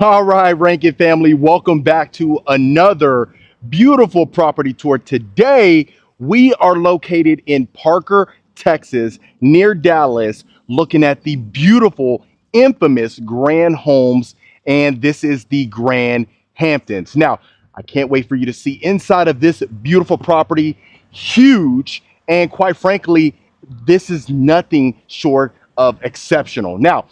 All right, Rankin family, welcome back to another beautiful property tour. Today, we are located in Parker, Texas, near Dallas, looking at the beautiful, infamous Grand Homes, and this is the Grand Hamptons. Now, I can't wait for you to see inside of this beautiful property. Huge, and quite frankly, this is nothing short of exceptional. Now,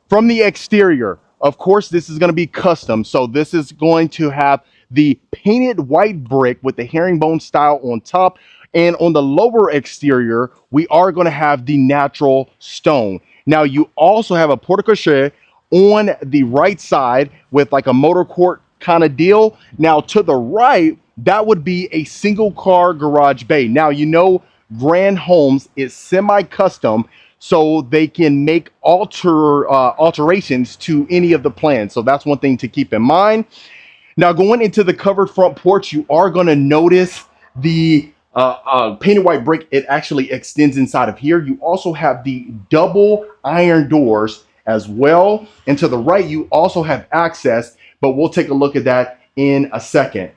from the exterior, of course, this is going to be custom. So this is going to have the painted white brick with the herringbone style on top. And on the lower exterior, we are going to have the natural stone. Now, you also have a porte cochere on the right side with like a motor court kind of deal. Now, to the right, that would be a single car garage bay. Now, Grand Homes is semi-custom, so they can make alterations to any of the plans. So that's one thing to keep in mind. Now, going into the covered front porch, you are going to notice the painted white brick. It actually extends inside of here. You also have the double iron doors as well. And to the right, you also have access, but we'll take a look at that in a second.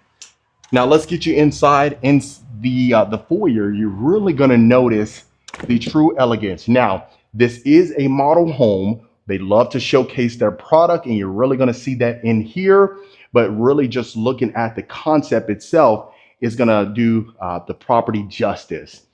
Now, let's get you inside in the foyer. You're really going to notice the true elegance. Now, this is a model home. They love to showcase their product, and you're really going to see that in here. But really just looking at the concept itself is going to do the property justice.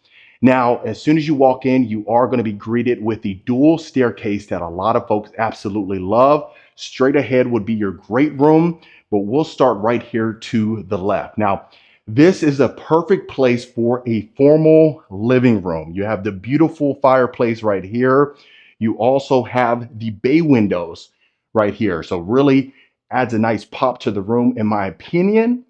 Now, as soon as you walk in, you are going to be greeted with the dual staircase that a lot of folks absolutely love. Straight ahead would be your great room, but we'll start right here to the left. Now, this is a perfect place for a formal living room. You have the beautiful fireplace right here. You also have the bay windows right here. So really adds a nice pop to the room, in my opinion.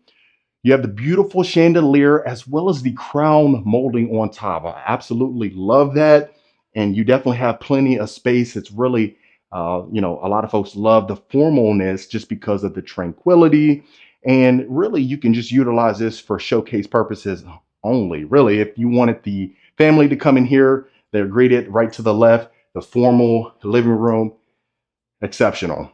You have the beautiful chandelier as well as the crown molding on top. I absolutely love that. And you definitely have plenty of space. It's really, a lot of folks love the formalness just because of the tranquility. And really, you can just utilize this for showcase purposes only. Really, if you wanted the family to come in here, they're greeted right to the left, the formal living room, exceptional.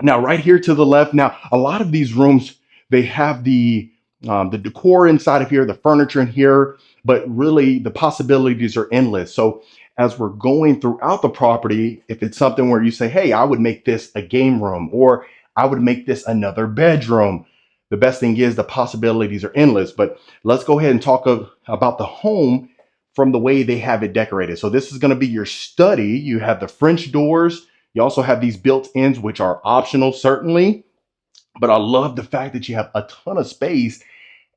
Now, right here to the left, now, a lot of these rooms, they have the decor inside of here, the furniture in here, but really the possibilities are endless. So as we're going throughout the property, if it's something where you say, hey, I would make this a game room, or I would make this another bedroom, the best thing is the possibilities are endless. But let's go ahead and talk about the home from the way they have it decorated. So this is going to be your study. You have the French doors. You also have these built-ins, which are optional, certainly. But I love the fact that you have a ton of space,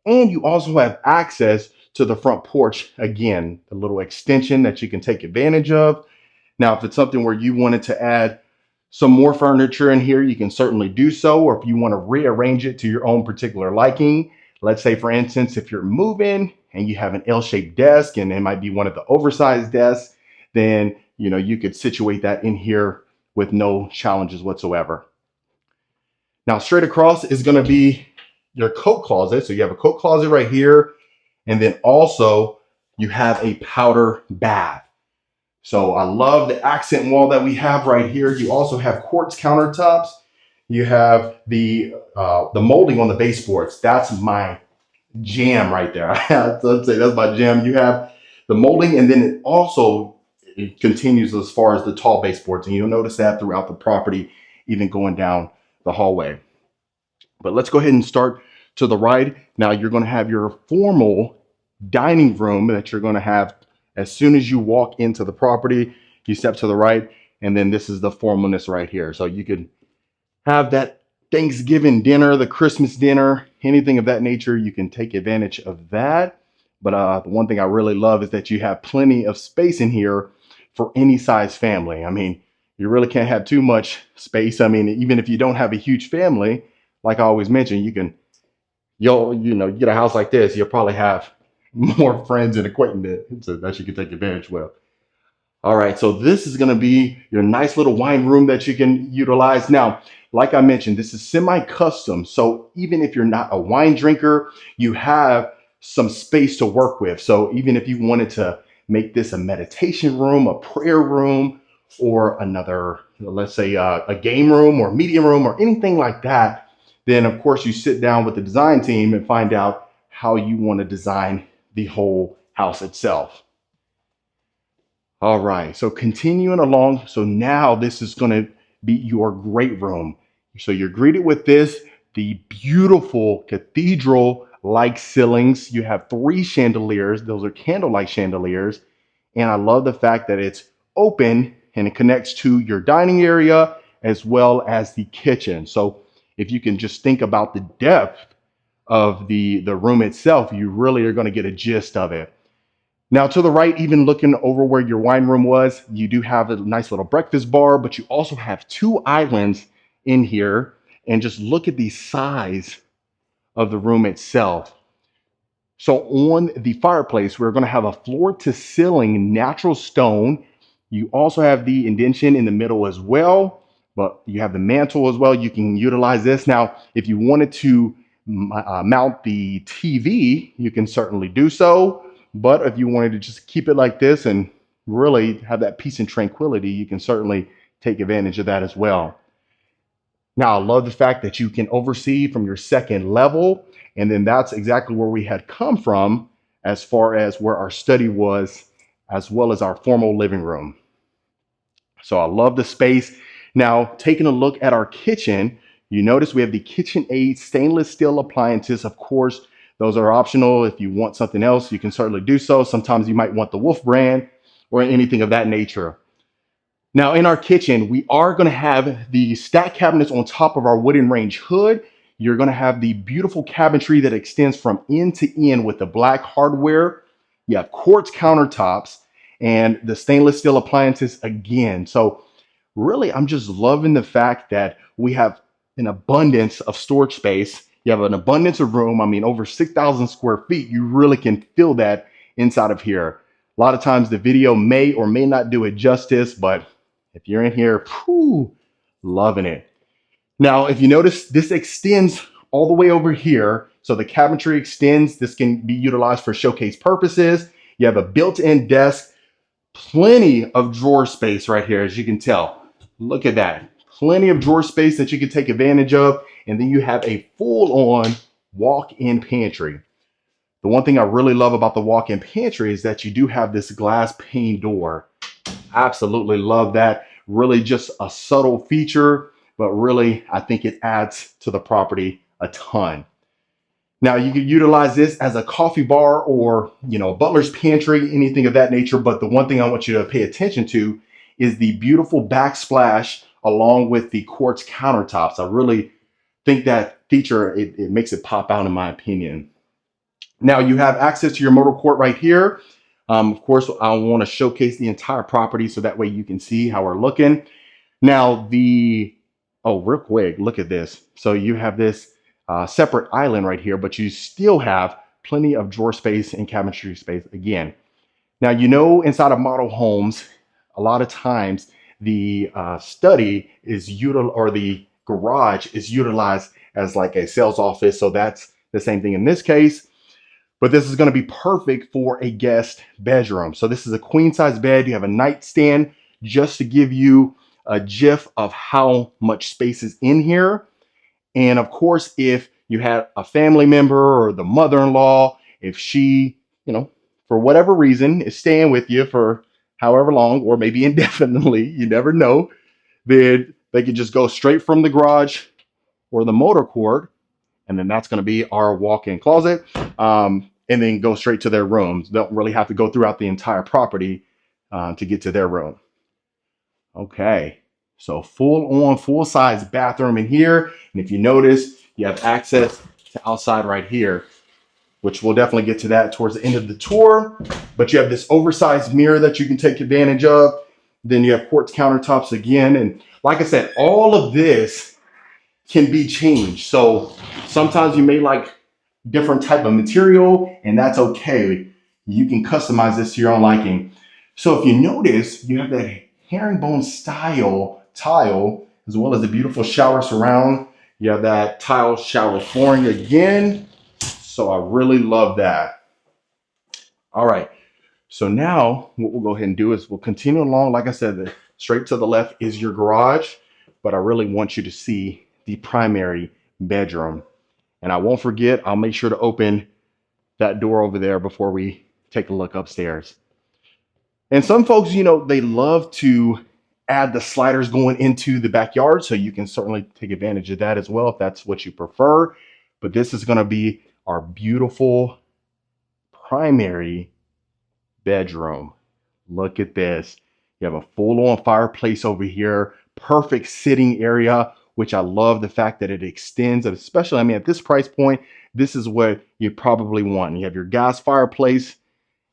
and you also have access to the front porch. Again, a little extension that you can take advantage of. Now, if it's something where you wanted to add some more furniture in here, you can certainly do so. Or if you want to rearrange it to your own particular liking, let's say, for instance, if you're moving and you have an L-shaped desk and it might be one of the oversized desks, then, you could situate that in here with no challenges whatsoever. Now, straight across is going to be your coat closet. So you have a coat closet right here. And then also you have a powder bath. So I love the accent wall that we have right here. You also have quartz countertops. You have the molding on the baseboards. That's my jam right there. I'd say that's my jam. You have the molding, and then it continues as far as the tall baseboards. And you'll notice that throughout the property, even going down the hallway. But let's go ahead and start to the right. Now you're going to have your formal dining room that you're going to have as soon as you walk into the property. You step to the right, and then this is the formalness right here. So you could have that Thanksgiving dinner, the Christmas dinner, anything of that nature. You can take advantage of that. But the one thing I really love is that you have plenty of space in here for any size family. I mean, you really can't have too much space. I mean, even if you don't have a huge family, like I always mention, you get a house like this, you'll probably have more friends and acquaintances that you can take advantage of. All right, so this is going to be your nice little wine room that you can utilize. Now, like I mentioned, this is semi-custom. So even if you're not a wine drinker, you have some space to work with. So even if you wanted to make this a meditation room, a prayer room, or another let's say a game room or meeting room or anything like that, then of course you sit down with the design team and find out how you want to design the whole house itself. All right, so continuing along. So now this is going to be your great room. So you're greeted with this, the beautiful cathedral-like ceilings. You have 3 chandeliers. Those are candlelight chandeliers. And I love the fact that it's open and it connects to your dining area as well as the kitchen. So if you can just think about the depth of the room itself, you really are going to get a gist of it. Now, to the right, even looking over where your wine room was, you do have a nice little breakfast bar, but you also have 2 islands in here. And just look at the size of the room itself. So on the fireplace, we're going to have a floor to ceiling natural stone. You also have the indentation in the middle as well, but you have the mantle as well. You can utilize this. Now, if you wanted to mount the TV, you can certainly do so. But if you wanted to just keep it like this and really have that peace and tranquility, you can certainly take advantage of that as well. Now, I love the fact that you can oversee from your second level. And then that's exactly where we had come from as far as where our study was, as well as our formal living room. So I love the space. Now, taking a look at our kitchen, you notice we have the KitchenAid stainless steel appliances. Of course, those are optional. If you want something else, you can certainly do so. Sometimes you might want the Wolf brand or anything of that nature. Now in our kitchen, we are going to have the stack cabinets on top of our wooden range hood. You're going to have the beautiful cabinetry that extends from end to end with the black hardware. You have quartz countertops and the stainless steel appliances again. So really, I'm just loving the fact that we have an abundance of storage space. You have an abundance of room. I mean, over 6,000 square feet. You really can feel that inside of here. A lot of times the video may or may not do it justice, but if you're in here, whew, loving it. Now, if you notice, this extends all the way over here. So the cabinetry extends. This can be utilized for showcase purposes. You have a built-in desk, plenty of drawer space right here, as you can tell. Look at that. Plenty of drawer space that you can take advantage of. And then you have a full-on walk-in pantry. The one thing I really love about the walk-in pantry is that you do have this glass pane door. Absolutely love that. Really just a subtle feature, but really I think it adds to the property a ton. Now you can utilize this as a coffee bar or, butler's pantry, anything of that nature. But the one thing I want you to pay attention to is the beautiful backsplash along with the quartz countertops. I really think that feature, it makes it pop out in my opinion. Now you have access to your motor court right here. Of course, I want to showcase the entire property so that way you can see how we're looking. Now real quick, look at this. So you have this separate island right here, but you still have plenty of drawer space and cabinetry space again. Now, inside of model homes, a lot of times the study is or the garage is utilized as like a sales office. So that's the same thing in this case. But this is going to be perfect for a guest bedroom. So this is a queen size bed. You have a nightstand just to give you a gif of how much space is in here. And of course, if you had a family member or the mother-in-law, if she, for whatever reason is staying with you for however long, or maybe indefinitely, you never know, then they could just go straight from the garage or the motor court. And then that's going to be our walk-in closet. And then go straight to their rooms. They don't really have to go throughout the entire property to get to their room. Okay, so full size bathroom in here. And if you notice, you have access to outside right here, which we'll definitely get to that towards the end of the tour. But you have this oversized mirror that you can take advantage of. Then you have quartz countertops again. And like I said, all of this can be changed. So sometimes you may like different type of material, and that's okay. You can customize this to your own liking. So if you notice, you have that herringbone style tile, as well as the beautiful shower surround. You have that tile shower flooring again. So I really love that. All right. So now what we'll go ahead and do is we'll continue along. Like I said, Straight to the left is your garage, but I really want you to see the primary bedroom. And I won't forget, I'll make sure to open that door over there before we take a look upstairs. And some folks, they love to add the sliders going into the backyard, so you can certainly take advantage of that as well if that's what you prefer. But this is going to be our beautiful primary bedroom. Look at this. You have a full-on fireplace over here, perfect sitting area, which I love the fact that it extends, especially, at this price point, this is what you probably want. You have your gas fireplace,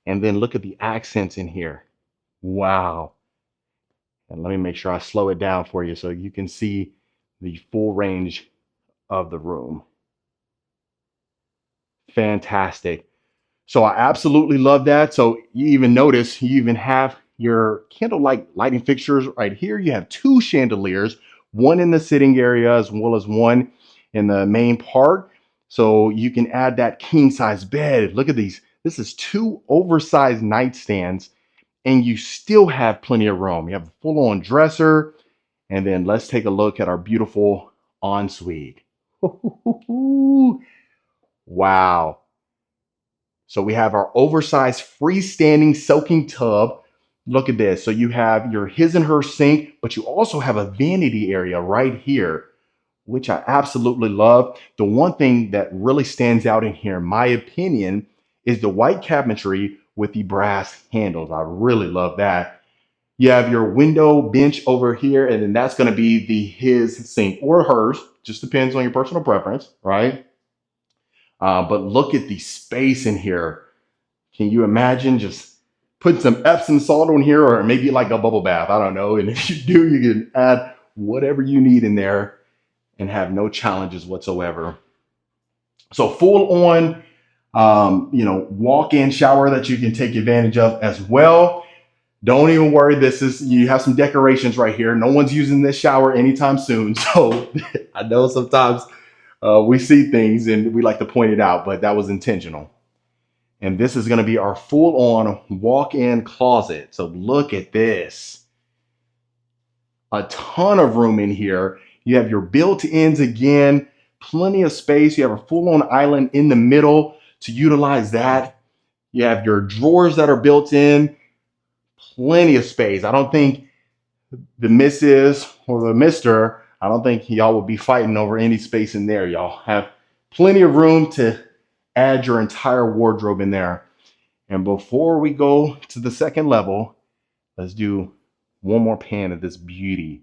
and then look at the accents in here. Wow. And let me make sure I slow it down for you so you can see the full range of the room. Fantastic. So I absolutely love that. So you even notice you even have your candlelight lighting fixtures right here. You have two chandeliers, one in the sitting area as well as one in the main part. So you can add that king size bed. Look at these. This is two oversized nightstands, and you still have plenty of room. You have a full on dresser. And then let's take a look at our beautiful ensuite. Wow. So we have our oversized freestanding soaking tub. Look at this. So you have your his and her sink, but you also have a vanity area right here, which I absolutely love. The one thing that really stands out in here, in my opinion, is the white cabinetry with the brass handles. I really love that. You have your window bench over here, and then that's going to be the his sink or hers. Just depends on your personal preference, right? But look at the space in here. Can you imagine just putting some Epsom salt on here, or maybe like a bubble bath? I don't know. And if you do, you can add whatever you need in there and have no challenges whatsoever. So full on, walk-in shower that you can take advantage of as well. Don't even worry. You have some decorations right here. No one's using this shower anytime soon. So I know sometimes we see things and we like to point it out, but that was intentional. And this is going to be our full-on walk-in closet. So look at this. A ton of room in here. You have your built-ins again, plenty of space. You have a full-on island in the middle to utilize that. You have your drawers that are built in, plenty of space. I don't think the missus or the mister, I don't think y'all will be fighting over any space in there. Y'all have plenty of room to add your entire wardrobe in there. And before we go to the second level, let's do one more pan of this beauty.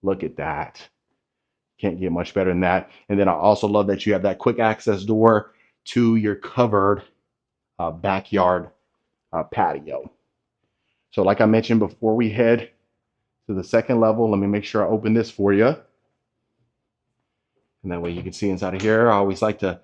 Look at that. Can't get much better than that. And then I also love that you have that quick access door to your covered backyard patio. So like I mentioned, before we head to the second level, let me make sure I open this for you. And that way you can see inside of here. I always like to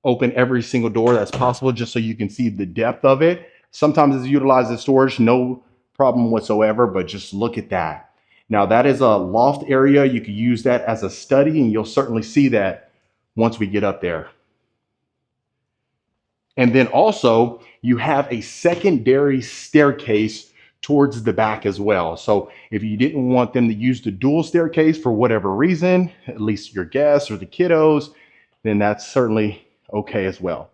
open every single door that's possible just so you can see the depth of it. Sometimes it's utilized as storage, no problem whatsoever, but just look at that. Now that is a loft area. You could use that as a study, and you'll certainly see that once we get up there. And then also you have a secondary staircase towards the back as well. So if you didn't want them to use the dual staircase for whatever reason, at least your guests or the kiddos, then that's certainly okay as well.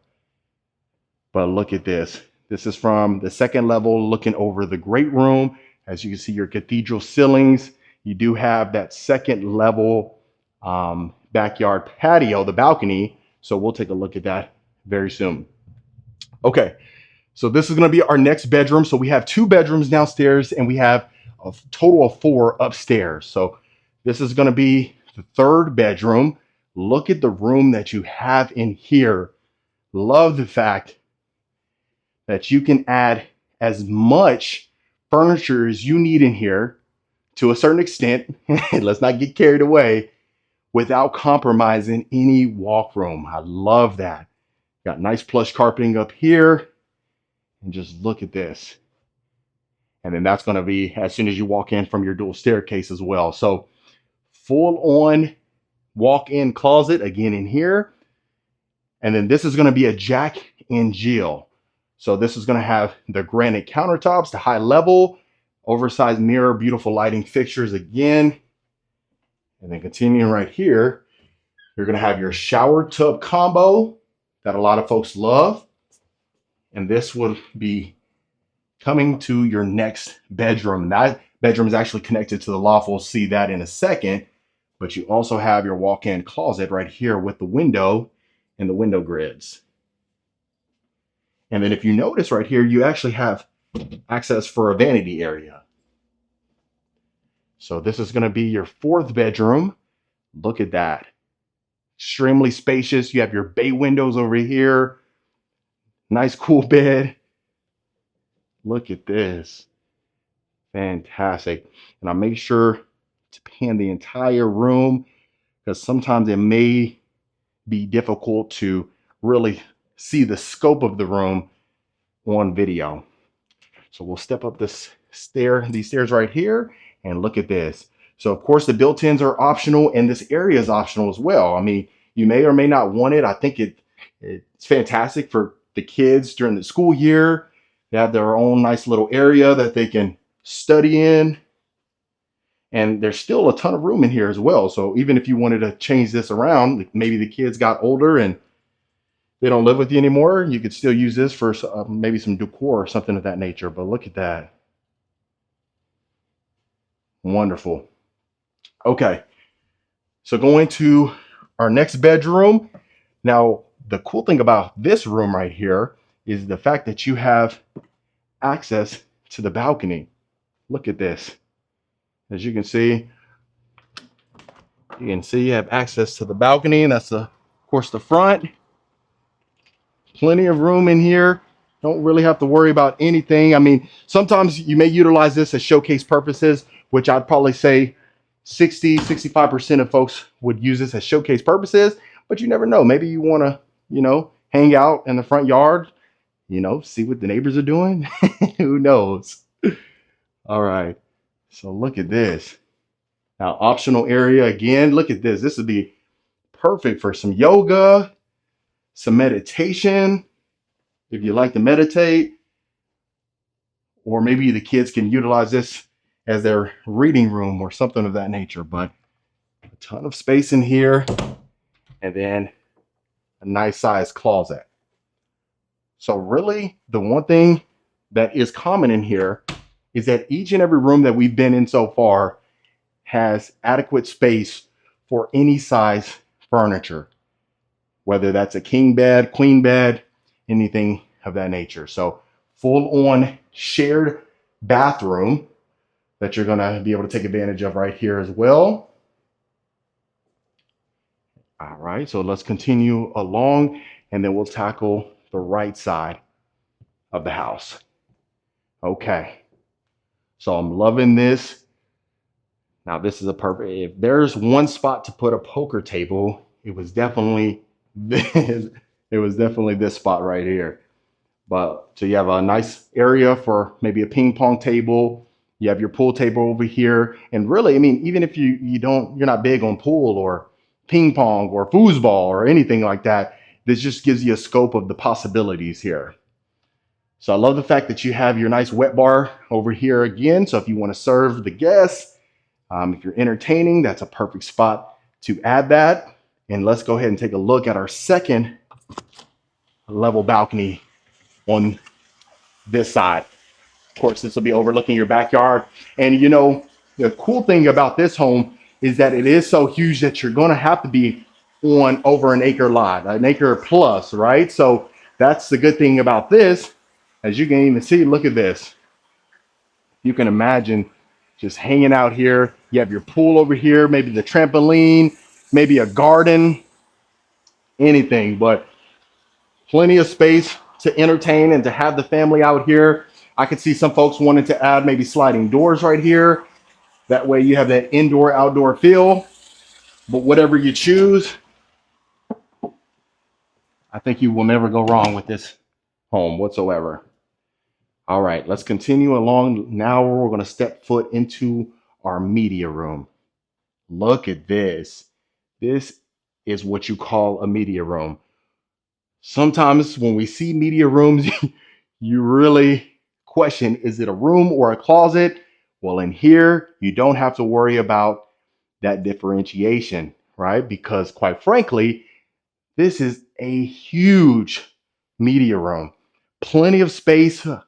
But look at this. This is from the second level looking over the great room. As you can see, your cathedral ceilings. You do have that second level backyard patio, the balcony. So we'll take a look at that very soon. Okay, so this is going to be our next bedroom. So we have 2 bedrooms downstairs and we have a total of 4 upstairs. So this is going to be the 3rd bedroom. Look at the room that you have in here. Love the fact that you can add as much furniture as you need in here to a certain extent. Let's not get carried away, without compromising any walk room. I love that. Got nice plush carpeting up here. And just look at this. And then that's going to be as soon as you walk in from your dual staircase as well. So full on walk-in closet again in here. And then this is going to be a Jack and Jill. So this is going to have the granite countertops, the high level, Oversized mirror, beautiful lighting fixtures again. And then continuing right here, you're gonna have your shower tub combo that a lot of folks love. And this will be coming to your next bedroom. That bedroom is actually connected to the loft. We'll see that in a second. But you also have your walk-in closet right here with the window and the window grids. And then if you notice right here, you actually have access for a vanity area. So this is going to be your fourth bedroom. Look at that. Extremely spacious. You have your bay windows over here. Nice cool bed. Look at this. Fantastic. And I make sure to pan the entire room because sometimes it may be difficult to really see the scope of the room on video. So we'll step up these stairs right here and look at this. So of course the built-ins are optional and this area is optional as well. I mean, you may or may not want it. I think it's fantastic for the kids during the school year. They have their own nice little area that they can study in. And there's still a ton of room in here as well. So even if you wanted to change this around, maybe the kids got older and they don't live with you anymore, you could still use this for maybe some decor or something of that nature. But look at that. Wonderful. Okay, so going to our next bedroom. Now, the cool thing about this room right here is the fact that you have access to the balcony. Look at this. As you can see, you have access to the balcony, and that's of course the front. Plenty of room in here. Don't really have to worry about anything. I mean, sometimes you may utilize this as showcase purposes, which I'd probably say 65% of folks would use this as showcase purposes, but you never know. Maybe you want to, hang out in the front yard, see what the neighbors are doing. Who knows? All right. So look at this. Now, optional area again. Look at this. This would be perfect for some yoga, some meditation, if you like to meditate, or maybe the kids can utilize this as their reading room or something of that nature. But a ton of space in here, and then a nice sized closet. So really, the one thing that is common in here is that each and every room that we've been in so far has adequate space for any size furniture, whether that's a king bed, queen bed, anything of that nature. So full on shared bathroom that you're going to be able to take advantage of right here as well. All right, so let's continue along and then we'll tackle the right side of the house. Okay, so I'm loving this. Now this is a perfect, if there's one spot to put a poker table, it was definitely this spot right here. But so you have a nice area for maybe a ping pong table. You have your pool table over here. And really, I mean, even if you're not big on pool or ping pong or foosball or anything like that, this just gives you a scope of the possibilities here. So I love the fact that you have your nice wet bar over here again. So if you want to serve the guests, if you're entertaining, that's a perfect spot to add that. And let's go ahead and take a look at our second level balcony on this side. Of course, this will be overlooking your backyard. And the cool thing about this home is that it is so huge that you're going to have to be on over an acre lot, an acre plus, right? So that's the good thing about this. As you can even see, look at this. You can imagine just hanging out here. You have your pool over here, maybe the trampoline, maybe a garden, anything, but plenty of space to entertain and to have the family out here. I could see some folks wanting to add maybe sliding doors right here. That way you have that indoor outdoor feel. But whatever you choose, I think you will never go wrong with this home whatsoever. All right, let's continue along. Now we're going to step foot into our media room. Look at this. This is what you call a media room. Sometimes when we see media rooms, you really question, is it a room or a closet? Well, in here, you don't have to worry about that differentiation, right? Because quite frankly, this is a huge media room. Plenty of space, a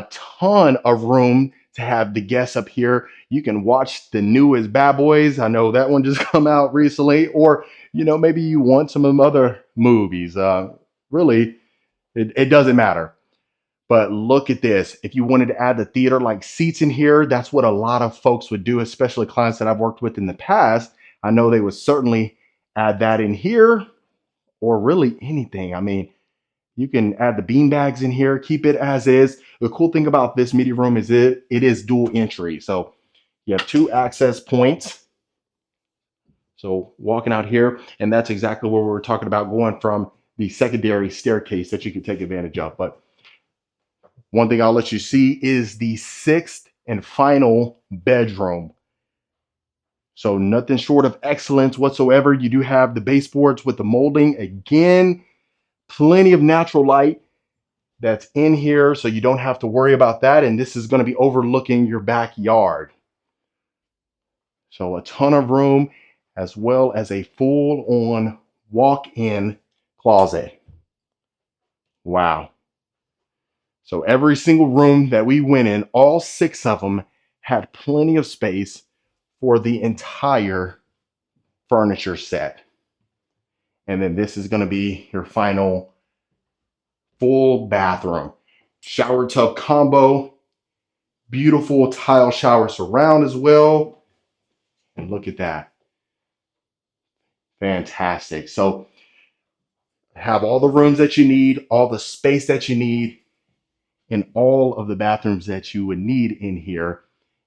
ton of room to have the guests up here. You can watch the newest Bad Boys. I know that one just come out recently, or maybe you want some of them other movies. Really, it doesn't matter. But look at this. If you wanted to add the theater like seats in here, that's what a lot of folks would do, especially clients that I've worked with in the past. I know they would certainly add that in here, or really anything. I mean, you can add the bean bags in here, keep it as is. The cool thing about this media room is it is dual entry. So you have 2 access points. So walking out here, and that's exactly what we're talking about, going from the secondary staircase that you can take advantage of. But one thing I'll let you see is the 6th and final bedroom. So nothing short of excellence whatsoever. You do have the baseboards with the molding. Again, plenty of natural light that's in here, so you don't have to worry about that. And this is going to be overlooking your backyard. So a ton of room, as well as a full-on walk-in closet. Wow. So every single room that we went in, all 6 of them had plenty of space for the entire furniture set. And then this is going to be your final full bathroom. Shower tub combo, beautiful tile shower surround as well. And look at that. Fantastic. So have all the rooms that you need, all the space that you need, in all of the bathrooms that you would need in here,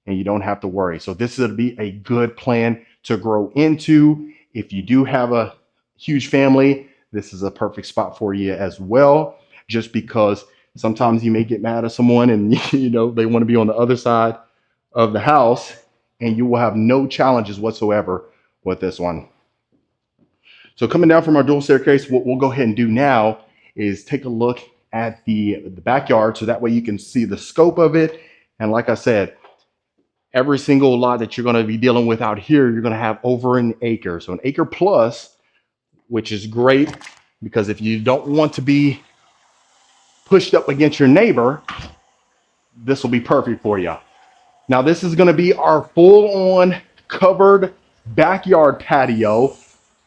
and you don't have to worry. So this would be a good plan to grow into. If you do have a huge family, this is a perfect spot for you as well, just because sometimes you may get mad at someone and they want to be on the other side of the house, and you will have no challenges whatsoever with this one. So coming down from our dual staircase, what we'll go ahead and do now is take a look at the backyard, so that way you can see the scope of it. And like I said, every single lot that you're going to be dealing with out here, you're going to have over an acre. So an acre plus, which is great, because if you don't want to be pushed up against your neighbor, this will be perfect for you. Now this is going to be our full-on covered backyard patio.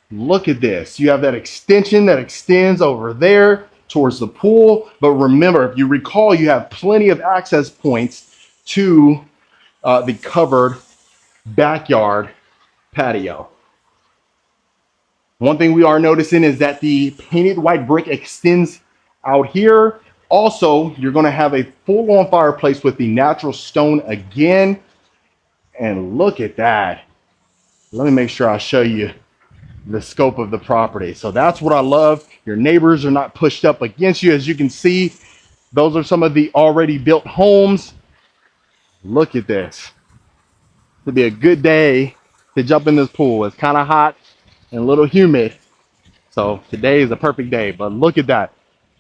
Look at this. You have that extension that extends over there towards the pool. But remember, if you recall, you have plenty of access points to the covered backyard patio. One thing we are noticing is that the painted white brick extends out here. Also, you're going to have a full-on fireplace with the natural stone again. And look at that. Let me make sure I show you the scope of the property. So that's what I love. Your neighbors are not pushed up against you. As you can see, those are some of the already built homes. Look at this. It'll be a good day to jump in this pool. It's kind of hot and a little humid, so today is a perfect day. But look at that.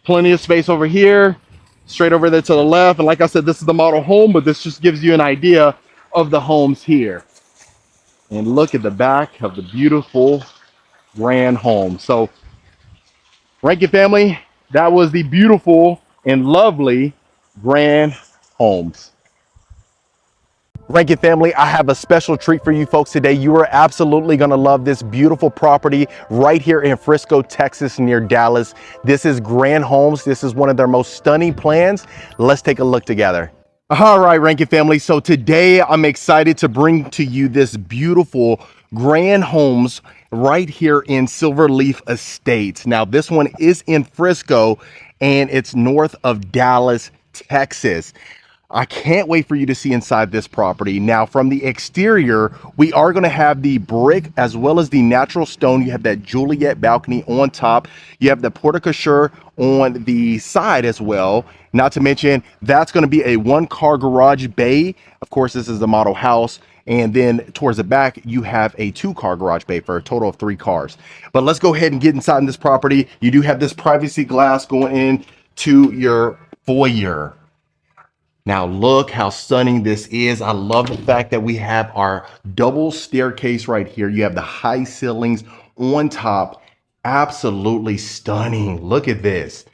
Plenty of space over here, straight over there to the left. And like I said, this is the model home, but this just gives you an idea of the homes here. And look at the back of the beautiful grand home. So Rankin family, that was the beautiful and lovely grand homes. Rankin family, I have a special treat for you folks today. You are absolutely going to love this beautiful property right here in Frisco, Texas, near Dallas. This is Grand Homes. This is one of their most stunning plans. Let's take a look together. All right, Rankin family. So today I'm excited to bring to you this beautiful Grand Homes right here in Silverleaf Estates. Now, this one is in Frisco and it's north of Dallas, Texas. I can't wait for you to see inside this property. Now, from the exterior, we are going to have the brick as well as the natural stone. You have that Juliet balcony on top. You have the porte-cochere on the side as well. Not to mention, that's going to be a 1-car garage bay. Of course, this is the model house. And then towards the back, you have a 2-car garage bay for a total of 3 cars. But let's go ahead and get inside this property. You do have this privacy glass going in to your foyer. Now look how stunning this is. I love the fact that we have our double staircase right here. You have the high ceilings on top. Absolutely stunning. Look at this.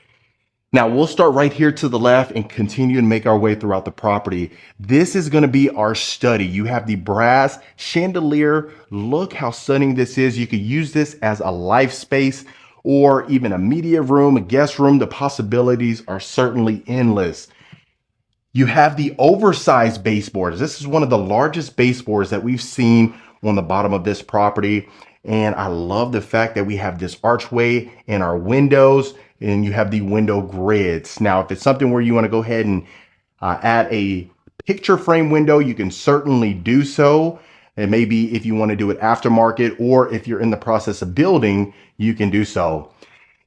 Now we'll start right here to the left and continue and make our way throughout the property. This is going to be our study. You have the brass chandelier. Look how stunning this is. You could use this as a life space or even a media room, a guest room. The possibilities are certainly endless. You have the oversized baseboards. This is one of the largest baseboards that we've seen on the bottom of this property. And I love the fact that we have this archway in our windows and you have the window grids. Now, if it's something where you want to go ahead and add a picture frame window, you can certainly do so. And maybe if you want to do it aftermarket or if you're in the process of building, you can do so.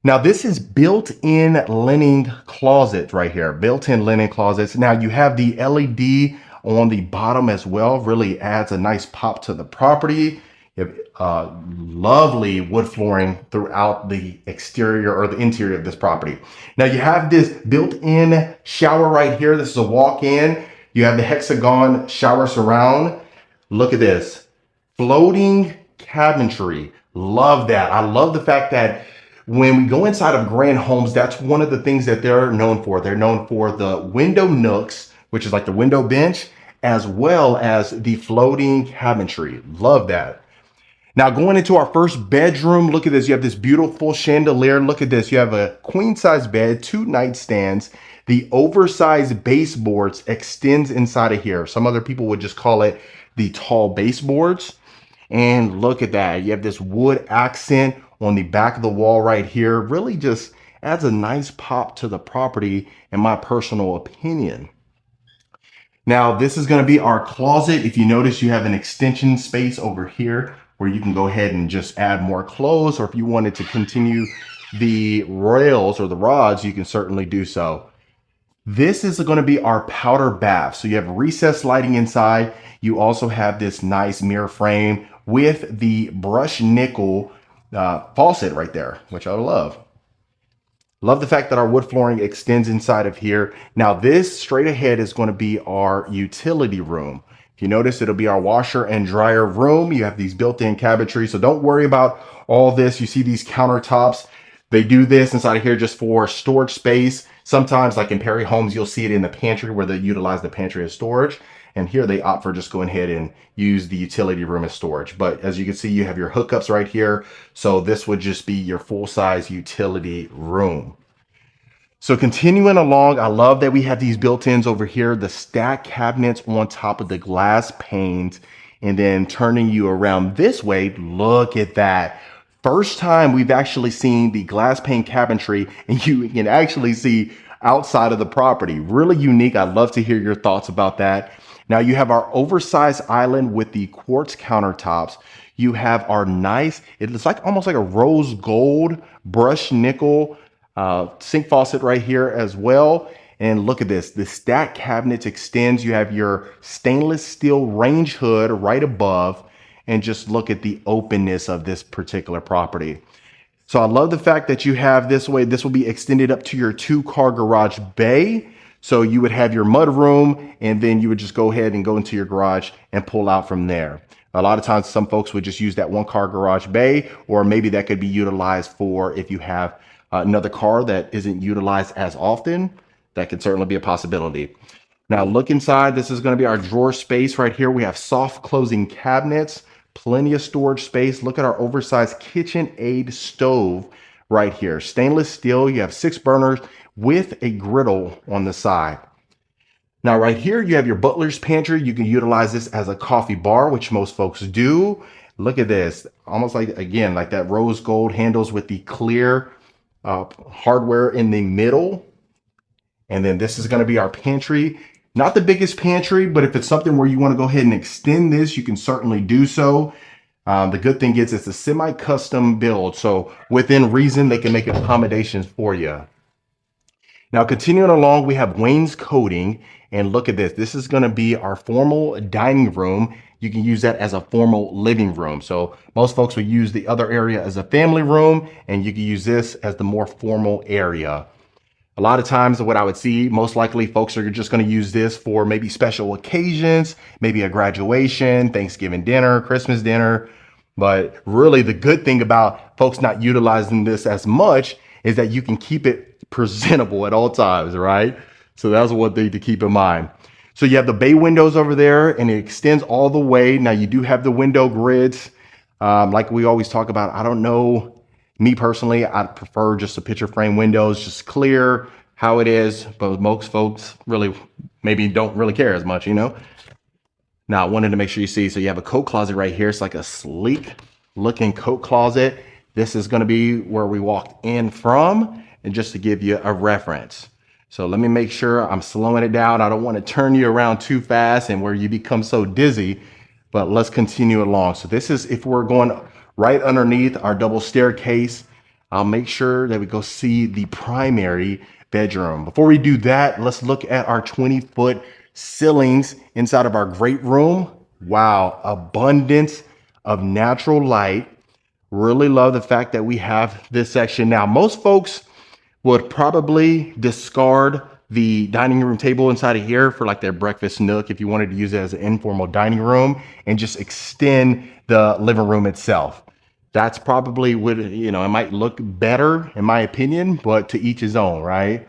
Now this is built-in linen closet right here, built-in linen closets. Now you have the LED on the bottom as well, really adds a nice pop to the property. You have lovely wood flooring throughout the exterior or the interior of this property. Now you have this built-in shower right here. This is a walk-in. You have the hexagon shower surround. Look at this, floating cabinetry. Love that. I love the fact that when we go inside of Grand Homes, that's one of the things that they're known for. They're known for the window nooks, which is like the window bench, as well as the floating cabinetry. Love that. Now going into our first bedroom, look at this. You have this beautiful chandelier. Look at this. You have a queen size bed, 2 nightstands. The oversized baseboards extends inside of here. Some other people would just call it the tall baseboards. And look at that. You have this wood accent on the back of the wall right here. Really just adds a nice pop to the property in my personal opinion. Now this is going to be our closet. If you notice, you have an extension space over here where you can go ahead and just add more clothes, or if you wanted to continue the rails or the rods, you can certainly do so. This is going to be our powder bath. So you have recessed lighting inside. You also have this nice mirror frame with the brushed nickel faucet right there, which I love. Love the fact that our wood flooring extends inside of here. Now this straight ahead is going to be our utility room. If you notice, it'll be our washer and dryer room. You have these built-in cabinetry, so don't worry about all this. You see these countertops. They do this inside of here just for storage space. Sometimes, like in Perry Homes, you'll see it in the pantry where they utilize the pantry as storage. And here they opt for just going ahead and use the utility room as storage. But as you can see, you have your hookups right here. So this would just be your full-size utility room. So continuing along, I love that we have these built-ins over here, the stack cabinets on top of the glass panes, and then turning you around this way, look at that. First time we've actually seen the glass pane cabinetry and you can actually see outside of the property. Really unique. I'd love to hear your thoughts about that. Now you have our oversized island with the quartz countertops. You have our nice, it's like almost like a rose gold brushed nickel sink faucet right here as well. And look at this, the stack cabinets extends. You have your stainless steel range hood right above, and just look at the openness of this particular property. So I love the fact that you have this way, this will be extended up to your 2-car garage bay. So you would have your mud room and then you would just go ahead and go into your garage and pull out from there. A lot of times some folks would just use that 1-car garage bay, or maybe that could be utilized for if you have another car that isn't utilized as often. That could certainly be a possibility. Now look inside. This is going to be our drawer space right here. We have soft closing cabinets, plenty of storage space. Look at our oversized KitchenAid stove right here. Stainless steel. You have 6 burners with a griddle on the side. Now right here, you have your butler's pantry. You can utilize this as a coffee bar, which most folks do. Look at this. Almost like, again, like that rose gold handles with the clear hardware in the middle. And then this is going to be our pantry. Not the biggest pantry, but if it's something where you want to go ahead and extend this, you can certainly do so. The good thing is it's a semi-custom build. So within reason, they can make accommodations for you. Now, continuing along, we have wainscoting, and look at this. This is going to be our formal dining room. You can use that as a formal living room. So most folks will use the other area as a family room, and you can use this as the more formal area. A lot of times what I would see, most likely folks are just going to use this for maybe special occasions, maybe a graduation, Thanksgiving dinner, Christmas dinner. But really the good thing about folks not utilizing this as much is that you can keep it presentable at all times, right? So that's one thing to keep in mind. So you have the bay windows over there and it extends all the way. Now you do have the window grids. Like we always talk about, I don't know, me personally, I prefer just the picture frame windows, just clear how it is, but most folks really maybe don't really care as much, you know? Now I wanted to make sure you see, so you have a coat closet right here. It's like a sleek looking coat closet. This is gonna be where we walked in from, and just to give you a reference. So let me make sure I'm slowing it down. I don't want to turn you around too fast and where you become so dizzy, but let's continue along. So this is, if we're going right underneath our double staircase, I'll make sure that we go see the primary bedroom. Before we do that, let's look at our 20-foot ceilings inside of our great room. Wow, abundance of natural light. Really love the fact that we have this section. Now, most folks would probably discard the dining room table inside of here for like their breakfast nook if you wanted to use it as an informal dining room and just extend the living room itself. That's probably would, you know, it might look better in my opinion, but to each his own, right?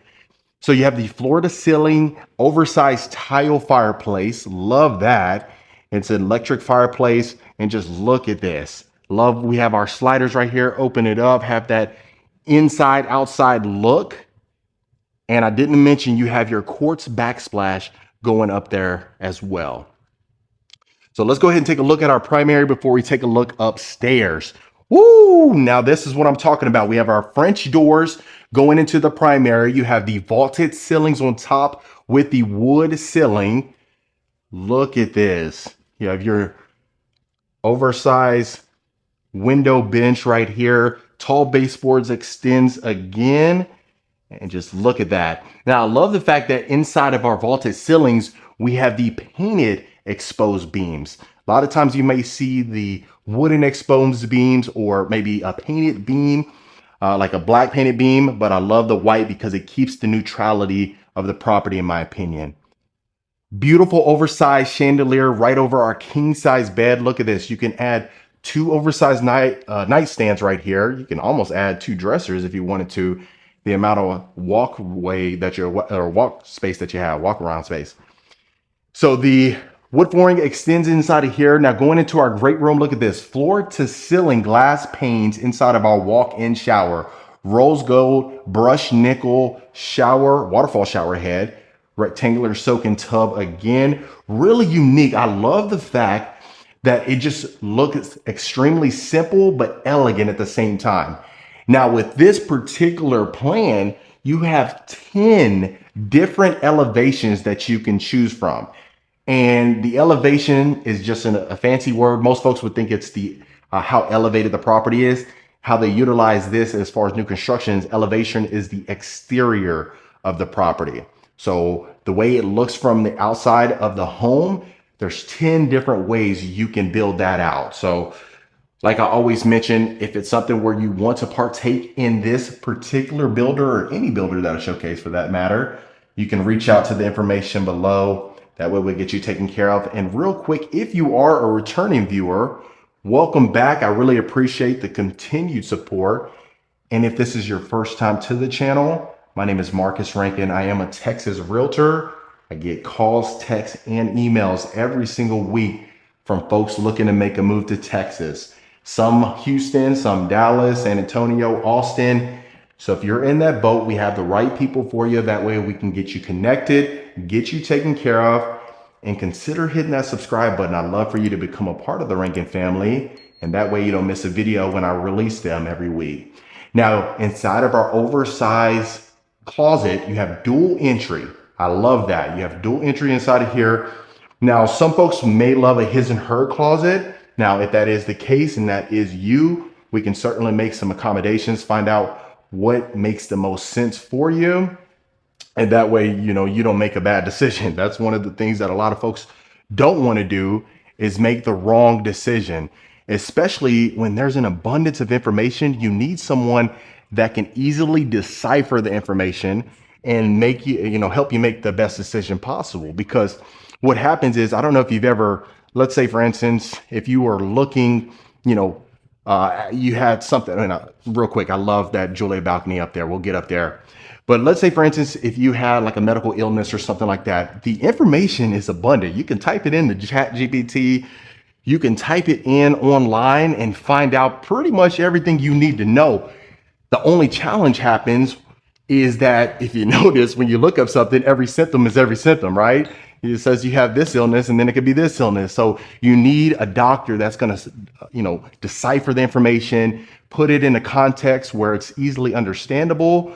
So you have the floor to ceiling oversized tile fireplace. Love that. It's an electric fireplace, and just look at this. Love, we have our sliders right here. Open it up, have that inside outside look. And I didn't mention you have your quartz backsplash going up there as well. So let's go ahead and take a look at our primary before we take a look upstairs. Woo! Now this is what I'm talking about. We have our French doors going into the primary. You have the vaulted ceilings on top with the wood ceiling. Look at this. You have your oversized window bench right here. Tall baseboards extends again. And just look at that. Now I love the fact that inside of our vaulted ceilings, we have the painted exposed beams. A lot of times you may see the wooden exposed beams or maybe a painted beam, like a black painted beam, but I love the white because it keeps the neutrality of the property in my opinion. Beautiful oversized chandelier right over our king size bed. Look at this. You can add two oversized nightstands right here. You can almost add two dressers if you wanted to. The amount of walkway that or walk space that you have, walk around space. So the wood flooring extends inside of here. Now going into our great room, look at this. Floor to ceiling glass panes inside of our walk-in shower. Rose gold, brushed nickel shower, waterfall shower head, rectangular soaking tub again. Really unique. I love the fact that it just looks extremely simple but elegant at the same time. Now with this particular plan, you have 10 different elevations that you can choose from. And the elevation is just a fancy word. Most folks would think it's the how elevated the property is. How they utilize this as far as new constructions, elevation is the exterior of the property. So the way it looks from the outside of the home, there's 10 different ways you can build that out. So like I always mention, if it's something where you want to partake in this particular builder or any builder that I showcase for that matter, you can reach out to the information below. That way we'll get you taken care of. And real quick, if you are a returning viewer, welcome back. I really appreciate the continued support. And if this is your first time to the channel, my name is Marcus Rankin. I am a Texas realtor. I get calls, texts, and emails every single week from folks looking to make a move to Texas. Some Houston, some Dallas, San Antonio, Austin. So if you're in that boat, we have the right people for you. That way we can get you connected, get you taken care of, and consider hitting that subscribe button. I'd love for you to become a part of the Rankin family. And that way you don't miss a video when I release them every week. Now, inside of our oversized closet, you have dual entry. I love that. You have dual entry inside of here. Now, some folks may love a his and her closet. Now, if that is the case and that is you, we can certainly make some accommodations, find out what makes the most sense for you. And that way, you know, you don't make a bad decision. That's one of the things that a lot of folks don't want to do is make the wrong decision, especially when there's an abundance of information. You need someone that can easily decipher the information and make you, help you make the best decision possible. Because what happens is, I don't know if you've ever, let's say for instance, if you were looking, you had something, real quick, I love that Julia balcony up there. We'll get up there. But let's say, for instance, if you had like a medical illness or something like that, the information is abundant. You can type it in the chat GPT. You can type it in online and find out pretty much everything you need to know. The only challenge happens is that if you notice, when you look up something, every symptom is every symptom, right? It says you have this illness and then it could be this illness. So you need a doctor that's going to, decipher the information, put it in a context where it's easily understandable.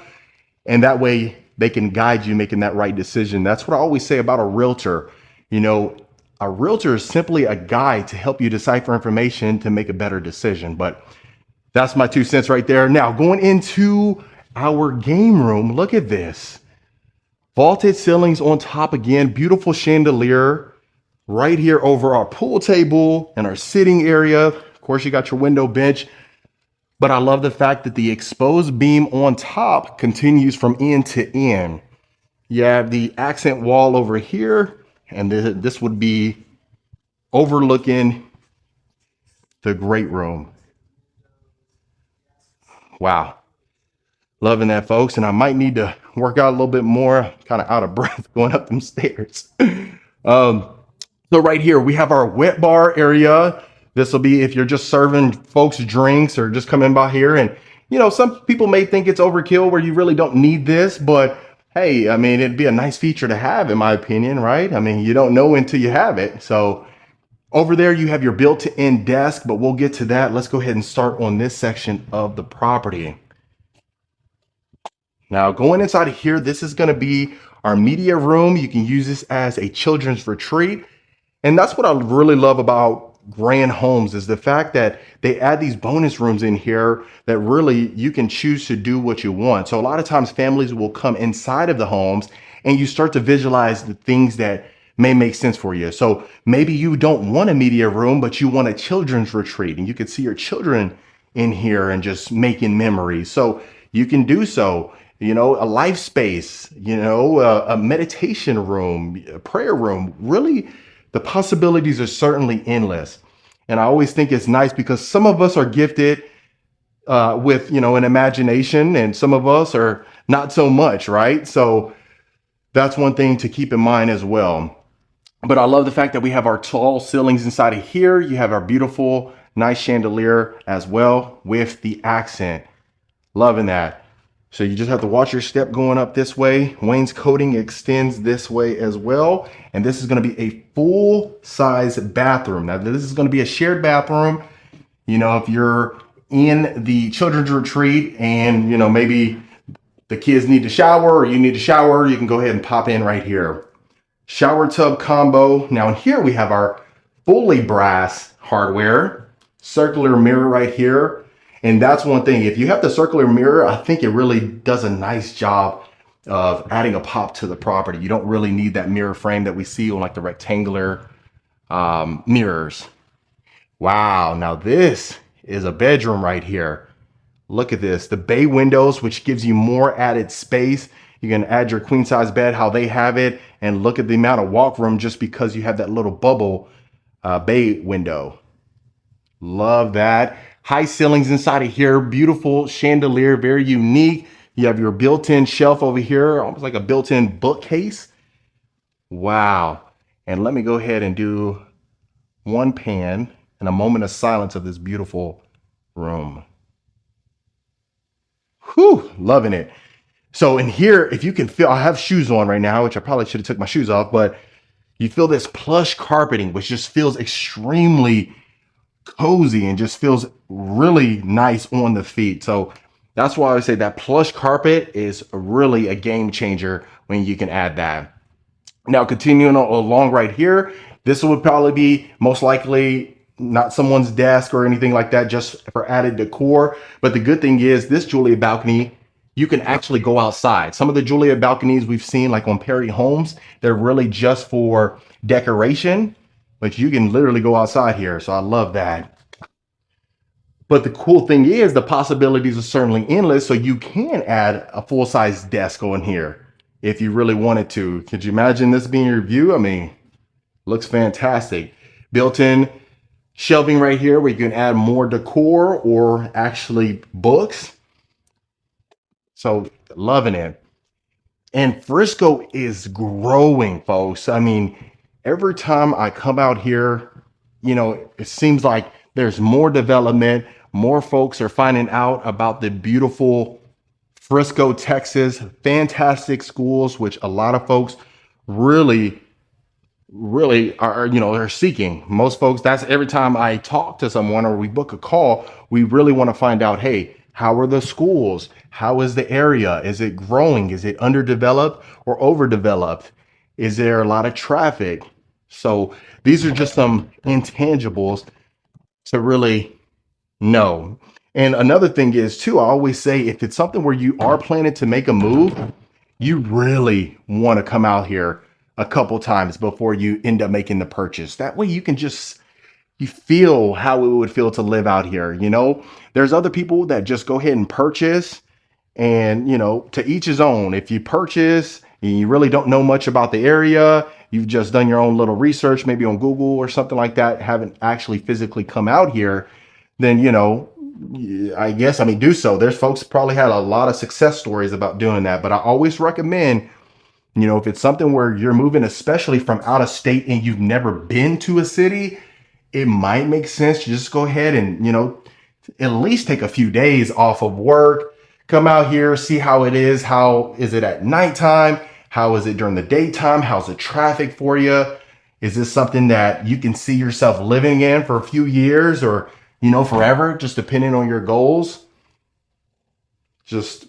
And that way they can guide you making that right decision. That's what I always say about a realtor. A realtor is simply a guide to help you decipher information to make a better decision. But that's my 2 cents right there. Now, going into our game room, look at this. Vaulted ceilings on top again, beautiful chandelier right here over our pool table and our sitting area. Of course, you got your window bench. But I love the fact that the exposed beam on top continues from end to end. You have the accent wall over here, and this would be overlooking the great room. Wow. Loving that, folks. And I might need to work out a little bit more, kind of out of breath going up them stairs. So right here, we have our wet bar area. This will be if you're just serving folks drinks or just coming by here. And, some people may think it's overkill where you really don't need this, but hey, I mean, it'd be a nice feature to have, in my opinion, right? I mean, you don't know until you have it. So over there, you have your built-in desk, but we'll get to that. Let's go ahead and start on this section of the property. Now, going inside of here, this is going to be our media room. You can use this as a children's retreat. And that's what I really love about Grand Homes, is the fact that they add these bonus rooms in here that really you can choose to do what you want. So a lot of times families will come inside of the homes and you start to visualize the things that may make sense for you. So maybe you don't want a media room, but you want a children's retreat and you can see your children in here and just making memories. So you can do so. A life space, a meditation room, a prayer room. Really, the possibilities are certainly endless. And I always think it's nice because some of us are gifted with, an imagination, and some of us are not so much, right? So that's one thing to keep in mind as well. But I love the fact that we have our tall ceilings inside of here. You have our beautiful, nice chandelier as well with the accent. Loving that. So you just have to watch your step going up this way. Wainscoting extends this way as well. And this is going to be a full size bathroom. Now, this is going to be a shared bathroom. If you're in the children's retreat and, maybe the kids need to shower or you need to shower, you can go ahead and pop in right here. Shower tub combo. Now in here we have our fully brass hardware, circular mirror right here. And that's one thing. If you have the circular mirror, I think it really does a nice job of adding a pop to the property. You don't really need that mirror frame that we see on like the rectangular mirrors. Wow, now this is a bedroom right here. Look at this, the bay windows, which gives you more added space. You can add your queen size bed how they have it, and look at the amount of walk room just because you have that little bubble bay window. Love that. High ceilings inside of here, beautiful chandelier, very unique. You have your built-in shelf over here, almost like a built-in bookcase. Wow. And let me go ahead and do one pan and a moment of silence of this beautiful room. Whew, loving it. So in here, if you can feel, I have shoes on right now, which I probably should have took my shoes off, but you feel this plush carpeting, which just feels extremely cozy and just feels really nice on the feet. So that's why I would say that plush carpet is really a game changer when you can add that. Now, continuing along right here, this would probably be most likely not someone's desk or anything like that, just for added decor. But the good thing is this Julia balcony, you can actually go outside. Some of the Julia balconies we've seen like on Perry Homes, they're really just for decoration, but you can literally go outside here. So I love that. But the cool thing is the possibilities are certainly endless. So you can add a full-size desk on here. if you really wanted to. Could you imagine this being your view? I mean, looks fantastic. Built-in shelving right here where you can add more decor or actually books. So loving it. And Frisco is growing, folks. I mean, every time I come out here, it seems like there's more development. More folks are finding out about the beautiful Frisco, Texas, fantastic schools, which a lot of folks really are, they're seeking. Most folks, that's every time I talk to someone or we book a call, we really want to find out, hey, how are the schools? How is the area? Is it growing? Is it underdeveloped or overdeveloped? Is there a lot of traffic? So these are just some intangibles to really know. And another thing is too, I always say if it's something where you are planning to make a move, you really want to come out here a couple times before you end up making the purchase. That way you can just you feel how it would feel to live out here. There's other people that just go ahead and purchase, and to each his own. If you purchase and you really don't know much about the area, you've just done your own little research, maybe on Google or something like that, haven't actually physically come out here, then I guess, do so. There's folks probably had a lot of success stories about doing that, but I always recommend, if it's something where you're moving, especially from out of state and you've never been to a city, it might make sense to just go ahead and, at least take a few days off of work, come out here, see how it is. How is it at nighttime? How is it during the daytime? How's the traffic for you? Is this something that you can see yourself living in for a few years or, forever, just depending on your goals? Just,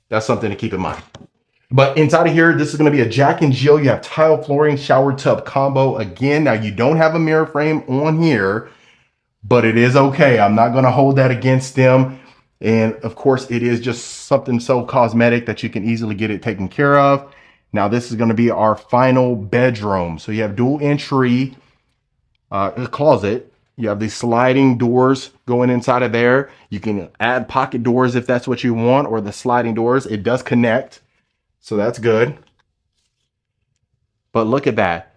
that's something to keep in mind. But inside of here, this is going to be a Jack and Jill. You have tile flooring, shower tub combo. Again, now you don't have a mirror frame on here, but it is okay. I'm not going to hold that against them. And of course, it is just something so cosmetic that you can easily get it taken care of. Now, this is going to be our final bedroom. So you have dual entry closet. You have these sliding doors going inside of there. You can add pocket doors if that's what you want, or the sliding doors. It does connect, so that's good. But look at that.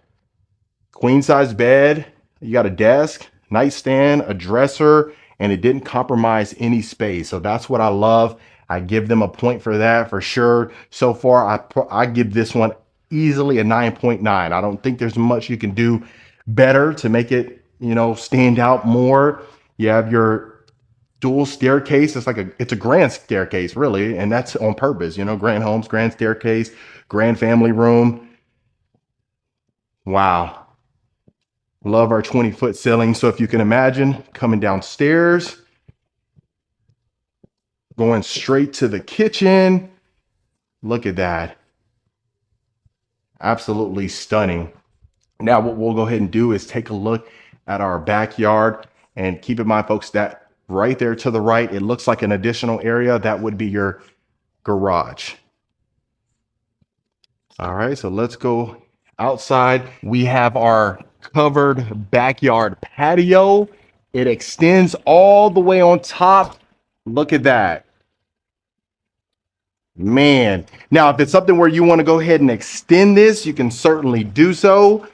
Queen size bed. You got a desk, nightstand, a dresser, and it didn't compromise any space. So that's what I love. I give them a point for that for sure. So far, I give this one easily a 9.9. I don't think there's much you can do better to make it, stand out more. You have your dual staircase. It's a grand staircase, really, and that's on purpose. Grand homes, grand staircase, grand family room. Wow. Love our 20-foot ceiling. So if you can imagine coming downstairs, going straight to the kitchen. Look at that. Absolutely stunning. Now what we'll go ahead and do is take a look at our backyard, and keep in mind, folks, that right there to the right, it looks like an additional area. That would be your garage. All right, so let's go outside. We have our covered backyard patio. It extends all the way on top. Look at that. Man. Now, if it's something where you want to go ahead and extend this, you can certainly do so.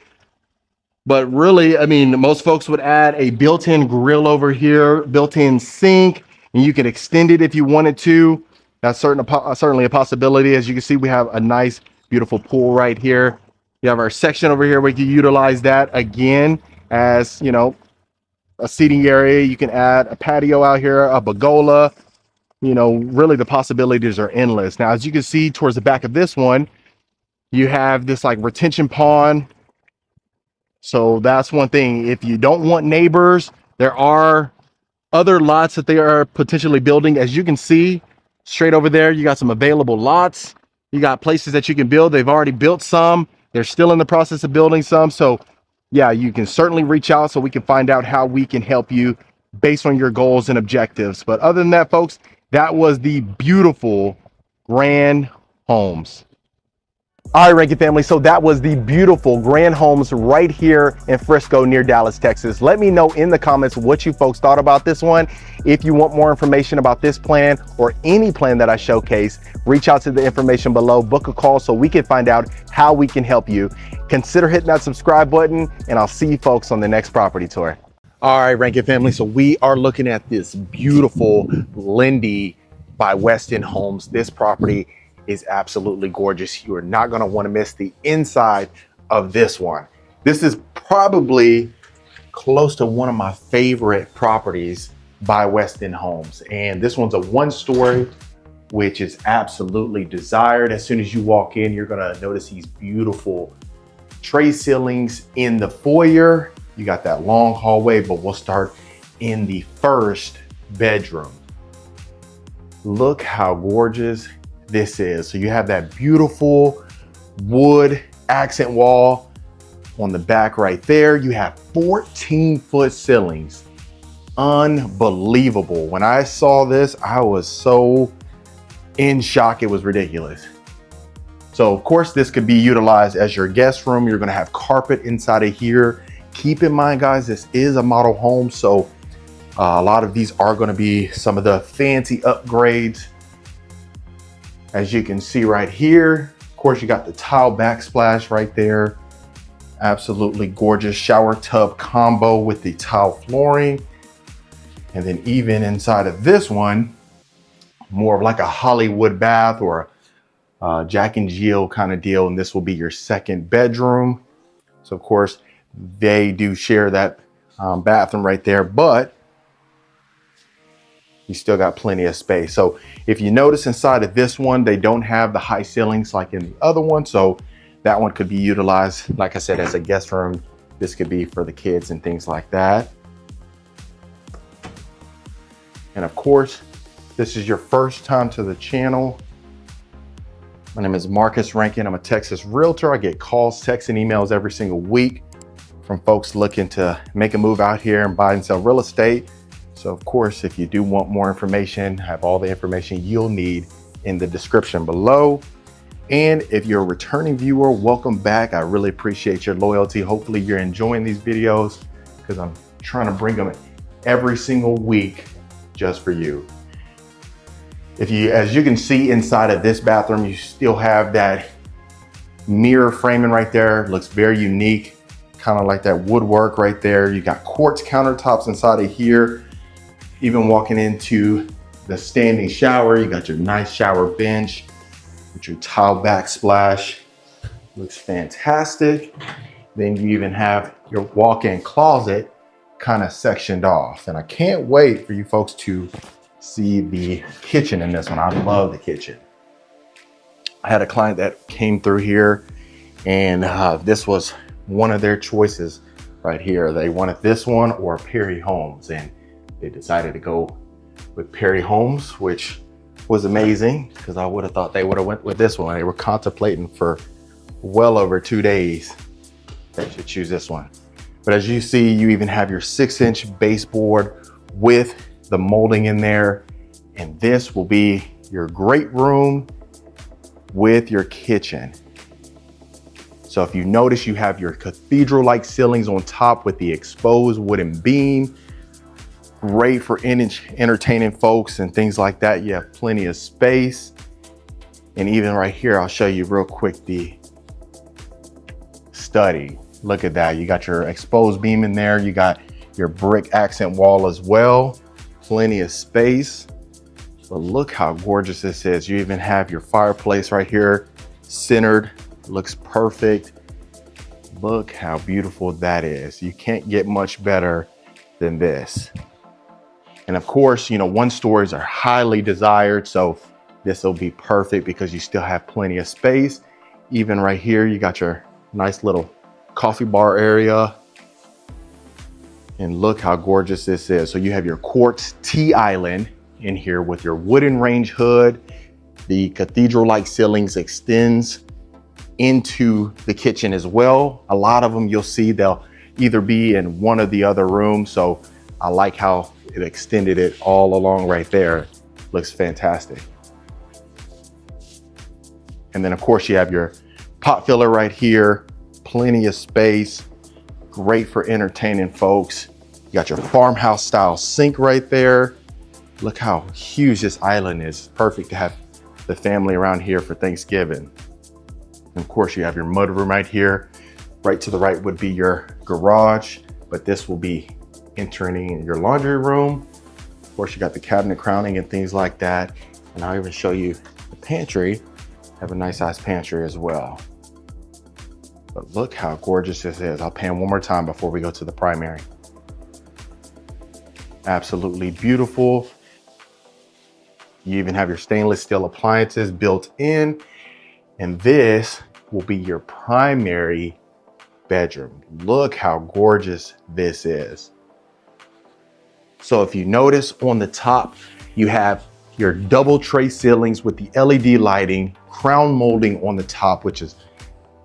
But really, most folks would add a built-in grill over here, built-in sink, and you can extend it if you wanted to. That's certainly a possibility. As you can see, we have a nice, beautiful pool right here. You have our section over here where you can utilize that again as, a seating area. You can add a patio out here, a pergola. Really the possibilities are endless. Now, as you can see towards the back of this one, you have this like retention pond. So that's one thing. If you don't want neighbors, there are other lots that they are potentially building. As you can see straight over there, you got some available lots. You got places that you can build. They've already built some. They're still in the process of building some. So yeah, you can certainly reach out so we can find out how we can help you based on your goals and objectives. But other than that, folks, that was the beautiful Grand Homes. All right, Rankin family, so that was the beautiful grand homes right here in Frisco near Dallas, Texas. Let me know in the comments what you folks thought about this one. If you want more information about this plan or any plan that I showcase, reach out to the information below, book a call so we can find out how we can help you. Consider hitting that subscribe button, and I'll see you folks on the next property tour. All right, Rankin family, so we are looking at this beautiful Lindy by Westin Homes. This property is absolutely gorgeous. You are not going to want to miss the inside of this one. This is probably close to one of my favorite properties by Westin Homes. And this one's a one-story, which is absolutely desired. As soon as you walk in, you're going to notice these beautiful tray ceilings in the foyer. You got that long hallway, but we'll start in the first bedroom. Look how gorgeous this is. So you have that beautiful wood accent wall on the back right there. You have 14-foot ceilings. Unbelievable. When I saw this, I was so in shock. It was ridiculous. So of course, this could be utilized as your guest room. You're gonna have carpet inside of here. Keep in mind, guys, this is a model home. So a lot of these are gonna be some of the fancy upgrades. As you can see right here, of course, you got the tile backsplash right there. Absolutely gorgeous shower tub combo with the tile flooring. And then even inside of this one, more of like a Hollywood bath or a Jack and Jill kind of deal. And this will be your second bedroom. So of course, they do share that bathroom right there, but you still got plenty of space. So if you notice inside of this one, they don't have the high ceilings like in the other one. So that one could be utilized, like I said, as a guest room. This could be for the kids and things like that. And of course, this is your first time to the channel. My name is Marcus Rankin. I'm a Texas realtor. I get calls, texts, and emails every single week from folks looking to make a move out here and buy and sell real estate. So of course, if you do want more information, I have all the information you'll need in the description below. And if you're a returning viewer, welcome back. I really appreciate your loyalty. Hopefully you're enjoying these videos because I'm trying to bring them every single week just for you. As you can see inside of this bathroom, you still have that mirror framing right there. It looks very unique, kind of like that woodwork right there. You got quartz countertops inside of here. Even walking into the standing shower, you got your nice shower bench with your tile backsplash. Looks fantastic. Then you even have your walk-in closet kind of sectioned off. And I can't wait for you folks to see the kitchen in this one. I love the kitchen. I had a client that came through here and this was one of their choices right here. They wanted this one or Perry Homes, and they decided to go with Perry Homes, which was amazing because I would have thought they would have went with this one. They were contemplating for well over 2 days. They should choose this one. But as you see, you even have your 6-inch baseboard with the molding in there. And this will be your great room with your kitchen. So if you notice, you have your cathedral-like ceilings on top with the exposed wooden beam. Great for entertaining folks and things like that. You have plenty of space. And even right here, I'll show you real quick the study. Look at that. You got your exposed beam in there. You got your brick accent wall as well. Plenty of space. But look how gorgeous this is. You even have your fireplace right here centered. Looks perfect. Look how beautiful that is. You can't get much better than this. And of course, you know, one stories are highly desired. So this will be perfect because you still have plenty of space. Even right here, you got your nice little coffee bar area. And look how gorgeous this is. So you have your quartz T-island in here with your wooden range hood. The cathedral-like ceilings extends into the kitchen as well. A lot of them you'll see they'll either be in one of the other rooms. So I like how it extended it all along right there. Looks fantastic. And then of course you have your Pot filler right here, plenty of space, great for entertaining folks. You got your farmhouse style sink right there. Look how huge this island is. Perfect to have the family around here for Thanksgiving. And of course, you have your mudroom right here. Right to the right would be your garage, but this will be entering your laundry room. Of course, you got the cabinet crowning and things like that. And I'll even show you the pantry. Have a nice sized pantry as well. But look how gorgeous this is. I'll pan one more time before we go to the primary. Absolutely beautiful. You even have your stainless steel appliances built in. And this will be your primary bedroom. Look how gorgeous this is. So if you notice on the top, you have your double tray ceilings with the LED lighting, crown molding on the top, which is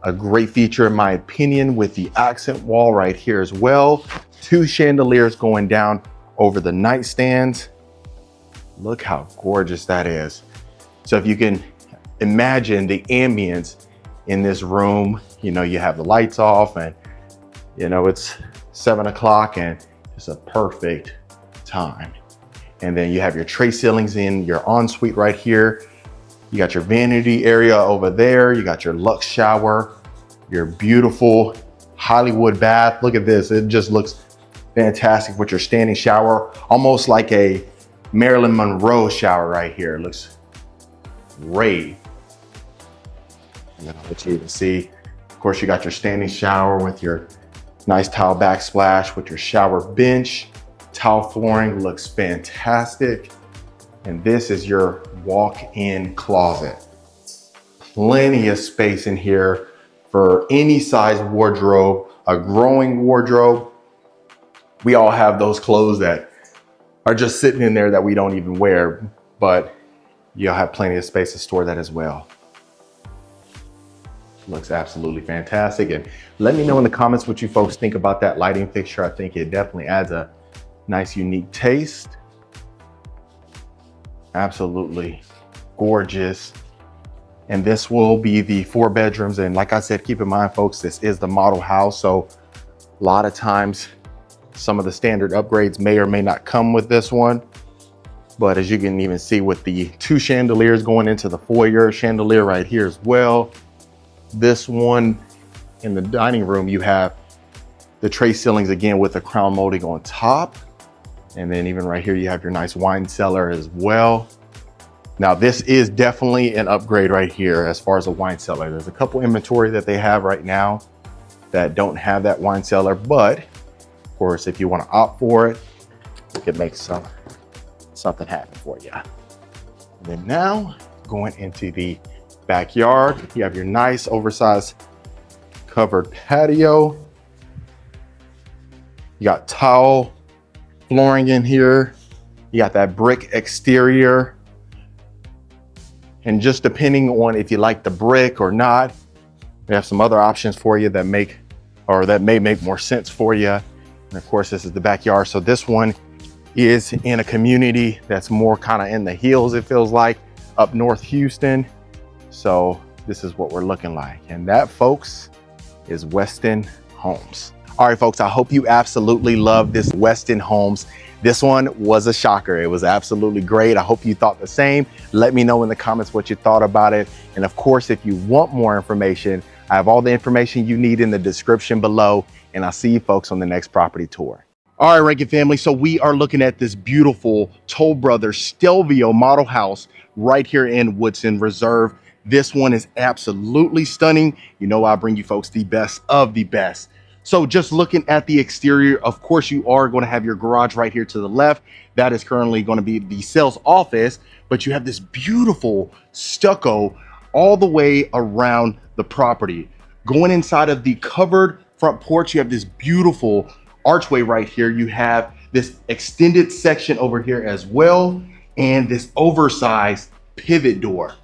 a great feature in my opinion, with the accent wall right here as well. 2 chandeliers going down over the nightstands. Look how gorgeous that is. So if you can imagine the ambience in this room, you know, you have the lights off and, you know, it's 7 o'clock and it's a perfect time. And then you have your tray ceilings in your ensuite right here. You got your vanity area over there. You got your luxe shower, your beautiful Hollywood bath. Look at this. It just looks fantastic with your standing shower, almost like a Marilyn Monroe shower right here. It looks great. And then I'll let you even see, of course, you got your standing shower with your nice tile backsplash with your shower bench. Tile flooring looks fantastic. And this is your walk-in closet. Plenty of space in here for any size wardrobe, a growing wardrobe. We all have those clothes that are just sitting in there that we don't even wear, but you'll have plenty of space to store that as well. Looks absolutely fantastic. And let me know in the comments what you folks think about that lighting fixture. I think it definitely adds a nice, unique taste. Absolutely gorgeous. And this will be the 4 bedrooms. And like I said, keep in mind, folks, this is the model house. So a lot of times, some of the standard upgrades may or may not come with this one. But as you can even see with the 2 chandeliers going into the foyer, chandelier right here as well. This one in the dining room, you have the tray ceilings again with the crown molding on top. And then even right here, you have your nice wine cellar as well. Now this is definitely an upgrade right here as far as a wine cellar. There's a couple inventory that they have right now that don't have that wine cellar, but of course, if you want to opt for it, we can make something happen for you. And then now going into the backyard, you have your nice oversized covered patio. You got tile flooring in here. You got that brick exterior. And just depending on if you like the brick or not, we have some other options for you that may make more sense for you. And of course, this is the backyard. So this one is in a community that's more kind of in the hills, it feels like, up North Houston. So this is what we're looking like. And that, folks, is Westin Homes. All right, folks, I hope you absolutely love this Westin Homes. This one was a shocker. It was absolutely great. I hope you thought the same. Let me know in the comments what you thought about it. And of course, if you want more information, I have all the information you need in the description below. And I'll see you folks on the next property tour. All right, Rankin family. So we are looking at this beautiful Toll Brothers Stelvio model house right here in Woodson Reserve. This one is absolutely stunning. You know, I bring you folks the best of the best. So just looking at the exterior, of course, you are going to have your garage right here to the left. That is currently going to be the sales office, but you have this beautiful stucco all the way around the property. Going inside of the covered front porch, you have this beautiful archway right here. You have this extended section over here as well, and this oversized pivot door.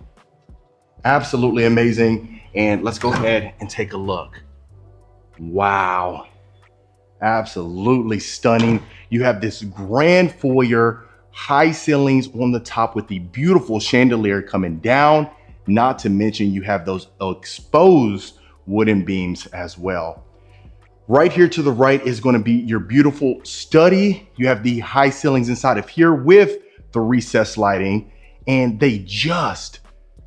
Absolutely amazing. And let's go ahead and take a look. Wow, absolutely stunning. You have this grand foyer, high ceilings on the top with the beautiful chandelier coming down. Not to mention you have those exposed wooden beams as well. Right here to the right is going to be your beautiful study. You have the high ceilings inside of here with the recessed lighting, and they just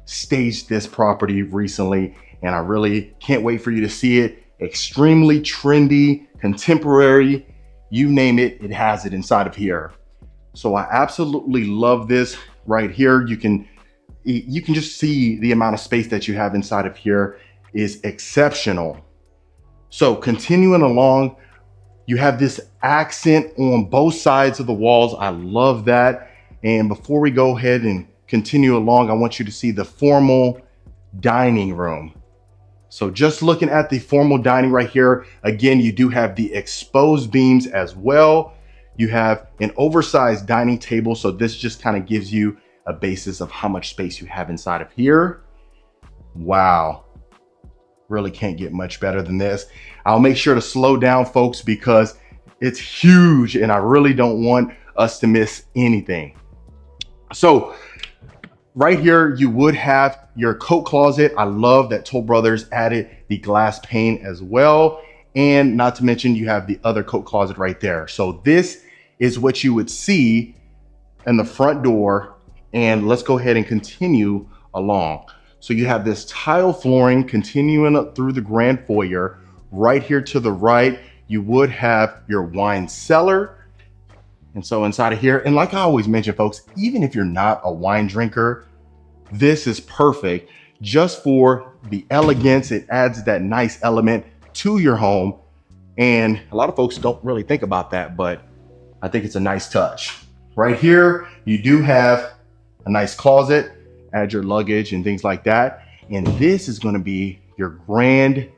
staged this property recently, and I really can't wait for you to see it. Extremely trendy, contemporary, you name it, it has it inside of here. So I absolutely love this right here. You can just see the amount of space that you have inside of here is exceptional. So continuing along, you have this accent on both sides of the walls. I love that. And before we go ahead and continue along, I want you to see the formal dining room. So just looking at the formal dining right here, again, you do have the exposed beams as well. You have an oversized dining table. So this just kind of gives you a basis of how much space you have inside of here. Wow. Really can't get much better than this. I'll make sure to slow down, folks, because it's huge and I really don't want us to miss anything. So right here, you would have your coat closet. I love that Toll Brothers added the glass pane as well. And not to mention, you have the other coat closet right there. So this is what you would see in the front door. And let's go ahead and continue along. So you have this tile flooring continuing up through the grand foyer. Right here to the right, you would have your wine cellar. And so inside of here, and like I always mention, folks, even if you're not a wine drinker, this is perfect just for the elegance. It adds that nice element to your home. And a lot of folks don't really think about that, but I think it's a nice touch. Right here, you do have a nice closet, add your luggage and things like that. And this is going to be your grand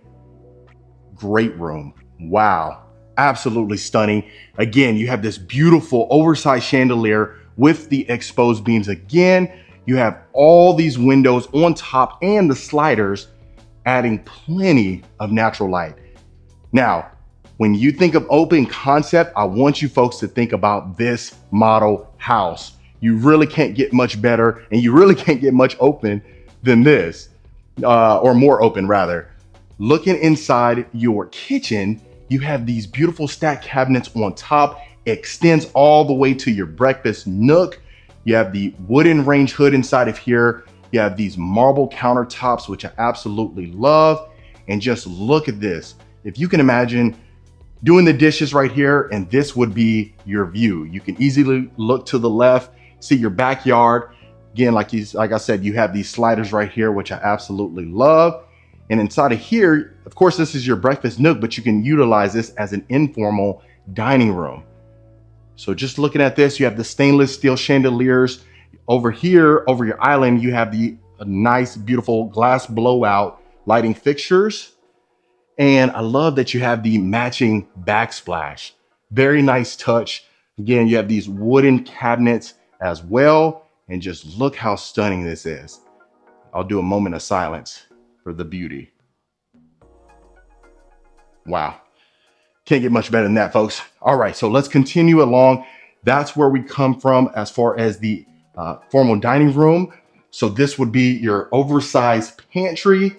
great room. Wow. Absolutely stunning. Again, you have this beautiful oversized chandelier with the exposed beams. Again, you have all these windows on top and the sliders adding plenty of natural light. Now, when you think of open concept, I want you folks to think about this model house. You really can't get much better, and you really can't get much open than this, or more open rather. Looking inside your kitchen, you have these beautiful stacked cabinets on top, extends all the way to your breakfast nook. You have the wooden range hood inside of here. You have these marble countertops, which I absolutely love. And just look at this. If you can imagine doing the dishes right here, and this would be your view. You can easily look to the left, see your backyard. Again, like I said, you have these sliders right here, which I absolutely love. And inside of here, of course, this is your breakfast nook, but you can utilize this as an informal dining room. So just looking at this, you have the stainless steel chandeliers. Over here, over your island, you have the nice, beautiful glass blowout lighting fixtures. And I love that you have the matching backsplash. Very nice touch. Again, you have these wooden cabinets as well. And just look how stunning this is. I'll do a moment of silence for the beauty. Wow. Can't get much better than that, folks. All right, so let's continue along. That's where we come from as far as the formal dining room. So this would be your oversized pantry.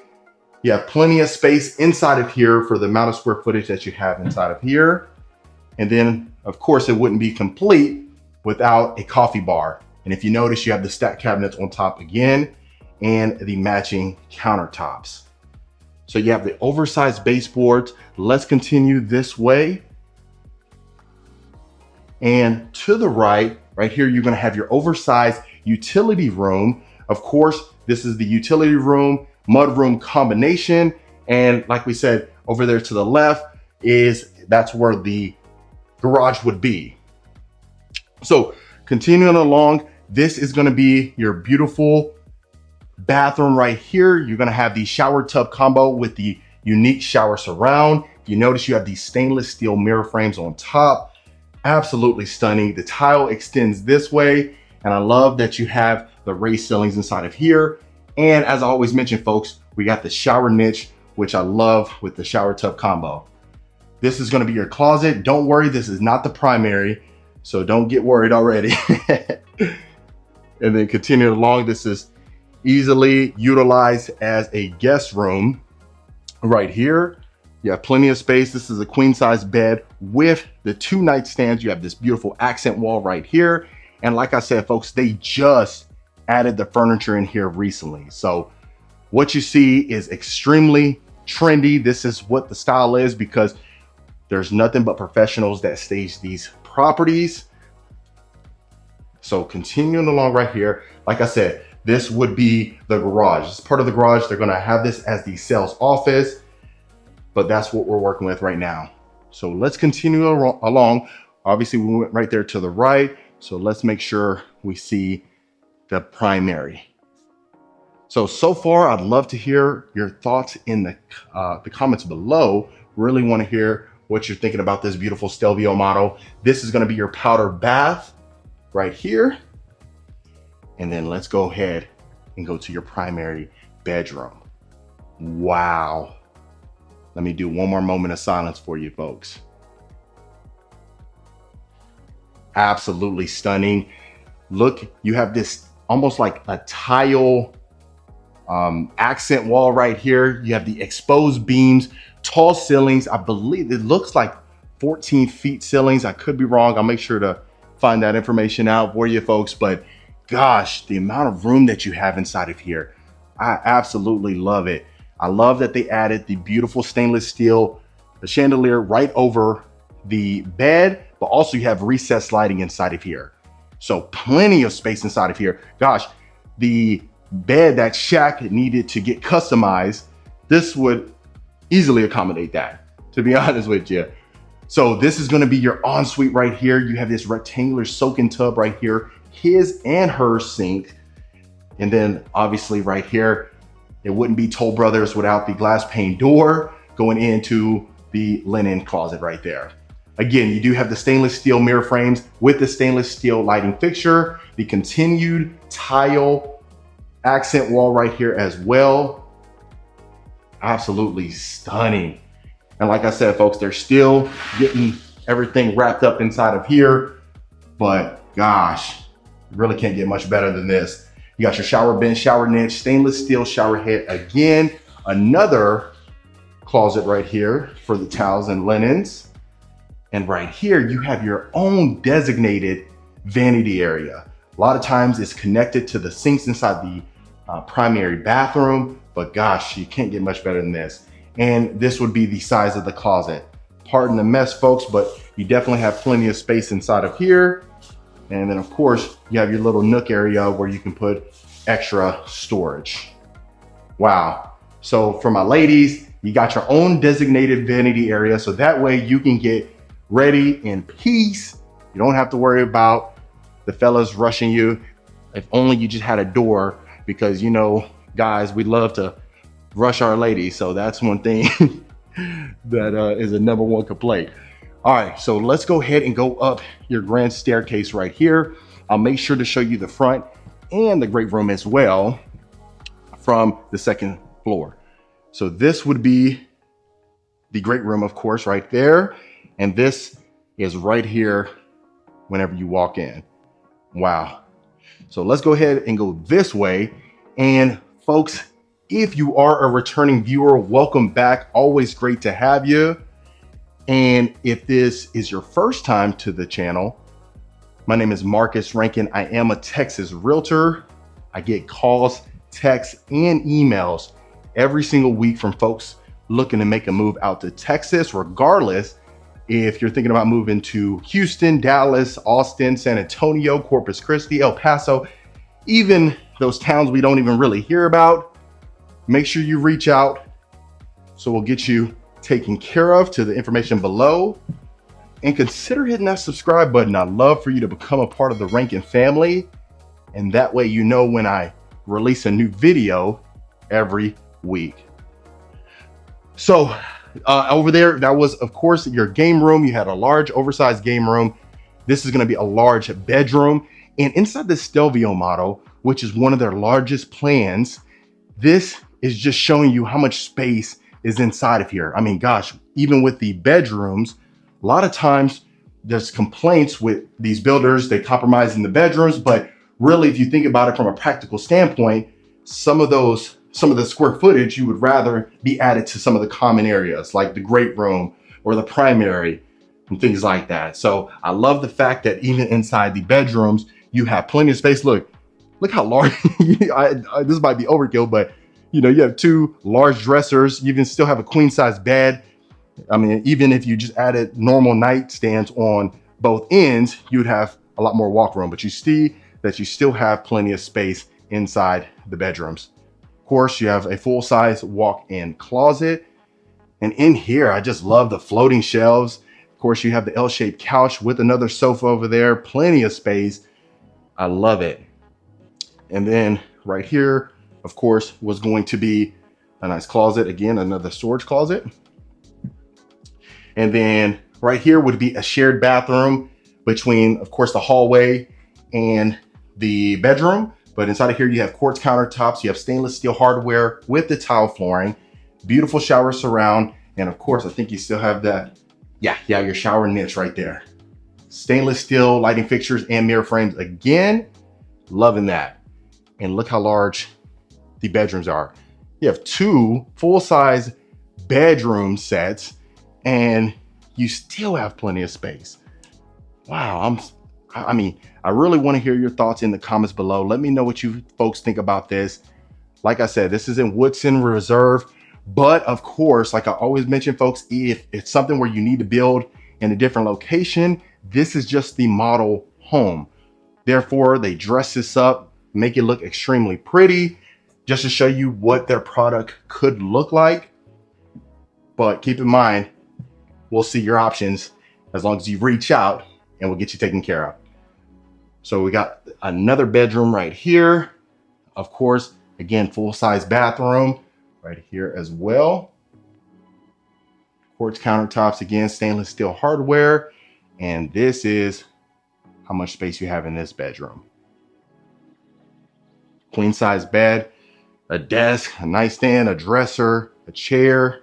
You have plenty of space inside of here for the amount of square footage that you have inside of here. And then, of course, it wouldn't be complete without a coffee bar. And if you notice, you have the stacked cabinets on top again and the matching countertops. So you have the oversized baseboards. Let's continue this way. And to the right here, you're gonna have your oversized utility room. Of course, this is the utility room, mudroom combination. And like we said, over there to the left that's where the garage would be. So continuing along, this is gonna be your beautiful bathroom right here. You're gonna have the shower tub combo with the unique shower surround. You notice you have these stainless steel mirror frames on top. Absolutely stunning. The tile extends this way. And I love that you have the raised ceilings inside of here. And as I always mention, folks, we got the shower niche, which I love with the shower tub combo. This is gonna be your closet. Don't worry, this is not the primary. So don't get worried already. And then continuing along, this is easily utilized as a guest room. Right here, you have plenty of space. This is a queen size bed with the 2 nightstands. You have this beautiful accent wall right here. And like I said, folks, they just added the furniture in here recently. So what you see is extremely trendy. This is what the style is, because there's nothing but professionals that stage these properties. So continuing along right here, like I said, this would be the garage. It's part of the garage. They're gonna have this as the sales office, but that's what we're working with right now. So let's continue along. Obviously we went right there to the right. So let's make sure we see the primary. So far, I'd love to hear your thoughts in the comments below. Really want to hear what you're thinking about this beautiful Stelvio model. This is going to be your powder bath right here. And then let's go ahead and go to your primary bedroom. Wow. Let me do one more moment of silence for you folks. Absolutely stunning. Look, you have this almost like a tile accent wall right here. You have the exposed beams, tall ceilings. I believe it looks like 14 feet ceilings. I could be wrong. I'll make sure to find that information out for you folks. But gosh, the amount of room that you have inside of here, I absolutely love it. I love that they added the beautiful stainless steel, the chandelier right over the bed, but also you have recessed lighting inside of here. So plenty of space inside of here. Gosh, the bed that Shaq needed to get customized, this would easily accommodate that, to be honest with you. So this is going to be your ensuite right here. You have this rectangular soak-in tub right here, his and her sink. And then obviously right here, it wouldn't be Toll Brothers without the glass pane door going into the linen closet right there. Again, you do have the stainless steel mirror frames with the stainless steel lighting fixture, the continued tile accent wall right here as well. Absolutely stunning. And like I said, folks, they're still getting everything wrapped up inside of here, but gosh, really can't get much better than this. You got your shower bench, shower niche, stainless steel shower head. Again, another closet right here for the towels and linens. And right here, you have your own designated vanity area. A lot of times it's connected to the sinks inside the primary bathroom, but gosh, you can't get much better than this. And this would be the size of the closet. Pardon the mess, folks, but you definitely have plenty of space inside of here. And then of course, you have your little nook area where you can put extra storage. Wow. So for my ladies, you got your own designated vanity area. So that way you can get ready in peace. You don't have to worry about the fellas rushing you. If only you just had a door, because you know, guys, we love to rush our ladies. So that's one thing that is a #1 complaint. All right, so let's go ahead and go up your grand staircase right here. I'll make sure to show you the front and the great room as well from the second floor. So this would be the great room, of course, right there. And this is right here whenever you walk in. Wow. So let's go ahead and go this way. And folks, if you are a returning viewer, welcome back. Always great to have you. And if this is your first time to the channel, my name is Marcus Rankin. I am a Texas realtor. I get calls, texts, and emails every single week from folks looking to make a move out to Texas, regardless if you're thinking about moving to Houston, Dallas, Austin, San Antonio, Corpus Christi, El Paso, even those towns we don't even really hear about. Make sure you reach out so we'll get you taken care of to the information below. And consider hitting that subscribe button. I'd love for you to become a part of the Rankin family. And that way you know when I release a new video every week. So over there, that was, of course, your game room. You had a large, oversized game room. This is going to be a large bedroom. And inside the Stelvio model, which is one of their largest plans, this is just showing you how much space is inside of here. I mean, gosh, even with the bedrooms, a lot of times there's complaints with these builders. They compromise in the bedrooms, but really, if you think about it from a practical standpoint, some of the square footage you would rather be added to some of the common areas like the great room or the primary and things like that. So I love the fact that even inside the bedrooms, you have plenty of space. Look how large, this might be overkill, but you know, you have 2 large dressers. You can still have a queen size bed. I mean, even if you just added normal nightstands on both ends, you'd have a lot more walk room, but you see that you still have plenty of space inside the bedrooms. Of course, you have a full size walk-in closet. And in here, I just love the floating shelves. Of course, you have the L-shaped couch with another sofa over there, plenty of space. I love it. And then right here, of course, was going to be a nice closet. Again, another storage closet. And then right here would be a shared bathroom between, of course, the hallway and the bedroom. But inside of here, you have quartz countertops. You have stainless steel hardware with the tile flooring, beautiful shower surround. And of course, I think you still have that. Yeah, your shower niche right there. Stainless steel lighting fixtures and mirror frames. Again, loving that. And look how large the bedrooms are. You have 2 full-size bedroom sets and you still have plenty of space. Wow, I really want to hear your thoughts in the comments below. Let me know what you folks think about this. Like I said, this is in Woodson Reserve, but of course, like I always mention, folks, if it's something where you need to build in a different location, this is just the model home. Therefore, they dress this up, make it look extremely pretty, just to show you what their product could look like. But keep in mind, we'll see your options as long as you reach out and we'll get you taken care of. So we got another bedroom right here. Of course, again, full-size bathroom right here as well. Quartz countertops, again, stainless steel hardware. And this is how much space you have in this bedroom. Queen size bed, a desk, a nightstand, a dresser, a chair,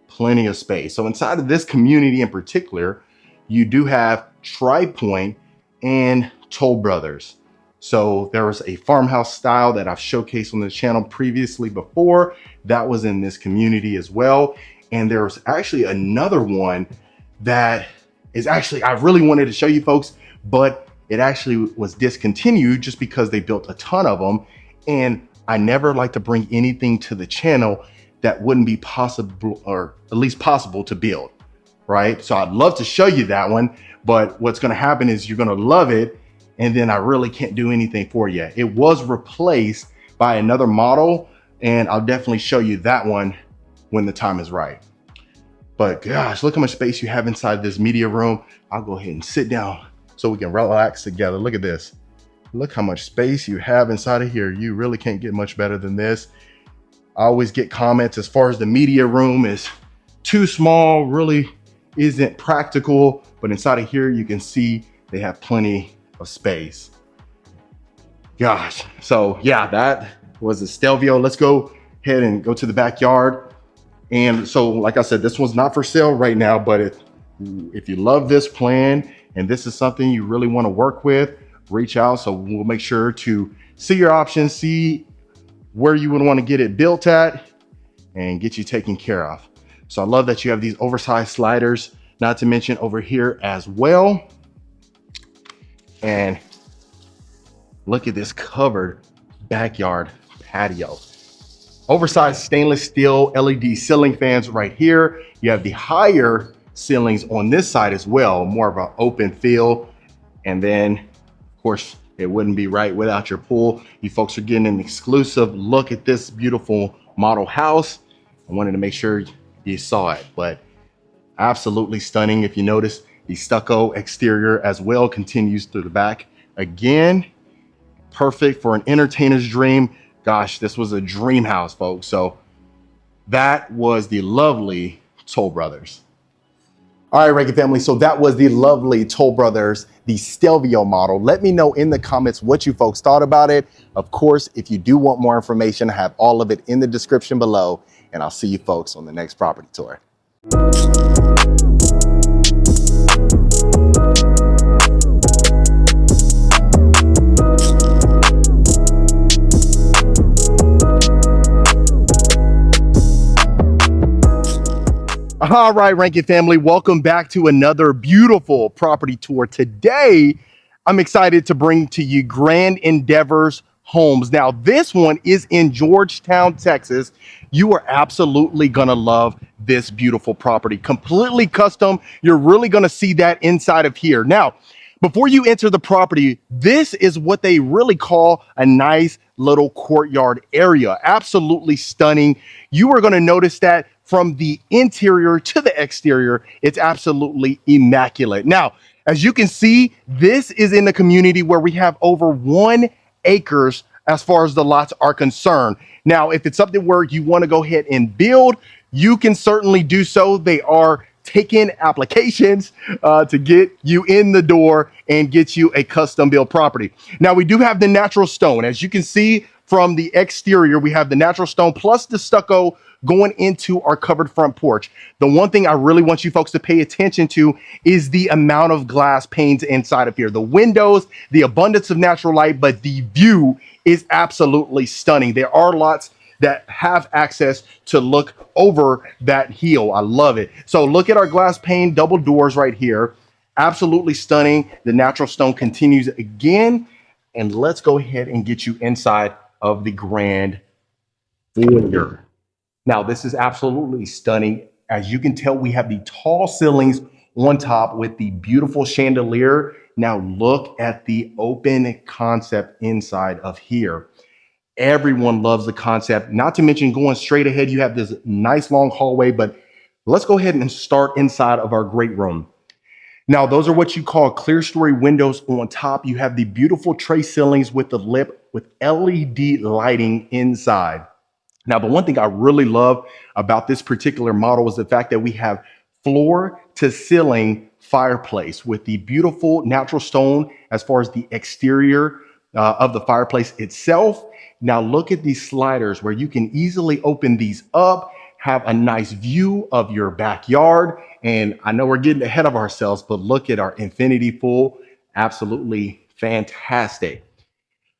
plenty of space. So inside of this community in particular, you do have Tri-Point and Toll Brothers. So there was a farmhouse style that I've showcased on the channel previously before. That was in this community as well. And there was actually another one that is actually, I really wanted to show you folks, but it actually was discontinued just because they built a ton of them. And I never like to bring anything to the channel that wouldn't be possible, or at least possible to build, right? So I'd love to show you that one, but what's gonna happen is you're gonna love it, and then I really can't do anything for you. It was replaced by another model, and I'll definitely show you that one when the time is right. But gosh, look how much space you have inside this media room. I'll go ahead and sit down so we can relax together. Look at this. Look how much space you have inside of here. You really can't get much better than this. I always get comments as far as the media room is too small, really isn't practical, but inside of here, you can see they have plenty of space. Gosh, so yeah, that was a Stelvio. Let's go ahead and go to the backyard. And so, like I said, this one's not for sale right now, but if you love this plan and this is something you really want to work with, reach out. So we'll make sure to see your options, see where you would want to get it built at, and get you taken care of. So I love that you have these oversized sliders, not to mention over here as well. And look at this covered backyard patio. Oversized stainless steel LED ceiling fans right here. You have the higher ceilings on this side as well, more of an open feel. And then, of course, it wouldn't be right without your pool. You folks are getting an exclusive look at this beautiful model house. I wanted to make sure you saw it, but absolutely stunning. If you notice, the stucco exterior as well continues through the back. Again, perfect for an entertainer's dream. Gosh, this was a dream house, folks. So that was the lovely Toll Brothers. All right, Reagan family, so that was the lovely Toll Brothers, the Stelvio model. Let me know in the comments what you folks thought about it. Of course, if you do want more information, I have all of it in the description below, and I'll see you folks on the next property tour. All right, Rankin family, welcome back to another beautiful property tour. Today, I'm excited to bring to you Grand Endeavors Homes. Now, this one is in Georgetown, Texas. You are absolutely going to love this beautiful property. Completely custom. You're really going to see that inside of here. Now, before you enter the property, this is what they really call a nice little courtyard area. Absolutely stunning. You are going to notice that from the interior to the exterior, it's absolutely immaculate. Now, as you can see, this is in the community where we have over 1 acres as far as the lots are concerned. Now, if it's something where you want to go ahead and build, you can certainly do so. They are taking applications to get you in the door and get you a custom built property. Now, we do have the natural stone. As you can see from the exterior, we have the natural stone plus the stucco going into our covered front porch. The one thing I really want you folks to pay attention to is the amount of glass panes inside of here. The windows, the abundance of natural light, but the view is absolutely stunning. There are lots that have access to look over that hill. I love it. So look at our glass pane double doors right here. Absolutely stunning. The natural stone continues again. And let's go ahead and get you inside of the grand foyer. Now, this is absolutely stunning. As you can tell, we have the tall ceilings on top with the beautiful chandelier. Now look at the open concept inside of here. Everyone loves the concept, not to mention going straight ahead. You have this nice long hallway, but let's go ahead and start inside of our great room. Now, those are what you call clear story windows on top. You have the beautiful tray ceilings with the lip with LED lighting inside. Now, the one thing I really love about this particular model is the fact that we have floor to ceiling fireplace with the beautiful natural stone as far as the exterior of the fireplace itself. Now look at these sliders where you can easily open these up, have a nice view of your backyard. And I know we're getting ahead of ourselves, but look at our infinity pool. Absolutely fantastic.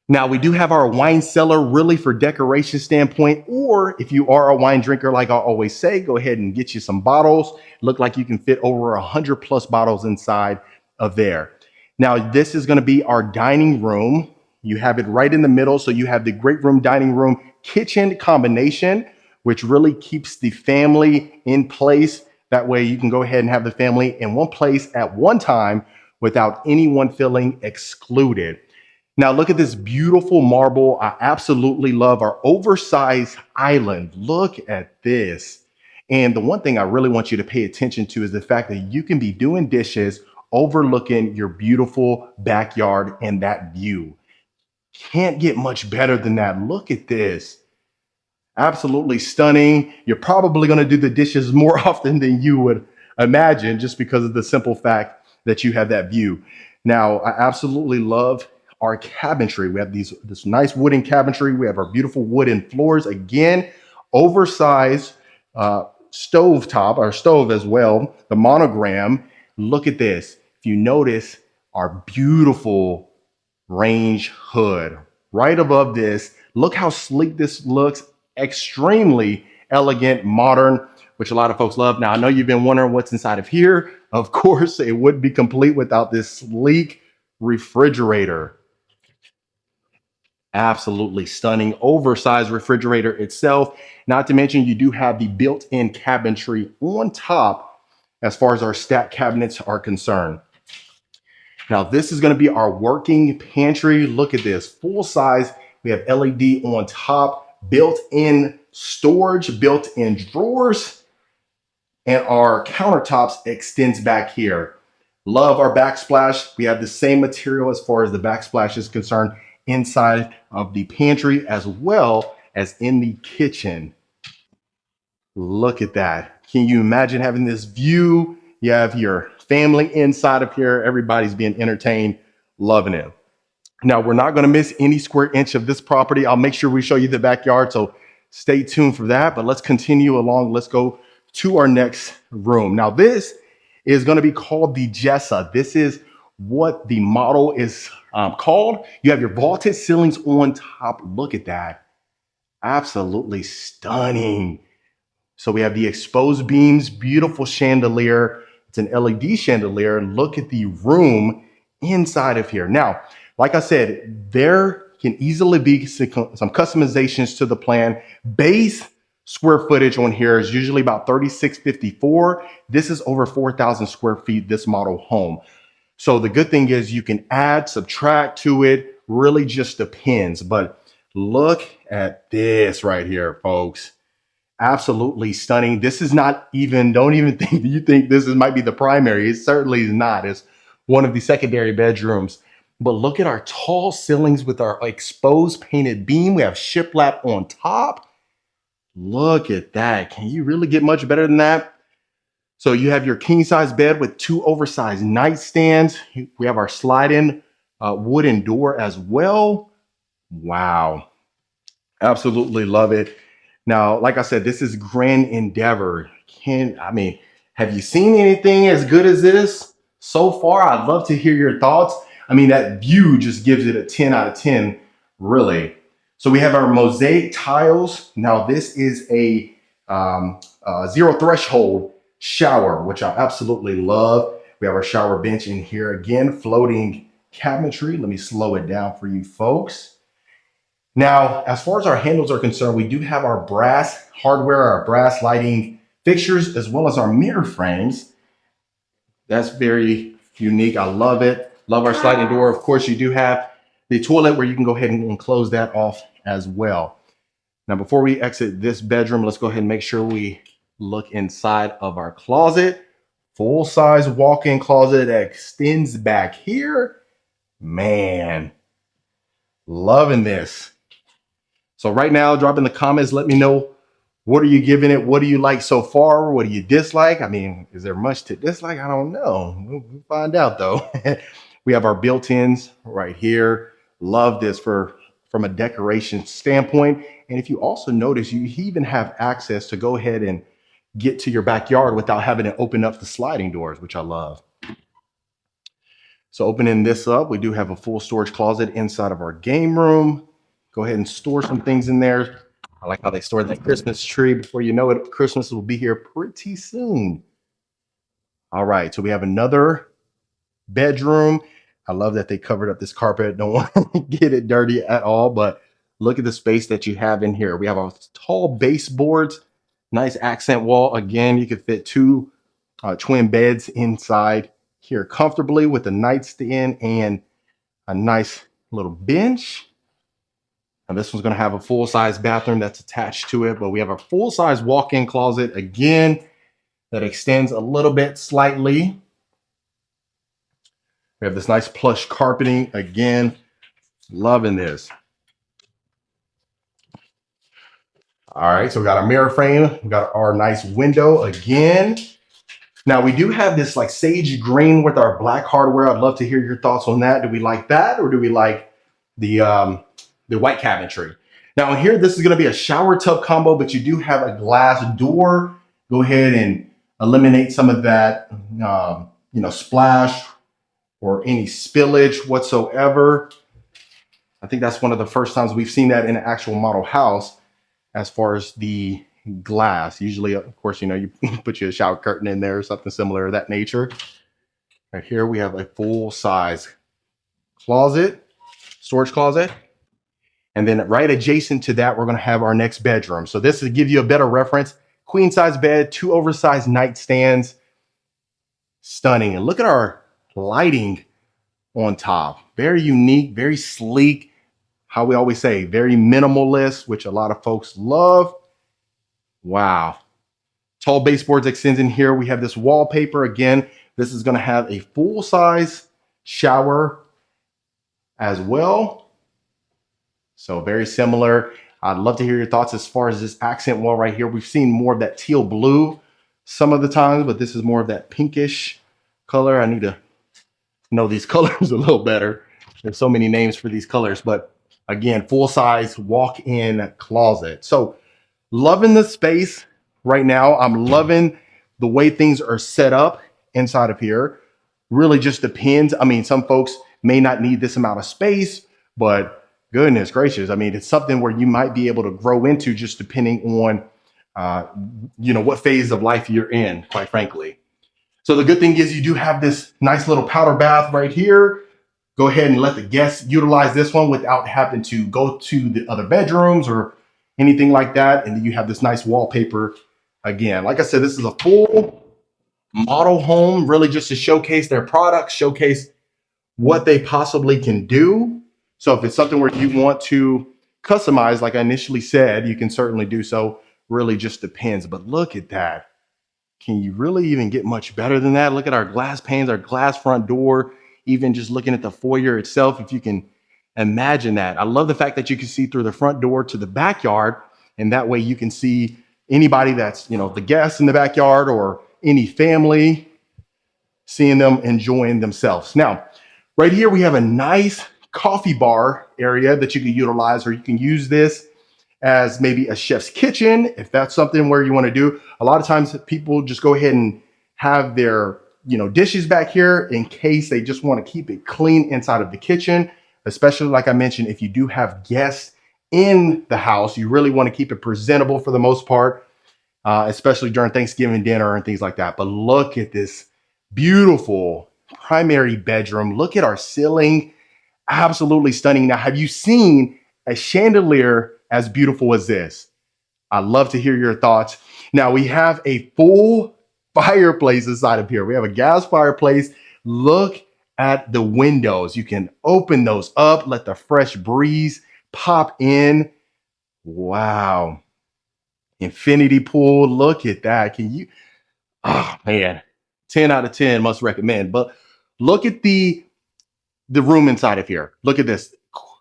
Now we do have our wine cellar really for decoration standpoint, or if you are a wine drinker, like I always say, go ahead and get you some bottles. Look like you can fit over 100+ bottles inside of there. Now this is going to be our dining room. You have it right in the middle. So you have the great room, dining room, kitchen combination, which really keeps the family in place. That way you can go ahead and have the family in one place at one time without anyone feeling excluded. Now look at this beautiful marble. I absolutely love our oversized island. Look at this. And the one thing I really want you to pay attention to is the fact that you can be doing dishes overlooking your beautiful backyard and that view. Can't get much better than that. Look at this. Absolutely stunning. You're probably going to do the dishes more often than you would imagine just because of the simple fact that you have that view. Now, I absolutely love our cabinetry. We have this nice wooden cabinetry. We have our beautiful wooden floors. Again, oversized stove top, our stove as well, the monogram. Look at this. If you notice, our beautiful range hood right above this. Look how sleek this looks. Extremely elegant, modern, which a lot of folks love. Now, I know you've been wondering what's inside of here. Of course, it wouldn't be complete without this sleek refrigerator. Absolutely stunning, oversized refrigerator itself. Not to mention, you do have the built-in cabinetry on top as far as our stack cabinets are concerned. Now, this is going to be our working pantry. Look at this, full size. We have LED on top, built-in storage, built-in drawers, and our countertops extends back here. Love our backsplash. We have the same material as far as the backsplash is concerned inside of the pantry as well as in the kitchen. Look at that. Can you imagine having this view? You have your family inside of here. Everybody's being entertained, loving it. Now, we're not going to miss any square inch of this property. I'll make sure we show you the backyard, so stay tuned for that. But let's continue along. Let's go to our next room. Now, this is going to be called the Jessa. This is what the model is called. You have your vaulted ceilings on top. Look at that. Absolutely stunning. So we have the exposed beams, beautiful chandelier. It's an LED chandelier. Look at the room inside of here. Now, like I said, there can easily be some customizations to the plan. Base square footage on here is usually about 3,654. This is over 4,000 square feet, this model home. So the good thing is you can add, subtract to it, really just depends. But look at this right here, folks. Absolutely stunning. This is not even, don't even think you think this might be the primary. It certainly is not. It's one of the secondary bedrooms. But look at our tall ceilings with our exposed painted beam. We have shiplap on top. Look at that. Can you really get much better than that? So you have your king size bed with two oversized nightstands. We have our slide-in wooden door as well. Wow. Absolutely love it. Now, like I said, this is Grand Endeavor. Have you seen anything as good as this so far? I'd love to hear your thoughts. I mean, that view just gives it a 10 out of 10, really. So we have our mosaic tiles. Now, this is a zero threshold shower, which I absolutely love. We have our shower bench in here again, floating cabinetry. Let me slow it down for you folks. Now, as far as our handles are concerned, we do have our brass hardware, our brass lighting fixtures, as well as our mirror frames. That's very unique. I love it. Love our sliding door. Of course, you do have the toilet where you can go ahead and close that off as well. Now, before we exit this bedroom, let's go ahead and make sure we look inside of our closet. Full-size walk-in closet that extends back here. Man, loving this. So right now, drop in the comments. Let me know, what are you giving it? What do you like so far? What do you dislike? I mean, is there much to dislike? I don't know. We'll find out though. We have our built-ins right here. Love this from a decoration standpoint. And if you also notice, you even have access to go ahead and get to your backyard without having to open up the sliding doors, which I love. So opening this up, we do have a full storage closet inside of our game room. Go ahead and store some things in there. I like how they stored that Christmas tree. Before you know it, Christmas will be here pretty soon. All right, so we have another bedroom. I love that they covered up this carpet. Don't want to get it dirty at all, but look at the space that you have in here. We have our tall baseboards, nice accent wall. Again, you could fit two twin beds inside here comfortably with a nightstand and a nice little bench. Now this one's going to have a full-size bathroom that's attached to it, but we have a full-size walk-in closet again that extends a little bit slightly. We have this nice plush carpeting again. Loving this. All right, so we got our mirror frame. We got our nice window again. Now we do have this like sage green with our black hardware. I'd love to hear your thoughts on that. Do we like that, or do we like the white cabinetry? Now here, this is going to be a shower tub combo, but you do have a glass door. Go ahead and eliminate some of that, splash or any spillage whatsoever. I think that's one of the first times we've seen that in an actual model house as far as the glass. Usually, of course, you put your shower curtain in there or something similar of that nature. Right here, we have a full-size closet, storage closet. And then right adjacent to that, we're going to have our next bedroom. So this will give you a better reference. Queen size bed, two oversized nightstands. Stunning. And look at our lighting on top. Very unique, very sleek. How we always say, very minimalist, which a lot of folks love. Wow. Tall baseboards extends in here. We have this wallpaper. Again, this is going to have a full-size shower as well. So very similar. I'd love to hear your thoughts as far as this accent wall right here. We've seen more of that teal blue some of the times, but this is more of that pinkish color. I need to know these colors a little better. There's so many names for these colors, but again, full-size walk-in closet. So loving the space right now. I'm loving the way things are set up inside of here. Really just depends. I mean, some folks may not need this amount of space, but goodness gracious. I mean, it's something where you might be able to grow into just depending on uh, what phase of life you're in, quite frankly. So the good thing is you do have this nice little powder bath right here. Go ahead and let the guests utilize this one without having to go to the other bedrooms or anything like that. And then you have this nice wallpaper. Again, like I said, this is a full model home, really just to showcase their products, showcase what they possibly can do. So if it's something where you want to customize, like I initially said, you can certainly do so. Really just depends. But look at that. Can you really even get much better than that? Look at our glass panes, our glass front door, even just looking at the foyer itself, if you can imagine that. I love the fact that you can see through the front door to the backyard, and that way you can see anybody that's, the guests in the backyard or any family, seeing them enjoying themselves. Now, right here, we have a nice coffee bar area that you can utilize, or you can use this as maybe a chef's kitchen, if that's something where you want to do. A lot of times people just go ahead and have their, dishes back here in case they just want to keep it clean inside of the kitchen, especially like I mentioned, if you do have guests in the house, you really want to keep it presentable for the most part, especially during Thanksgiving dinner and things like that. But look at this beautiful primary bedroom. Look at our ceiling. Absolutely stunning. Now, have you seen a chandelier as beautiful as this? I'd love to hear your thoughts. Now, we have a full fireplace inside of here. We have a gas fireplace. Look at the windows. You can open those up, let the fresh breeze pop in. Wow. Infinity pool. Look at that. Oh man, 10 out of 10 must recommend. But look at the room inside of here. Look at this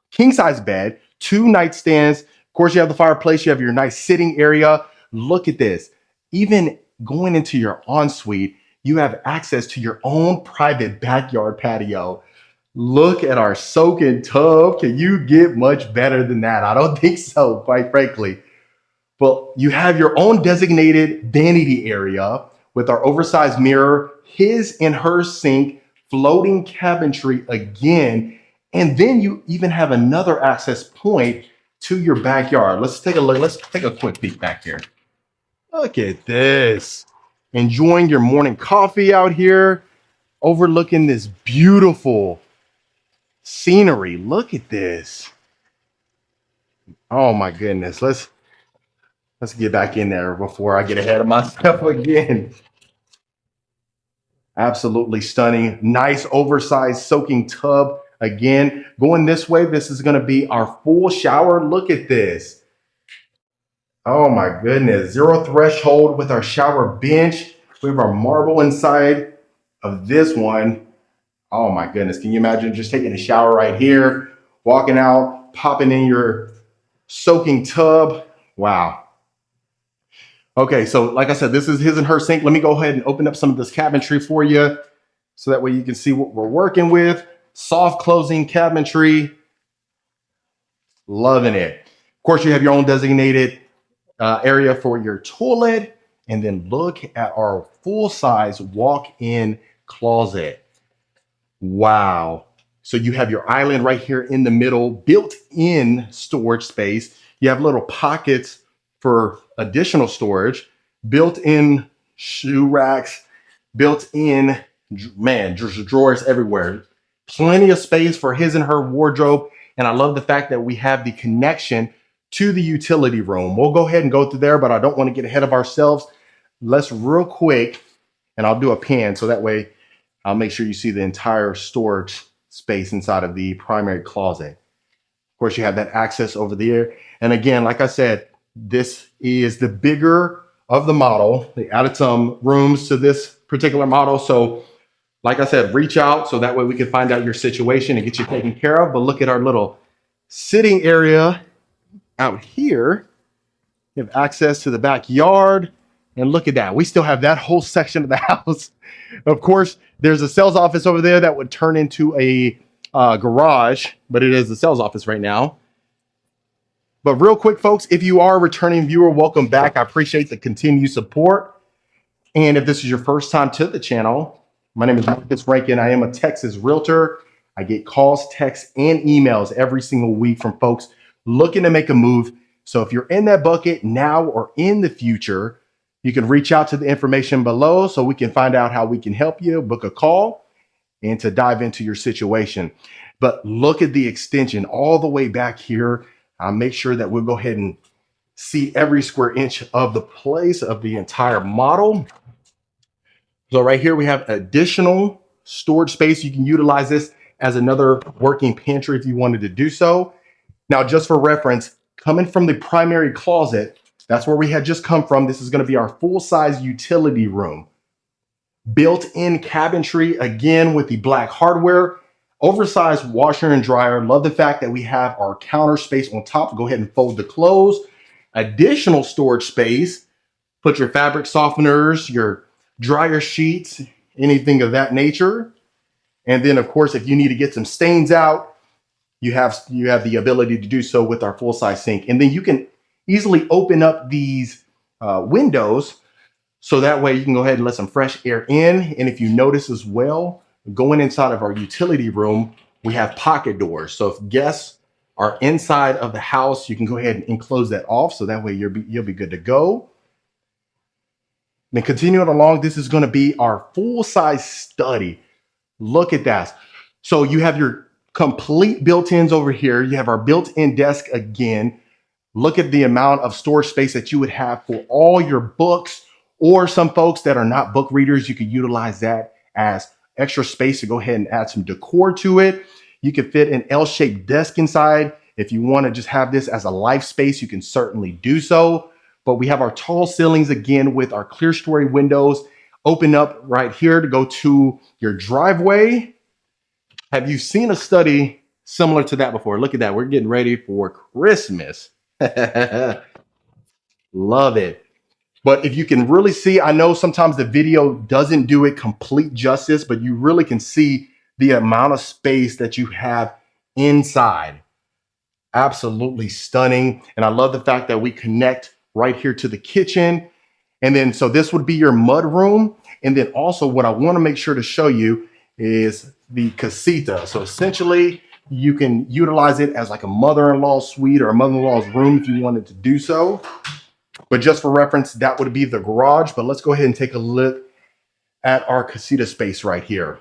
king size bed, 2 nightstands. Of course, you have the fireplace. You have your nice sitting area. Look at this. Even going into your ensuite, you have access to your own private backyard patio. Look at our soaking tub. Can you get much better than that? I don't think so, quite frankly. But you have your own designated vanity area with our oversized mirror, his and her sink, floating cabinetry again. And then you even have another access point to your backyard. Let's take a look. Let's take a quick peek back here. Look at this. Enjoying your morning coffee out here, overlooking this beautiful scenery. Look at this. Oh my goodness. Let's get back in there before I get ahead of myself again. Absolutely stunning. Nice oversized soaking tub. Again, going this way, this is going to be our full shower. Look at this. Oh my goodness. Zero threshold with our shower bench. We have our marble inside of this one. Oh my goodness. Can you imagine just taking a shower right here, walking out, popping in your soaking tub? Wow. Okay, so like I said, this is his and her sink. Let me go ahead and open up some of this cabinetry for you so that way you can see what we're working with. Soft closing cabinetry. Loving it. Of course, you have your own designated area for your toilet. And then look at our full-size walk-in closet. Wow. So you have your island right here in the middle, built-in storage space. You have little pockets for additional storage, built-in shoe racks, built-in, drawers everywhere. Plenty of space for his and her wardrobe. And I love the fact that we have the connection to the utility room. We'll go ahead and go through there, but I don't want to get ahead of ourselves. Let's real quick, and I'll do a pan so that way I'll make sure you see the entire storage space inside of the primary closet. Of course, you have that access over there. And again, like I said, this is the bigger of the model. They added some rooms to this particular model. So like I said, reach out so that way we can find out your situation and get you taken care of. But look at our little sitting area out here. You have access to the backyard. And look at that. We still have that whole section of the house. Of course, there's a sales office over there that would turn into a garage, but it is the sales office right now. But real quick, folks, if you are a returning viewer, welcome back. I appreciate the continued support. And if this is your first time to the channel, my name is Marcus Rankin. I am a Texas realtor. I get calls, texts, and emails every single week from folks looking to make a move So if you're in that bucket now or in the future, you can reach out to the information below so we can find out how we can help you, book a call, and to dive into your situation. But look at the extension all the way back here. I'll make sure that we'll go ahead and see every square inch of the place of the entire model. So right here, we have additional storage space. You can utilize this as another working pantry if you wanted to do so. Now, just for reference, coming from the primary closet, that's where we had just come from. This is going to be our full-size utility room. Built-in cabinetry, again, with the black hardware. Oversized washer and dryer. Love the fact that we have our counter space on top. Go ahead and fold the clothes. Additional storage space. Put your fabric softeners, your dryer sheets, anything of that nature. And then, of course, if you need to get some stains out, you have the ability to do so with our full-size sink. And then you can easily open up these windows so that way you can go ahead and let some fresh air in. And if you notice as well, going inside of our utility room, we have pocket doors. So if guests are inside of the house, you can go ahead and close that off. So that way you'll be good to go. Then continuing along, this is going to be our full-size study. Look at that. So you have your complete built-ins over here. You have our built-in desk again. Look at the amount of storage space that you would have for all your books, or some folks that are not book readers, you could utilize that as extra space to go ahead and add some decor to it. You could fit an L-shaped desk inside. If you want to just have this as a life space, you can certainly do so. But we have our tall ceilings again with our clear story windows. Open up right here to go to your driveway. Have you seen a study similar to that before? Look at that. We're getting ready for Christmas. Love it. But if you can really see, I know sometimes the video doesn't do it complete justice, but you really can see the amount of space that you have inside. Absolutely stunning. And I love the fact that we connect right here to the kitchen. And then, so this would be your mud room. And then also what I want to make sure to show you is the casita. So essentially you can utilize it as like a mother-in-law suite or a mother-in-law's room if you wanted to do so. But just for reference, that would be the garage. But let's go ahead and take a look at our casita space right here.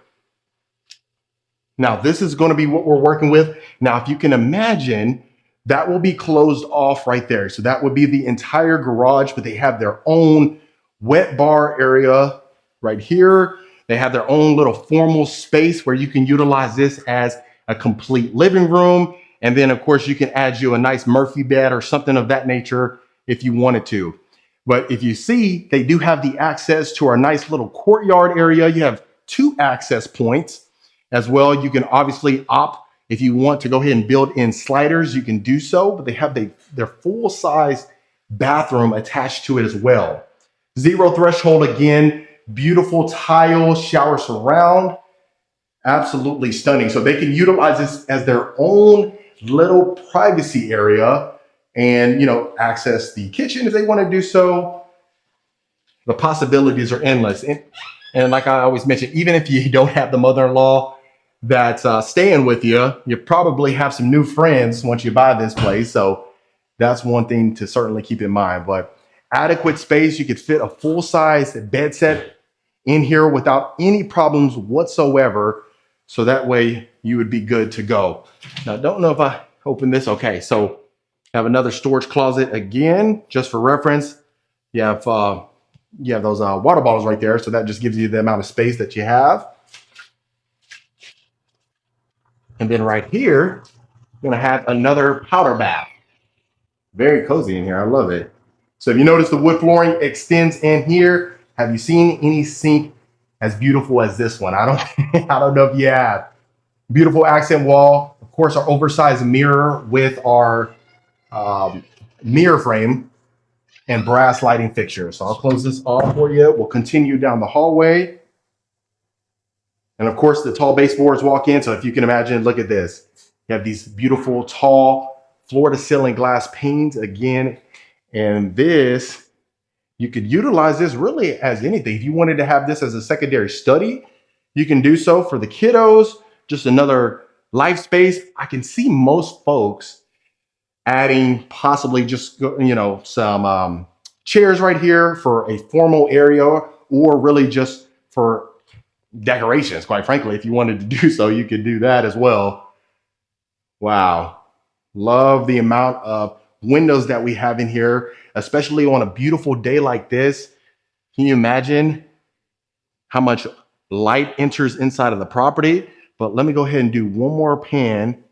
Now, this is going to be what we're working with. Now, if you can imagine, that will be closed off right there. So that would be the entire garage, but they have their own wet bar area right here. They have their own little formal space where you can utilize this as a complete living room. And then, of course, you can add you a nice Murphy bed or something of that nature if you wanted to. But if you see, they do have the access to our nice little courtyard area. You have 2 access points as well. You can obviously opt if you want to go ahead and build in sliders, you can do so, but they have their full-size bathroom attached to it as well. 0 threshold again, beautiful tile shower surround, absolutely stunning. So they can utilize this as their own little privacy area and, you know, access the kitchen if they want to do so. The possibilities are endless. And like I always mention, even if you don't have the mother-in-law that's staying with you, you probably have some new friends once you buy this place. So that's one thing to certainly keep in mind. But adequate space, you could fit a full-size bed set in here without any problems whatsoever. So that way you would be good to go. Now, I don't know if I open this. Okay, so have another storage closet again, just for reference. You have those water bottles right there. So that just gives you the amount of space that you have. And then right here, you're gonna have another powder bath. Very cozy in here, I love it. So if you notice the wood flooring extends in here, have you seen any sink as beautiful as this one? I don't know if you have. Beautiful accent wall. Of course, our oversized mirror with our mirror frame and brass lighting fixtures. So I'll close this off for you. We'll continue down the hallway. And of course, the tall baseboards walk in. So if you can imagine, look at this. You have these beautiful, tall, floor-to-ceiling glass panes again. And this, you could utilize this really as anything. If you wanted to have this as a secondary study, you can do so for the kiddos. Just another life space. I can see most folks adding possibly just, some chairs right here for a formal area, or really just for decorations, quite frankly. If you wanted to do so, you could do that as well. Wow. Love the amount of windows that we have in here, especially on a beautiful day like this. Can you imagine how much light enters inside of the property? But let me go ahead and do one more pan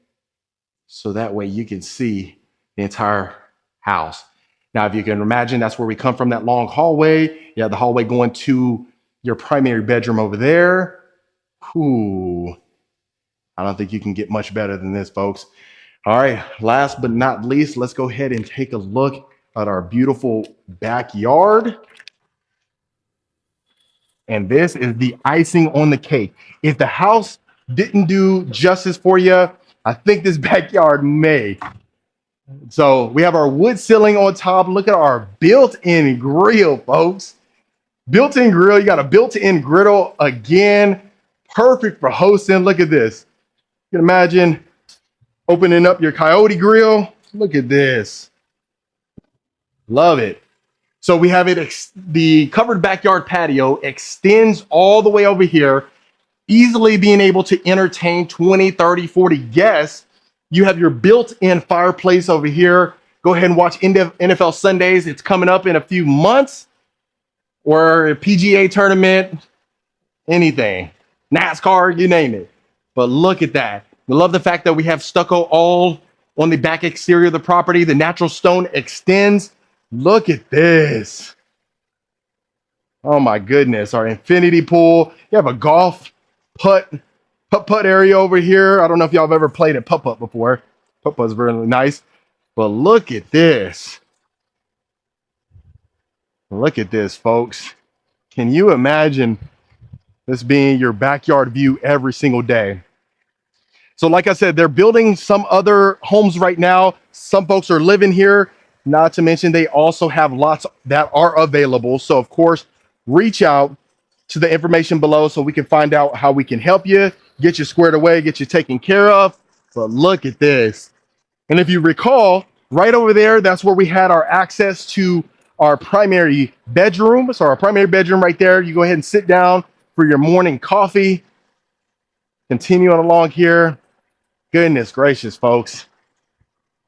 so that way you can see the entire house. Now, if you can imagine, that's where we come from, that long hallway. You have the hallway going to your primary bedroom over there. Ooh, I don't think you can get much better than this, folks. All right, last but not least, let's go ahead and take a look at our beautiful backyard. And this is the icing on the cake. If the house didn't do justice for you, I think this backyard may. So we have our wood ceiling on top. Look at our built-in grill, folks. Built-in grill. You got a built-in griddle again. Perfect for hosting. Look at this. You can imagine opening up your Coyote grill. Look at this. Love it. So we have it, the covered backyard patio extends all the way over here, easily being able to entertain 20, 30, 40 guests. You have your built-in fireplace over here. Go ahead and watch NFL Sundays. It's coming up in a few months. Or a PGA tournament, anything. NASCAR, you name it. But look at that. We love the fact that we have stucco all on the back exterior of the property. The natural stone extends. Look at this. Oh my goodness. Our infinity pool. You have a golf putt area over here. I don't know if y'all have ever played at putt before. Putt-putt's really nice. But look at this. Look at this, folks. Can you imagine this being your backyard view every single day? So like I said, they're building some other homes right now. Some folks are living here. Not to mention, they also have lots that are available. So of course, reach out to the information below so we can find out how we can help you, get you squared away, get you taken care of. But look at this. And if you recall, right over there, that's where we had our access to our primary bedroom. So our primary bedroom right there, you go ahead and sit down for your morning coffee. Continue on along here. Goodness gracious, folks.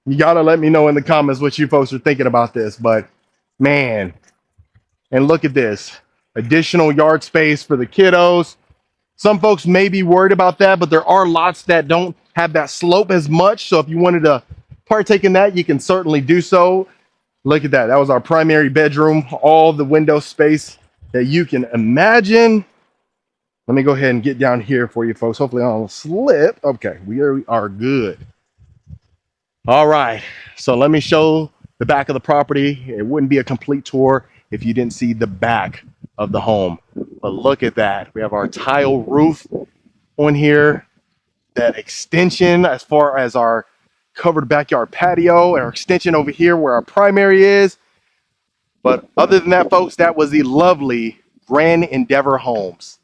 You got to let me know in the comments what you folks are thinking about this. But man, and look at this. Additional yard space for the kiddos. Some folks may be worried about that, but there are lots that don't have that slope as much. So if you wanted to partake in that, you can certainly do so. Look at that. That was our primary bedroom. All the window space that you can imagine. Let me go ahead and get down here for you folks. Hopefully I don't slip. Okay, we are good. All right, so let me show the back of the property. It wouldn't be a complete tour if you didn't see the back of the home. But look at that. We have our tile roof on here. That extension as far as our covered backyard patio, and our extension over here where our primary is. But other than that, folks, that was the lovely Grand Endeavor Homes.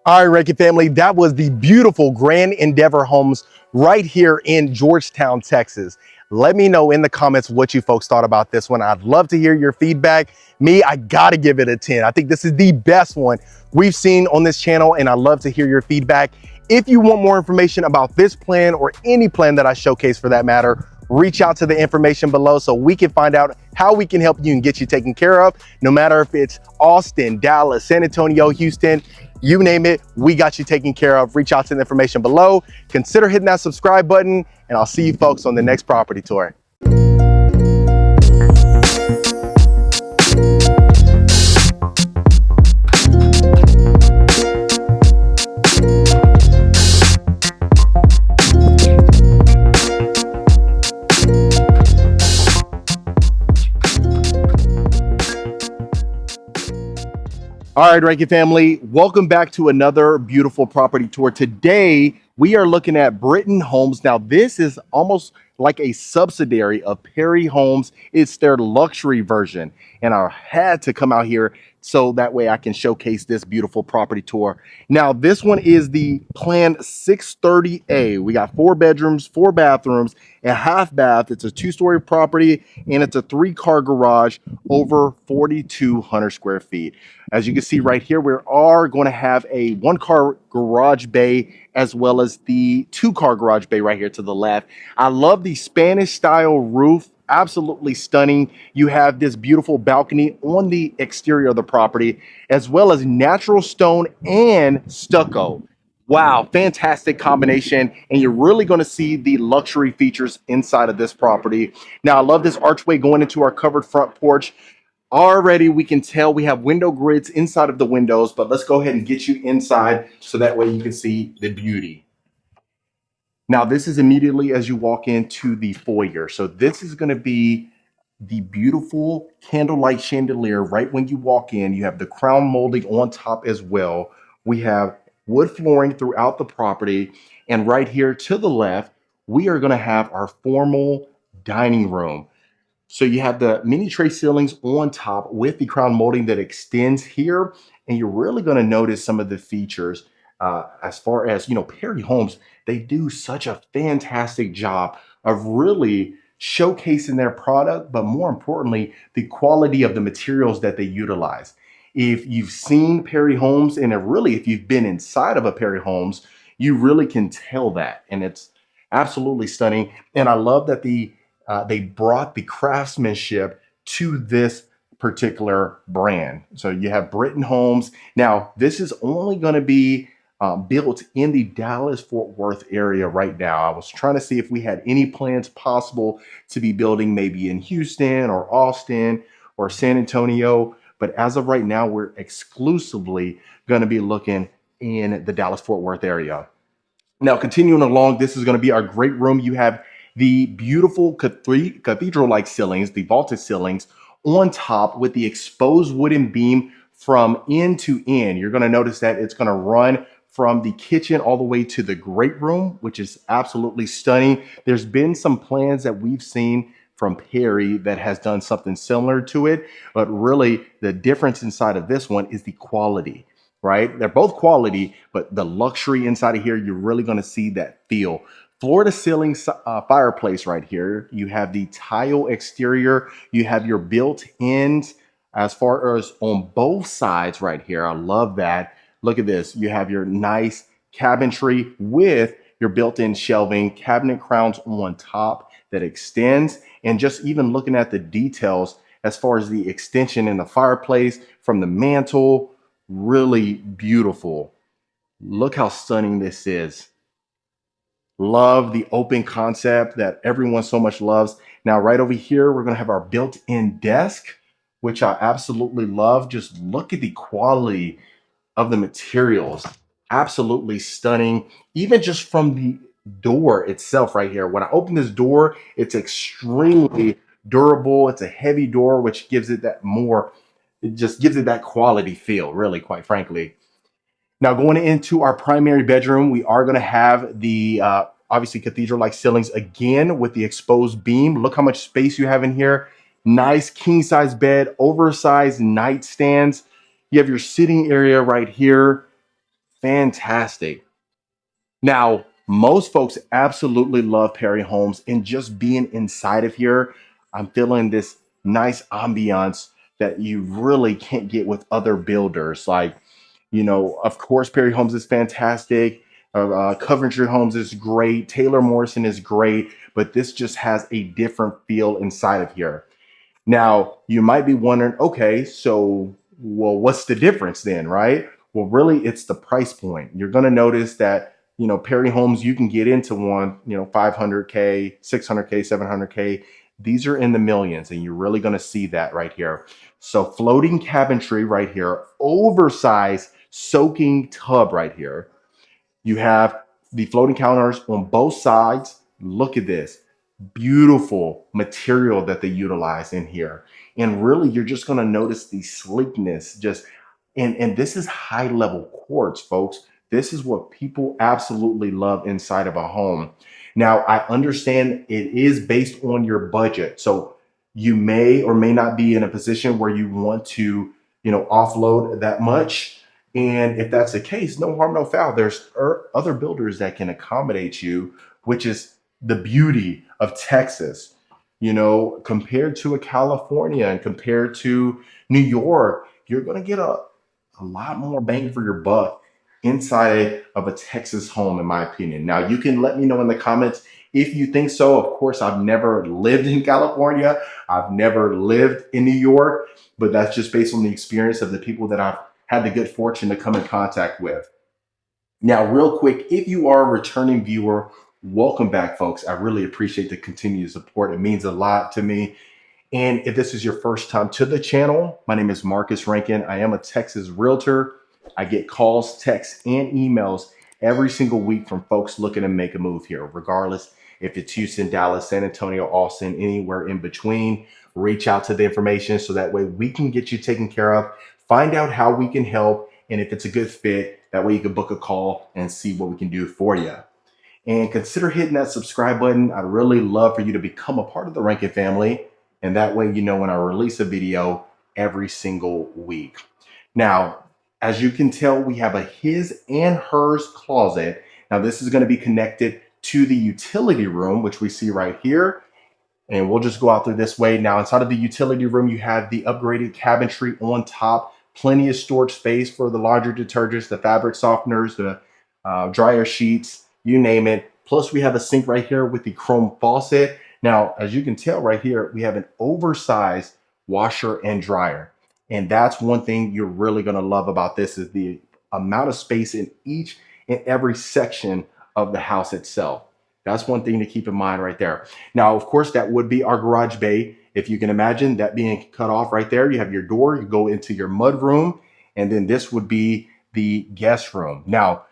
All right, Reiki family, that was the beautiful Grand Endeavor Homes right here in Georgetown, Texas. Let me know in the comments what you folks thought about this one. I'd love to hear your feedback. Me, I gotta give it a 10. I think this is the best one we've seen on this channel, and I'd love to hear your feedback. If you want more information about this plan or any plan that I showcase for that matter, reach out to the information below so we can find out how we can help you and get you taken care of. No matter if it's Austin, Dallas, San Antonio, Houston, you name it, we got you taken care of. Reach out to the information below. Consider hitting that subscribe button, and I'll see you folks on the next property tour. All right, Reiki family, welcome back to another beautiful property tour. Today, we are looking at Britton Homes. Now, this is almost like a subsidiary of Perry Homes. It's their luxury version. And I had to come out here so that way I can showcase this beautiful property tour. Now, this one is the Plan 630A. We got 4 bedrooms, 4 bathrooms, a half bath. It's a 2-story property and it's a 3-car garage over 4,200 square feet. As you can see right here, we are going to have a 1-car garage bay as well as the 2-car garage bay right here to the left. I love the Spanish style roof. Absolutely stunning. You have this beautiful balcony on the exterior of the property, as well as natural stone and stucco. Wow, fantastic combination. And you're really going to see the luxury features inside of this property. Now, I love this archway going into our covered front porch. Already, we can tell we have window grids inside of the windows, but let's go ahead and get you inside so that way you can see the beauty. Now, this is immediately as you walk into the foyer. So this is going to be the beautiful candlelight chandelier right when you walk in. You have the crown molding on top as well. We have wood flooring throughout the property. And right here to the left, we are going to have our formal dining room. So you have the mini tray ceilings on top with the crown molding that extends here. And you're really going to notice some of the features as far as, Perry Homes, they do such a fantastic job of really showcasing their product, but more importantly, the quality of the materials that they utilize. If you've seen Perry Homes, and if you've been inside of a Perry Homes, you really can tell that. And it's absolutely stunning. And I love that they brought the craftsmanship to this particular brand. So you have Britton Homes. Now, this is only going to be built in the Dallas-Fort Worth area right now. I was trying to see if we had any plans possible to be building maybe in Houston or Austin or San Antonio. But as of right now, we're exclusively going to be looking in the Dallas-Fort Worth area. Now, continuing along, this is going to be our great room. You have the beautiful cathedral-like ceilings, the vaulted ceilings on top with the exposed wooden beam from end to end. You're going to notice that it's going to run from the kitchen all the way to the great room, which is absolutely stunning. There's been some plans that we've seen from Perry that has done something similar to it, but really the difference inside of this one is the quality. Right? They're both quality, but the luxury inside of here, you're really going to see that feel. Floor to ceiling fireplace right here. You have the tile exterior. You have your built-ins as far as on both sides right here. I love that. Look at this. You have your nice cabinetry with your built-in shelving, cabinet crowns on top that extends. And just even looking at the details as far as the extension in the fireplace from the mantle, really beautiful. Look how stunning this is. Love the open concept that everyone so much loves. Now, right over here, we're going to have our built-in desk, which I absolutely love. Just look at the quality of the materials. Absolutely stunning. Even just from the door itself right here. When I open this door, it's extremely durable. It's a heavy door, which gives it it just gives it that quality feel, really, quite frankly. Now, going into our primary bedroom, we are going to have the obviously cathedral-like ceilings again with the exposed beam. Look how much space you have in here. Nice king-size bed, oversized nightstands. You have your sitting area right here. Fantastic. Now, most folks absolutely love Perry Homes, and just being inside of here, I'm feeling this nice ambiance that you really can't get with other builders. Like, of course, Perry Homes is fantastic. Coventry Homes is great. Taylor Morrison is great, but this just has a different feel inside of here. Now, you might be wondering, okay, so, well, what's the difference then, right? Well, really, it's the price point. You're going to notice that, Perry Homes, you can get into one, 500K, 600K, 700K. These are in the millions, and you're really going to see that right here. So floating cabinetry right here, oversized soaking tub right here. You have the floating counters on both sides. Look at this beautiful material that they utilize in here. And really, you're just going to notice the sleekness. And this is high level quartz, folks. This is what people absolutely love inside of a home. Now, I understand it is based on your budget. So you may or may not be in a position where you want to, offload that much. And if that's the case, no harm, no foul. There's other builders that can accommodate you, which is the beauty of Texas. Compared to a California and compared to New York, you're going to get a lot more bang for your buck inside of a Texas home, in my opinion. Now, you can let me know in the comments if you think so. Of course, I've never lived in California, I've never lived in New York, but that's just based on the experience of the people that I've had the good fortune to come in contact with. Now, real quick, if you are a returning viewer, welcome back, folks. I really appreciate the continued support. It means a lot to me. And if this is your first time to the channel, my name is Marcus Rankin. I am a Texas realtor. I get calls, texts, and emails every single week from folks looking to make a move here, regardless if it's Houston, Dallas, San Antonio, Austin, anywhere in between. Reach out to the information so that way we can get you taken care of, find out how we can help, and if it's a good fit, that way you can book a call and see what we can do for you. And consider hitting that subscribe button. I'd really love for you to become a part of the Rankin family. And that way, when I release a video every single week. Now, as you can tell, we have a his and hers closet. Now, this is going to be connected to the utility room, which we see right here. And we'll just go out through this way. Now, inside of the utility room, you have the upgraded cabinetry on top, plenty of storage space for the laundry detergents, the fabric softeners, the dryer sheets, you name it. Plus, we have a sink right here with the chrome faucet. Now, as you can tell right here, we have an oversized washer and dryer. And that's one thing you're really going to love about this is the amount of space in each and every section of the house itself. That's one thing to keep in mind right there. Now, of course, that would be our garage bay. If you can imagine that being cut off right there, you have your door, you go into your mud room, and then this would be the guest room. Now,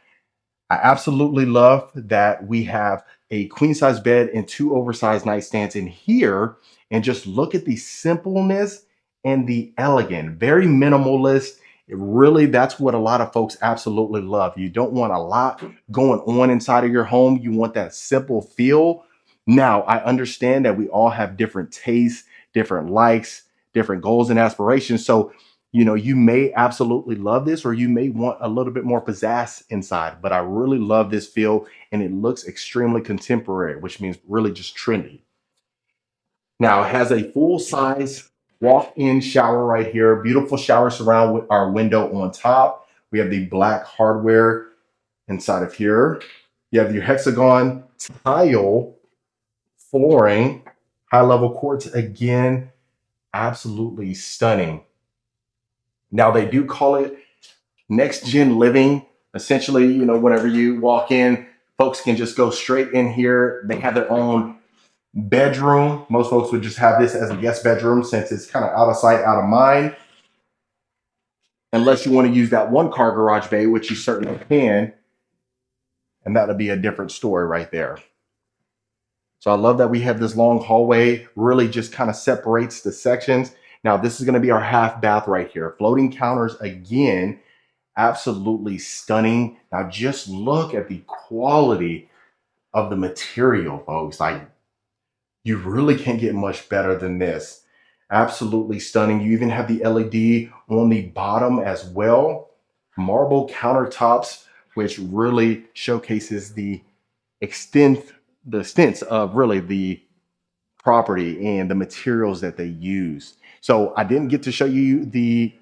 I absolutely love that we have a queen size bed and two oversized nightstands in here. And just look at the simpleness and the elegant, very minimalist. That's what a lot of folks absolutely love. You don't want a lot going on inside of your home. You want that simple feel. Now, I understand that we all have different tastes, different likes, different goals and aspirations. So you may absolutely love this, or you may want a little bit more pizzazz inside, but I really love this feel and it looks extremely contemporary, which means really just trendy. Now, it has a full size walk-in shower right here. Beautiful shower surround with our window on top. We have the black hardware inside of here. You have your hexagon tile flooring, high level quartz again, absolutely stunning. Now, they do call it next gen living. Essentially, whenever you walk in, folks can just go straight in here. They have their own bedroom. Most folks would just have this as a guest bedroom since it's kind of out of sight, out of mind. Unless you want to use that one car garage bay, which you certainly can. And that'll be a different story right there. So I love that we have this long hallway, really just kind of separates the sections. Now, this is going to be our half bath right here. Floating counters again, absolutely stunning. Now, just look at the quality of the material, folks. Like, you really can't get much better than this. Absolutely stunning. You even have the LED on the bottom as well. Marble countertops, which really showcases the extent of really the property and the materials that they use. So I didn't get to show you the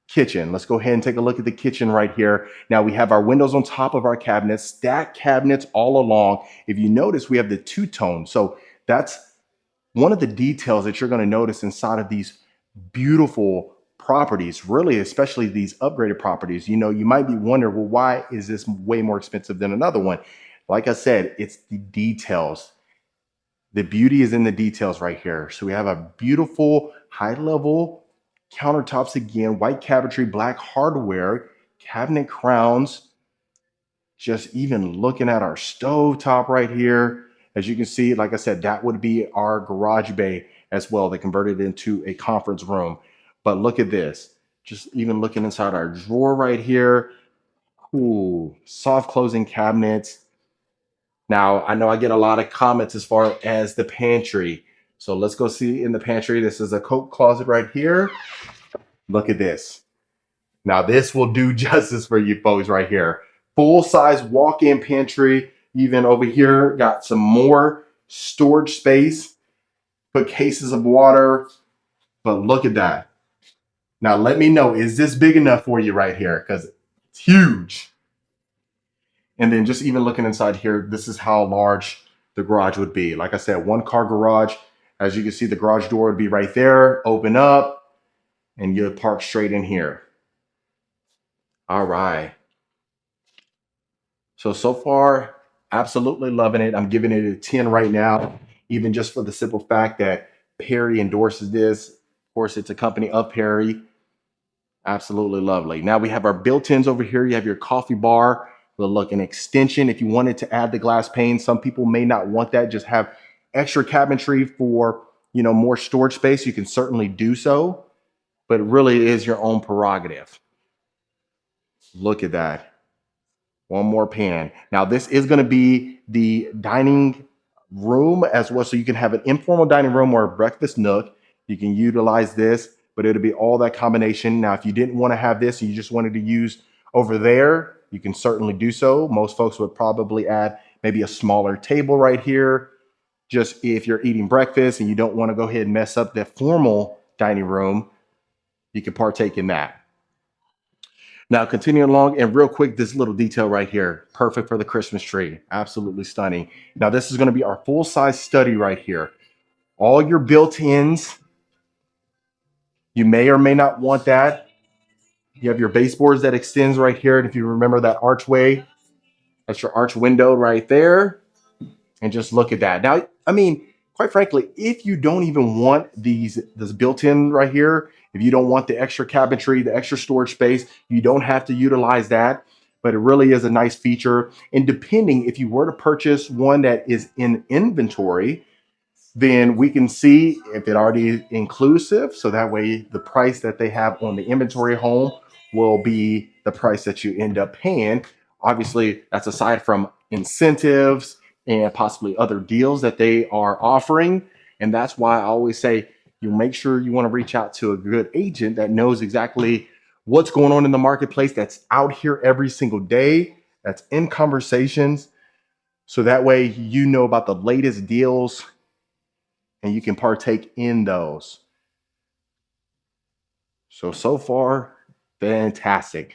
kitchen. Let's go ahead and take a look at the kitchen right here. Now we have our windows on top of our cabinets, stacked cabinets all along. If you notice, we have the two-tone. So that's one of the details that you're going to notice inside of these beautiful properties, really, especially these upgraded properties. You might be wondering, well, why is this way more expensive than another one? Like I said, it's the details. The beauty is in the details right here. So we have a beautiful high level countertops again, white cabinetry, black hardware, cabinet crowns. Just even looking at our stove top right here, as you can see, like I said, that would be our garage bay as well. They converted it into a conference room. But look at this, just even looking inside our drawer right here. Ooh, soft closing cabinets. Now, I know I get a lot of comments as far as the pantry. So let's go see in the pantry. This is a coat closet right here. Look at this. Now, this will do justice for you folks right here. Full size walk in pantry. Even over here, got some more storage space. Put cases of water. But look at that. Now, let me know, is this big enough for you right here? Because it's huge. And then just even looking inside here, this is how large the garage would be. Like I said, one car garage. As you can see, the garage door would be right there. Open up and you'd park straight in here. All right. So far, absolutely loving it. I'm giving it a 10 right now, even just for the simple fact that Perry endorses this. Of course, it's a company of Perry. Absolutely lovely. Now we have our built-ins over here. You have your coffee bar. Well, look, an extension. If you wanted to add the glass pane, some people may not want that. Just have extra cabinetry for, more storage space. You can certainly do so, but it really is your own prerogative. Look at that. One more pan. Now this is going to be the dining room as well. So you can have an informal dining room or a breakfast nook. You can utilize this, but it'll be all that combination. Now, if you didn't want to have this and you just wanted to use over there, you can certainly do so. Most folks would probably add maybe a smaller table right here. Just if you're eating breakfast and you don't want to go ahead and mess up the formal dining room, you can partake in that. Now, continuing along, and real quick, this little detail right here, perfect for the Christmas tree. Absolutely stunning. Now, this is going to be our full-size study right here. All your built-ins, you may or may not want that. You have your baseboards that extends right here. And if you remember that archway, that's your arch window right there. And just look at that. Now, I mean, quite frankly, if you don't even want this built-in right here, if you don't want the extra cabinetry, the extra storage space, you don't have to utilize that. But it really is a nice feature. And depending, if you were to purchase one that is in inventory, then we can see if it already is inclusive. So that way the price that they have on the inventory home will be the price that you end up paying. Obviously, that's aside from incentives and possibly other deals that they are offering. And that's why I always say you make sure you want to reach out to a good agent that knows exactly what's going on in the marketplace, that's out here every single day, that's in conversations. So that way you know about the latest deals and you can partake in those. So far, fantastic.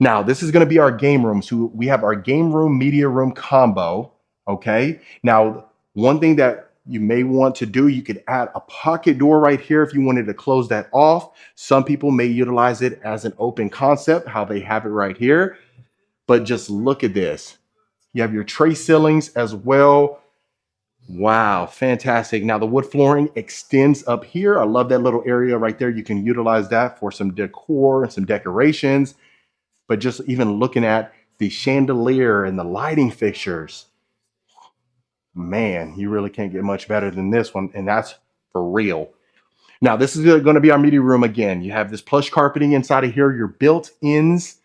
Now, this is going to be our game room. So we have our game room, media room combo. Okay. Now, one thing that you may want to do, you could add a pocket door right here if you wanted to close that off. Some people may utilize it as an open concept, how they have it right here. But just look at this. You have your tray ceilings as well. Wow, fantastic. Now the wood flooring extends up here. I love that little area right there. You can utilize that for some decor and some decorations. But just even looking at the chandelier and the lighting fixtures, man, you really can't get much better than this one. And that's for real. Now, this is going to be our media room again. You have this plush carpeting inside of here, your built-ins,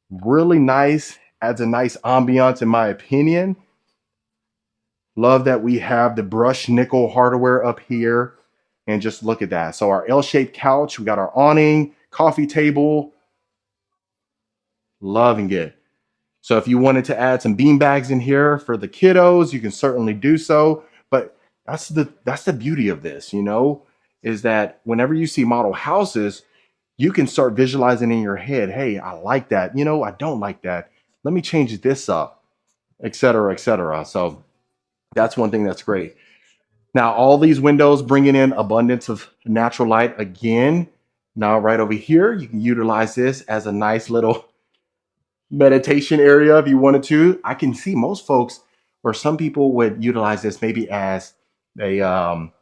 really nice, adds a nice ambiance in my opinion. Love that we have the brushed nickel hardware up here. And just look at that. So our L-shaped couch, we got our awning, coffee table. Loving it. So if you wanted to add some bean bags in here for the kiddos, you can certainly do so. But that's the beauty of this, is that whenever you see model houses, you can start visualizing in your head, hey, I like that. I don't like that. Let me change this up, et cetera, et cetera. So that's one thing that's great. Now, all these windows bringing in abundance of natural light again. Now, right over here, you can utilize this as a nice little meditation area if you wanted to. I can see most folks or some people would utilize this maybe as a,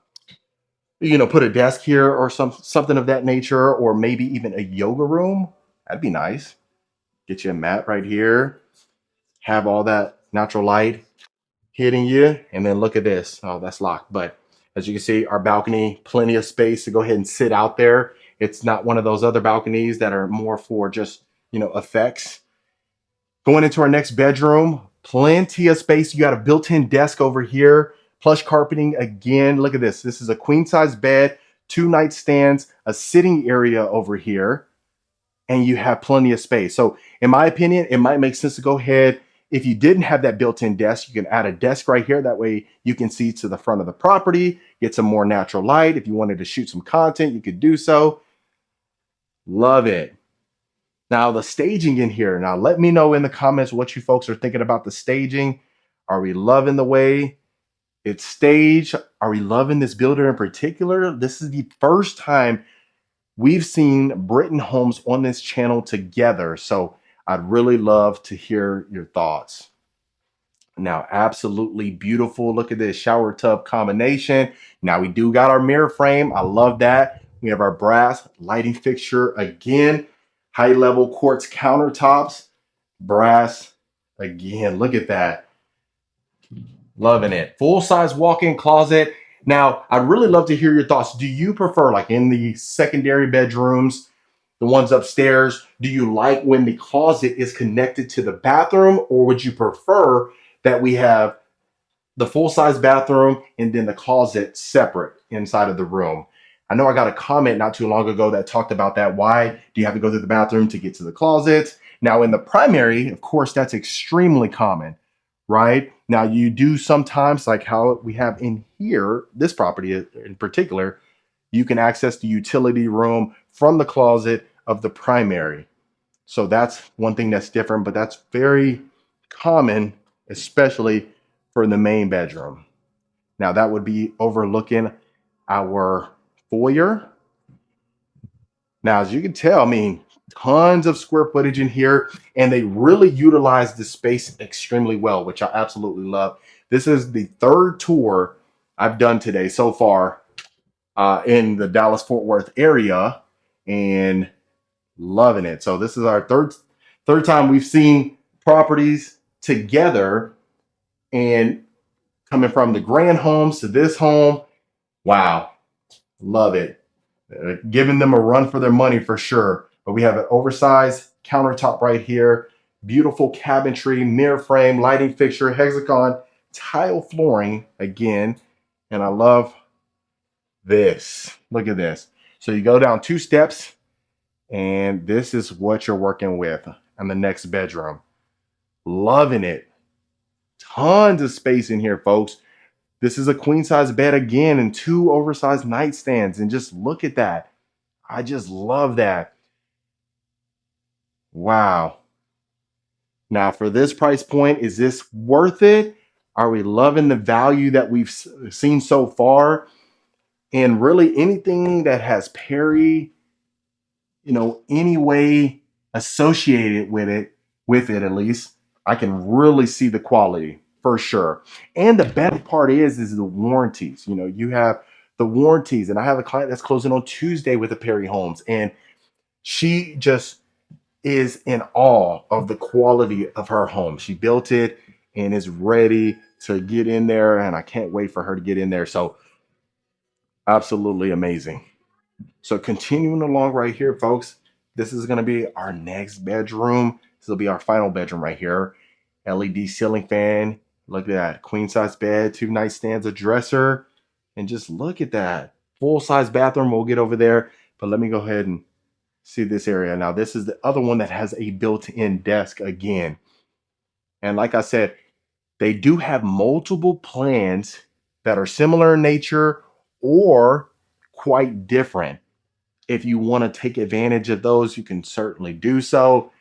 put a desk here or something of that nature, or maybe even a yoga room. That'd be nice. Get you a mat right here. Have all that natural light hitting you. And then look at this. Oh, that's locked. But as you can see, our balcony, plenty of space to go ahead and sit out there. It's not one of those other balconies that are more for just, effects. Going into our next bedroom, Plenty of space. You got a built-in desk over here, plush carpeting again. Look at this. This is a queen size bed, 2 nightstands, a sitting area over here, and you have plenty of space. So in my opinion, it might make sense to go ahead. If you didn't have that built-in desk, you can add a desk right here. That way you can see to the front of the property, get some more natural light. If you wanted to shoot some content, you could do so. Love it. Now the staging in here. Now let me know in the comments what you folks are thinking about the staging. Are we loving the way it's staged? Are we loving this builder in particular? This is the first time we've seen Britton Homes on this channel together. So I'd really love to hear your thoughts. Now, absolutely beautiful. Look at this shower tub combination. Now we do got our mirror frame. I love that. We have our brass lighting fixture again. High level quartz countertops. Brass again. Look at that. Loving it. Full size walk-in closet. Now, I'd really love to hear your thoughts. Do you prefer, like in the secondary bedrooms, the ones upstairs, do you like when the closet is connected to the bathroom, or would you prefer that we have the full-size bathroom and then the closet separate inside of the room? I know I got a comment not too long ago that talked about that. Why do you have to go to the bathroom to get to the closet? Now, in the primary, of course, that's extremely common, right? Now, you do sometimes, like how we have in here, this property in particular, you can access the utility room from the closet of the primary. So that's one thing that's different, but that's very common, especially for the main bedroom. Now that would be overlooking our foyer. Now, as you can tell, I mean, tons of square footage in here, and they really utilize the space extremely well, which I absolutely love. This is the third tour I've done today so far in the Dallas-Fort Worth area, and loving it. So this is our third time we've seen properties together, and coming from the grand homes to this home. Wow, love it. Giving them a run for their money for sure. But we have an oversized countertop right here, beautiful cabinetry, mirror frame, lighting fixture, hexagon tile flooring again, and I love this. Look at this. So you go down 2 steps, and this is what you're working with in the next bedroom. Loving it. Tons of space in here, folks. This is a queen size bed again, and 2 oversized nightstands. And just look at that. I just love that. Wow. Now, for this price point, is this worth it? Are we loving the value that we've seen so far? And really anything that has Perry, any way associated with it at least, I can really see the quality for sure. And the best part is the warranties. You have the warranties, and I have a client that's closing on Tuesday with the Perry Homes, and she just is in awe of the quality of her home. She built it and is ready to get in there, and I can't wait for her to get in there. So absolutely amazing. So continuing along right here, folks, this is going to be our next bedroom. This will be our final bedroom right here. LED ceiling fan. Look at that. Queen size bed, 2 nightstands, a dresser. And just look at that. Full size bathroom. We'll get over there. But let me go ahead and see this area. Now, this is the other one that has a built-in desk again. And like I said, they do have multiple plans that are similar in nature or quite different. If you want to take advantage of those, you can certainly do so.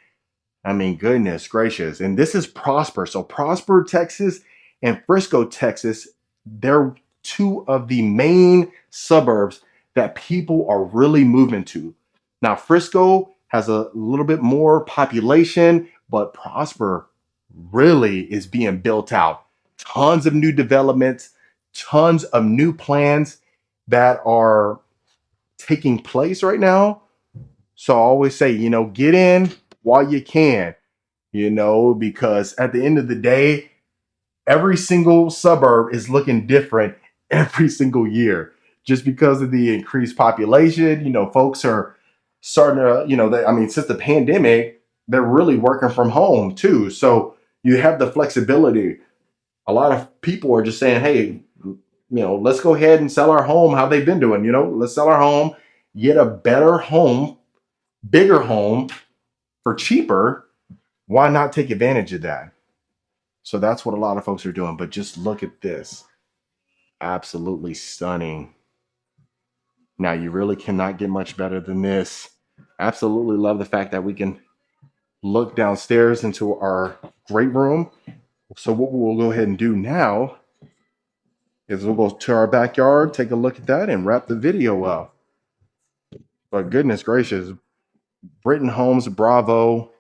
I mean, goodness gracious. And this is Prosper. So Prosper, Texas and Frisco, Texas, they're 2 of the main suburbs that people are really moving to. Now, Frisco has a little bit more population, but Prosper really is being built out. Tons of new developments, tons of new plans that are taking place right now. So I always say, get in while you can, because at the end of the day, every single suburb is looking different every single year just because of the increased population. Folks are starting to, since the pandemic, they're really working from home too. So You have the flexibility. A lot of people are just saying, hey, let's go ahead and sell our home. How they've been doing, let's sell our home, get a better home, bigger home for cheaper. Why not take advantage of that? So that's what a lot of folks are doing. But just look at this. Absolutely stunning. Now, you really cannot get much better than this. Absolutely love the fact that we can look downstairs into our great room. So what we'll go ahead and do now is we'll go to our backyard, take a look at that, and wrap the video up. But goodness gracious, Britton Homes, bravo.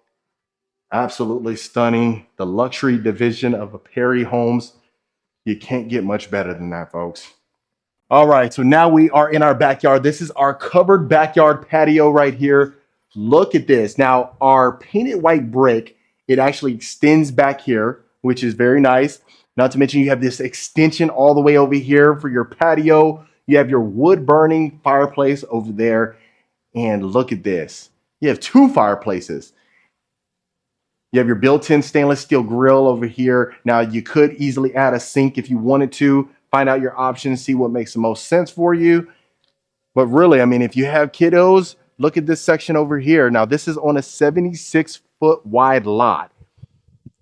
Absolutely stunning. The luxury division of Perry Homes. You can't get much better than that, folks. All right, so now we are in our backyard. This is our covered backyard patio right here. Look at this. Now, our painted white brick, it actually extends back here, which is very nice. Not to mention you have this extension all the way over here for your patio. You have your wood burning fireplace over there. And look at this. You have two fireplaces. You have your built-in stainless steel grill over here. Now, you could easily add a sink if you wanted to. Find out your options, see what makes the most sense for you. But really, I mean, if you have kiddos, look at this section over here. Now, this is on a 76-foot wide lot.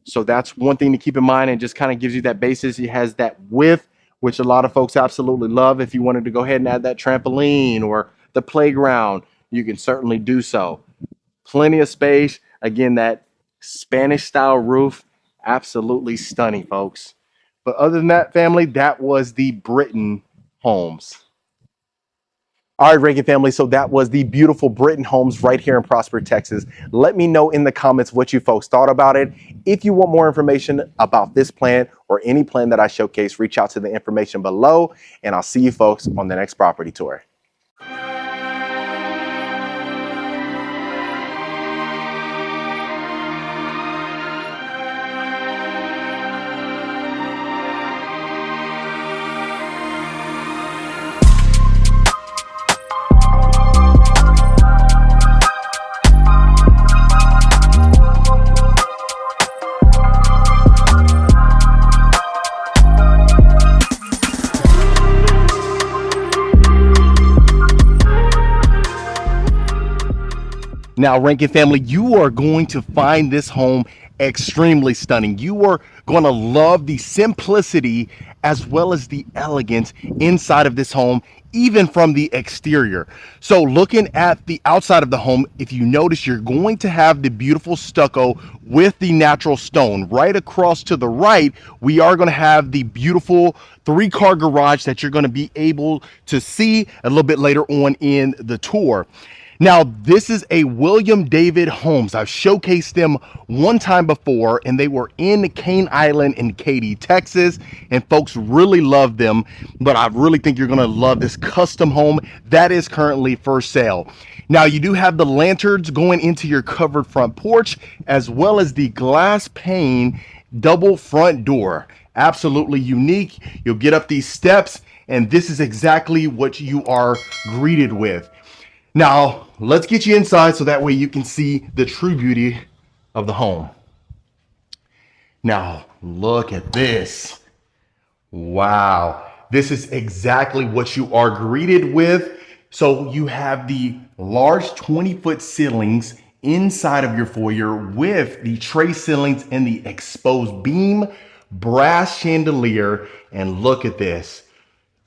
So that's one thing to keep in mind, and just kind of gives you that basis. It has that width, which a lot of folks absolutely love. If you wanted to go ahead and add that trampoline or the playground, you can certainly do so. Plenty of space. Again, that Spanish style roof, absolutely stunning, folks. But other than that, family, that was the Britton Homes. All right, Reagan family, so that was the beautiful Britton Homes right here in Prosper, Texas. Let me know in the comments what you folks thought about it. If you want more information about this plan or any plan that I showcase, reach out to the information below, and I'll see you folks on the next property tour. Now, Rankin family, you are going to find this home extremely stunning. You are going to love the simplicity as well as the elegance inside of this home, even from the exterior. So looking at the outside of the home, if you notice, you're going to have the beautiful stucco with the natural stone. Right across to the right, we are going to have the beautiful 3-car garage that you're going to be able to see a little bit later on in the tour. Now, this is a William David Homes. I've showcased them one time before, and they were in Cane Island in Katy, Texas, and folks really love them. But I really think you're going to love this custom home that is currently for sale. Now, you do have the lanterns going into your covered front porch, as well as the glass pane double front door. Absolutely unique. You'll get up these steps, and this is exactly what you are greeted with. Now, let's get you inside so that way you can see the true beauty of the home. Now, look at this. Wow. This is exactly what you are greeted with. So you have the large 20-foot ceilings inside of your foyer with the tray ceilings and the exposed beam, brass chandelier, and look at this.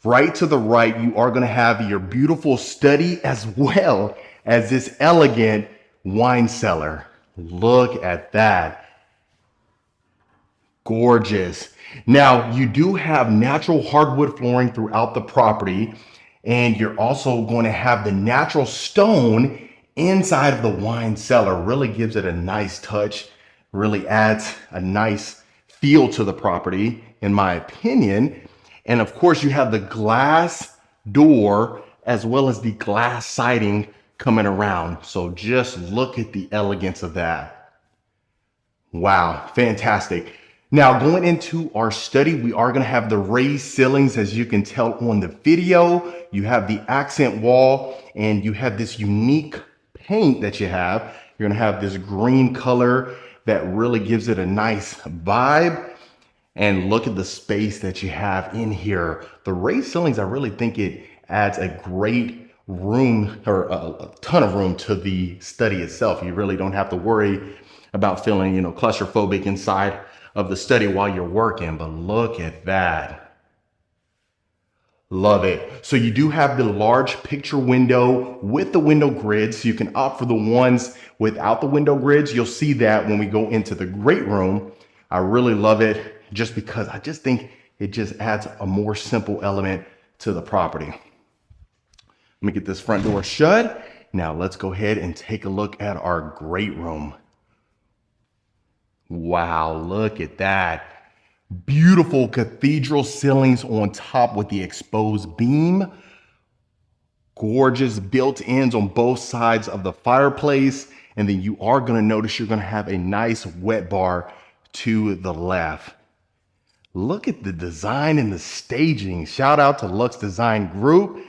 Right to the right, you are going to have your beautiful study as well as this elegant wine cellar. Look at that. Gorgeous. Now, you do have natural hardwood flooring throughout the property, and you're also going to have the natural stone inside of the wine cellar. Really gives it a nice touch, really adds a nice feel to the property, in my opinion. And of course, you have the glass door as well as the glass siding coming around. So just look at the elegance of that. Wow, fantastic. Now, going into our study, we are going to have the raised ceilings, as you can tell on the video. You have the accent wall, and you have this unique paint that you have. You're going to have this green color that really gives it a nice vibe. And look at the space that you have in here. The raised ceilings, I really think it adds a great room, or a ton of room to the study itself. You really don't have to worry about feeling, claustrophobic inside of the study while you're working. But look at that. Love it. So you do have the large picture window with the window grids. So you can opt for the ones without the window grids. You'll see that when we go into the great room. I really love it just because I just think it just adds a more simple element to the property. Let me get this front door shut. Now let's go ahead and take a look at our great room. Wow, look at that. Beautiful cathedral ceilings on top with the exposed beam. Gorgeous built-ins on both sides of the fireplace. And then you are going to notice you're going to have a nice wet bar to the left. Look at the design and the staging. Shout out to Lux Design Group.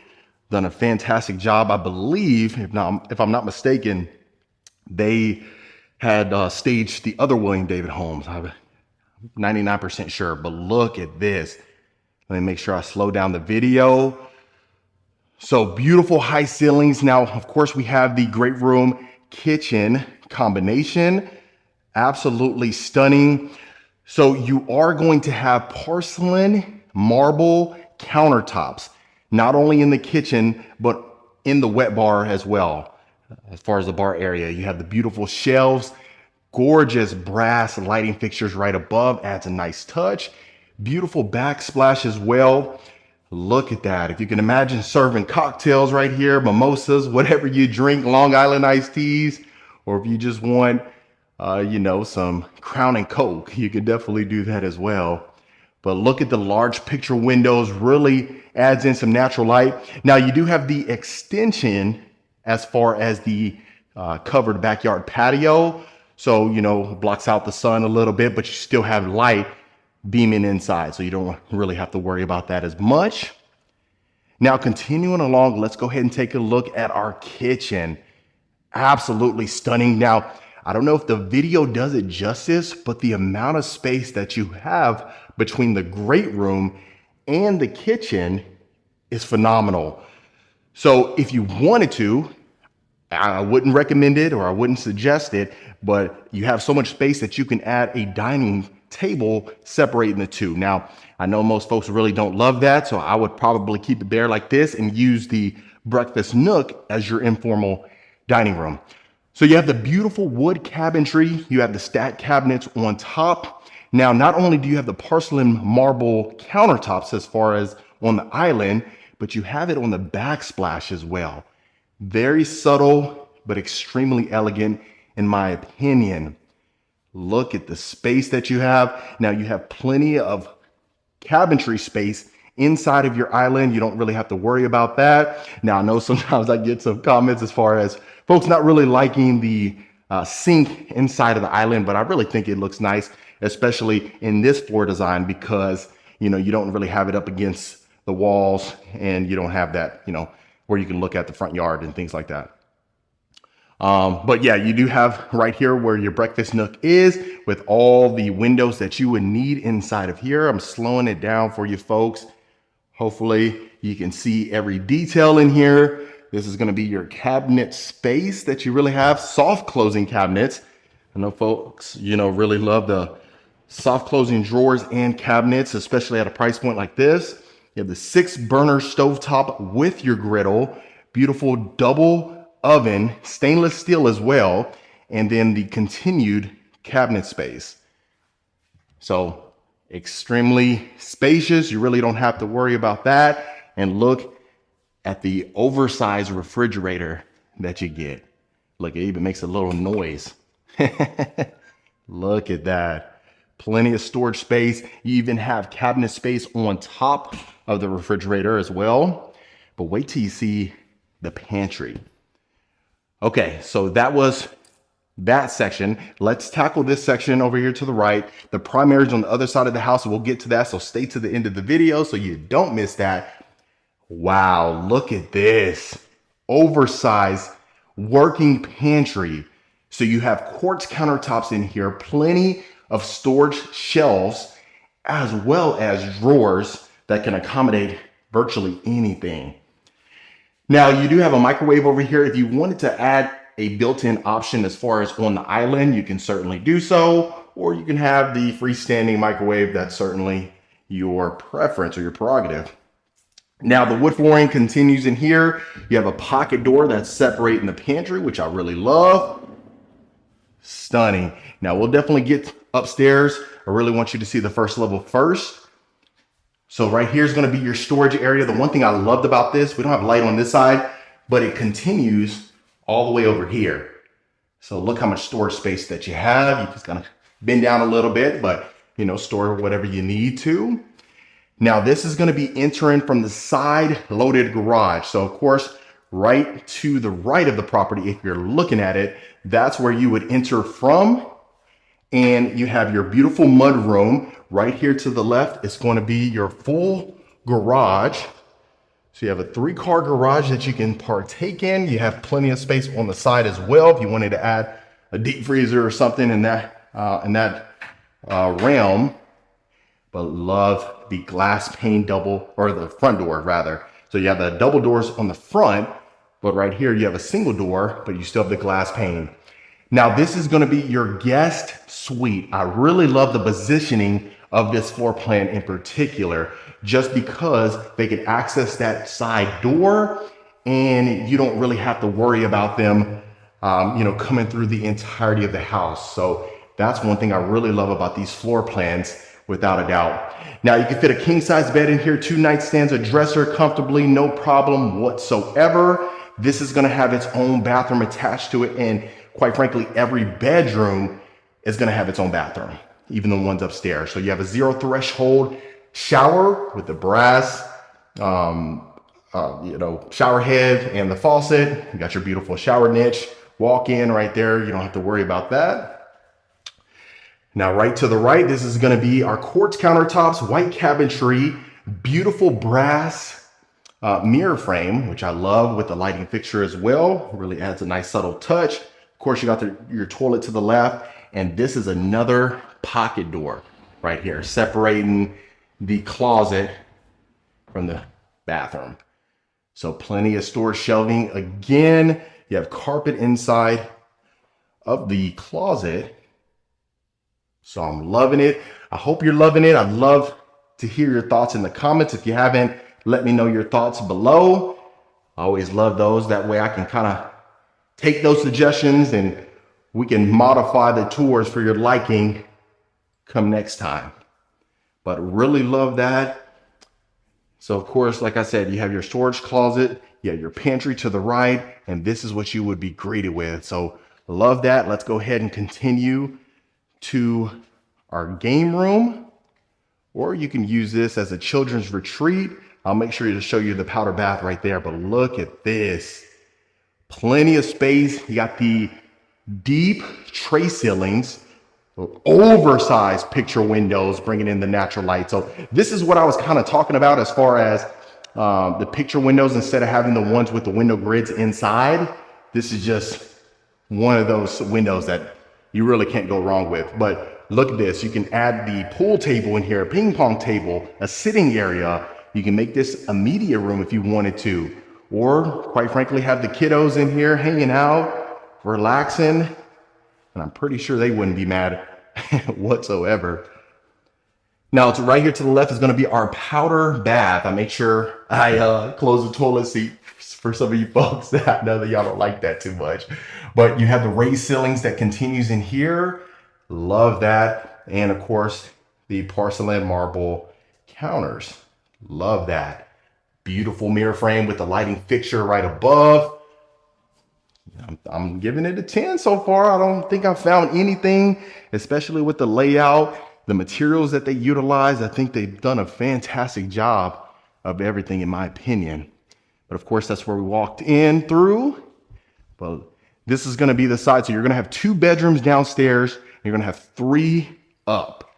Done a fantastic job. I believe, if I'm not mistaken, they had staged the other William David homes. I'm 99% sure, but look at this. Let me make sure I slow down the video. So beautiful high ceilings. Now, of course, we have the great room kitchen combination. Absolutely stunning. So you are going to have porcelain marble countertops, not only in the kitchen, but in the wet bar as well. As far as the bar area, you have the beautiful shelves, gorgeous brass lighting fixtures right above, adds a nice touch. Beautiful backsplash as well. Look at that. If you can imagine serving cocktails right here, mimosas, whatever you drink, Long Island iced teas, or if you just want some Crown and Coke, you could definitely do that as well. But look at the large picture windows, really adds in some natural light. Now you do have the extension as far as the covered backyard patio. So, blocks out the sun a little bit, but you still have light beaming inside. So you don't really have to worry about that as much. Now, continuing along, let's go ahead and take a look at our kitchen. Absolutely stunning. Now, I don't know if the video does it justice, but the amount of space that you have between the great room and the kitchen is phenomenal. So if you wanted to, I wouldn't recommend it or I wouldn't suggest it, but you have so much space that you can add a dining table separating the two. Now, I know most folks really don't love that, so I would probably keep it there like this and use the breakfast nook as your informal dining room. So you have the beautiful wood cabinetry, you have the stacked cabinets on top. Now, not only do you have the porcelain marble countertops as far as on the island, but you have it on the backsplash as well. Very subtle, but extremely elegant in my opinion. Look at the space that you have. Now you have plenty of cabinetry space inside of your island. You don't really have to worry about that. Now I know sometimes I get some comments as far as folks not really liking the sink inside of the island, but I really think it looks nice, especially in this floor design because, you don't really have it up against the walls and you don't have that, where you can look at the front yard and things like that. But yeah, you do have right here where your breakfast nook is with all the windows that you would need inside of here. I'm slowing it down for you folks. Hopefully you can see every detail in here. This is going to be your cabinet space that you really have. Soft closing cabinets. I know folks, really love the soft closing drawers and cabinets, especially at a price point like this. You have the 6-burner stovetop with your griddle, beautiful double oven, stainless steel as well, and then the continued cabinet space. So extremely spacious. You really don't have to worry about that. And look at the oversized refrigerator that you get. Look, it even makes a little noise. Look at that. Plenty of storage space. You even have cabinet space on top of the refrigerator as well. But wait till you see the pantry. Okay, so that was that section. Let's tackle this section over here to the right. The primary is on the other side of the house. We'll get to that, so stay to the end of the video so you don't miss that. Wow, look at this. Oversized working pantry. So you have quartz countertops in here, plenty of storage shelves, as well as drawers that can accommodate virtually anything. Now you do have a microwave over here. If you wanted to add a built-in option as far as on the island, you can certainly do so, or you can have the freestanding microwave. That's certainly your preference or your prerogative. Now the wood flooring continues in here. You have a pocket door that's separating the pantry, which I really love. Stunning. Now we'll definitely get upstairs. I really want you to see the first level first. So right here is going to be your storage area. The one thing I loved about this, we don't have light on this side, but it continues all the way over here. So look how much storage space that you have. You just kind of bend down a little bit, but you know, store whatever you need to. Now this is going to be entering from the side loaded garage. So of course, right to the right of the property, if you're looking at it, that's where you would enter from. And you have your beautiful mud room right here to the left. It's going to be your full garage. So you have a 3-car garage that you can partake in. You have plenty of space on the side as well if you wanted to add a deep freezer or something in that realm. But love the glass pane double, or the front door rather. So you have the double doors on the front, but right here you have a single door, but you still have the glass pane. Now this is going to be your guest suite. I really love the positioning of this floor plan in particular, just because they can access that side door and you don't really have to worry about them, coming through the entirety of the house. So that's one thing I really love about these floor plans, without a doubt. Now you can fit a king size bed in here, 2 nightstands, a dresser comfortably, no problem whatsoever. This is going to have its own bathroom attached to it, and quite frankly, every bedroom is going to have its own bathroom, even the ones upstairs. So you have a 0 threshold shower with the brass, shower head and the faucet. You got your beautiful shower niche, walk in right there. You don't have to worry about that. Now, right to the right, this is going to be our quartz countertops, white cabinetry, beautiful brass mirror frame, which I love, with the lighting fixture as well. Really adds a nice subtle touch. Of course, you got your toilet to the left, and this is another pocket door right here, separating the closet from the bathroom. So plenty of storage shelving. Again, you have carpet inside of the closet. So I'm loving it. I hope you're loving it. I'd love to hear your thoughts in the comments. If you haven't, let me know your thoughts below. I always love those. That way I can kind of take those suggestions and we can modify the tours for your liking come next time. But really love that. So of course, like I said, you have your storage closet, you have your pantry to the right, and this is what you would be greeted with. So love that. Let's go ahead and continue to our game room, or you can use this as a children's retreat. I'll make sure to show you the powder bath right there, but look at this. Plenty of space. You got the deep tray ceilings, oversized picture windows, bringing in the natural light. So this is what I was kind of talking about as far as the picture windows. Instead of having the ones with the window grids inside, this is just one of those windows that you really can't go wrong with. But look at this. You can add the pool table in here, a ping pong table, a sitting area. You can make this a media room if you wanted to, or quite frankly, have the kiddos in here hanging out, relaxing. And I'm pretty sure they wouldn't be mad whatsoever. Now, it's right here to the left is going to be our powder bath. I make sure I close the toilet seat for some of you folks that I know that y'all don't like that too much. But you have the raised ceilings that continues in here. Love that. And of course, the porcelain marble counters. Love that. Beautiful mirror frame with the lighting fixture right above. I'm giving it a 10 so far. I don't think I've found anything, especially with the layout, the materials that they utilize. I think they've done a fantastic job of everything, in my opinion. But of course, that's where we walked in through. But this is going to be the side. So you're going to have 2 bedrooms downstairs. You're going to have 3 up.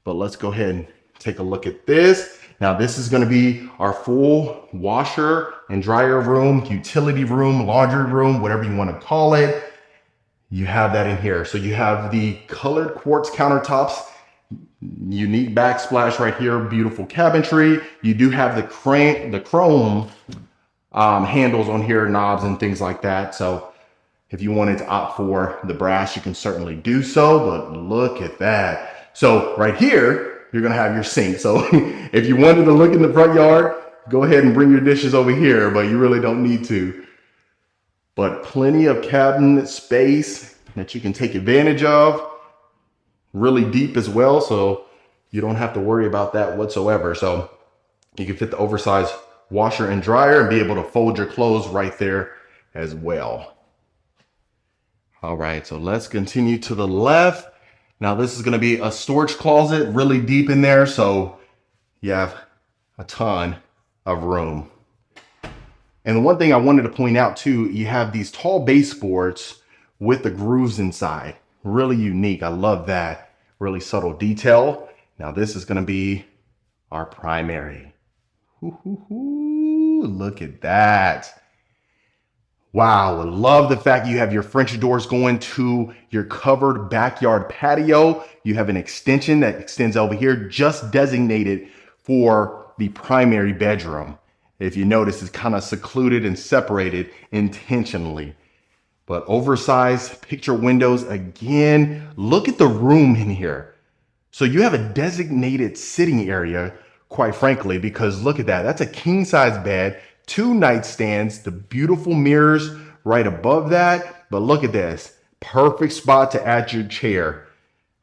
But let's go ahead and take a look at this. Now, this is going to be our full washer and dryer room, utility room, laundry room, whatever you want to call it. You have that in here. So you have the colored quartz countertops, unique backsplash right here, beautiful cabinetry. You do have the chrome handles on here, knobs and things like that. So if you wanted to opt for the brass, you can certainly do so, but look at that. So right here, you're gonna have your sink. So if you wanted to look in the front yard, go ahead and bring your dishes over here, but you really don't need to. But plenty of cabinet space that you can take advantage of. Really deep as well, so you don't have to worry about that whatsoever. So you can fit the oversized washer and dryer and be able to fold your clothes right there as well. All right, so let's continue to the left. Now this is gonna be a storage closet, really deep in there, so you have a ton of room. And the one thing I wanted to point out too, you have these tall baseboards with the grooves inside. Really unique, I love that. Really subtle detail. Now this is gonna be our primary. Look at that. Wow, I love the fact you have your French doors going to your covered backyard patio. You have an extension that extends over here, just designated for the primary bedroom. If you notice, it's kind of secluded and separated intentionally. But oversized picture windows again. Look at the room in here. So you have a designated sitting area, quite frankly, because look at that. That's a king size bed, 2 nightstands, the beautiful mirrors right above that. But look at this, perfect spot to add your chair,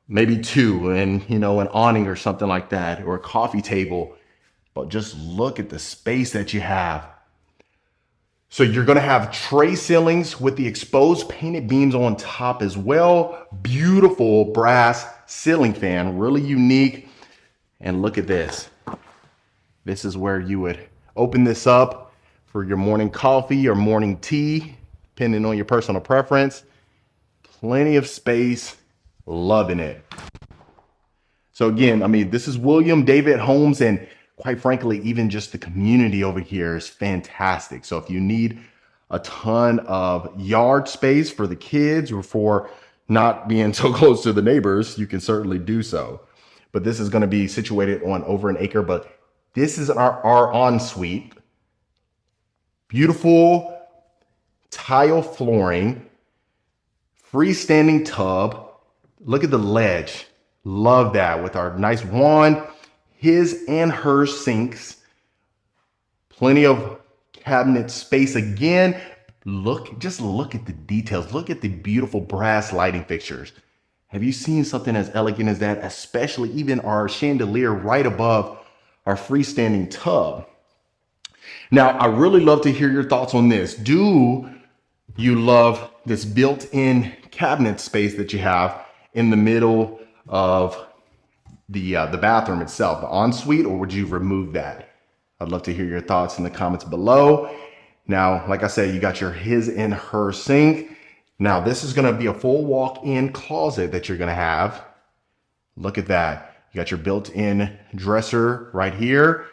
maybe 2, and an awning or something like that, or a coffee table. But just look at the space that you have. So you're gonna have tray ceilings with the exposed painted beams on top as well. Beautiful brass ceiling fan, really unique. And look at this. This is where you would open this up for your morning coffee or morning tea, depending on your personal preference. Plenty of space, loving it. So again, I mean, this is William David Homes, and quite frankly, even just the community over here is fantastic. So if you need a ton of yard space for the kids or for not being so close to the neighbors, you can certainly do so. But this is going to be situated on over an acre, but this is our ensuite. Beautiful tile flooring, freestanding tub. Look at the ledge. Love that with our nice wand. His and her sinks, plenty of cabinet space again. Just look at the details. Look at the beautiful brass lighting fixtures. Have you seen something as elegant as that? Especially even our chandelier right above our freestanding tub. Now, I really love to hear your thoughts on this. Do you love this built-in cabinet space that you have in the middle of the bathroom itself, the ensuite, or would you remove that? I'd love to hear your thoughts in the comments below. Now, like I said, you got your his and her sink. Now, this is gonna be a full walk-in closet that you're gonna have. Look at that. You got your built-in dresser right here.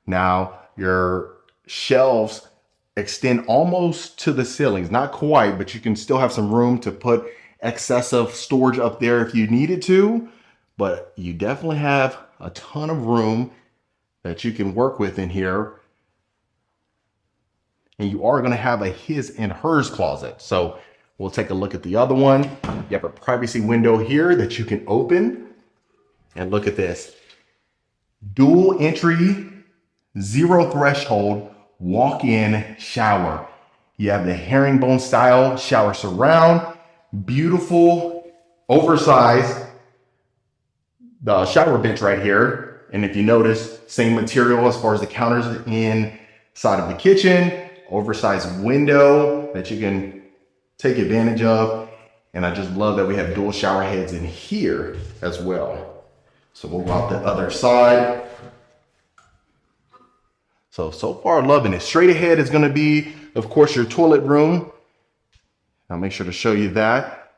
Now, your shelves extend almost to the ceilings, not quite, but you can still have some room to put excessive storage up there if you needed to. But you definitely have a ton of room that you can work with in here. And you are gonna have a his and hers closet. So we'll take a look at the other one. You have a privacy window here that you can open. And look at this. Dual entry, 0 threshold, walk-in shower. You have the herringbone style shower surround. Beautiful, oversized the shower bench right here. And if you notice, same material as far as the counters inside of the kitchen, oversized window that you can take advantage of. And I just love that we have dual shower heads in here as well. So we'll go out the other side. So far loving it. Straight ahead is gonna be, of course, your toilet room. I'll make sure to show you that.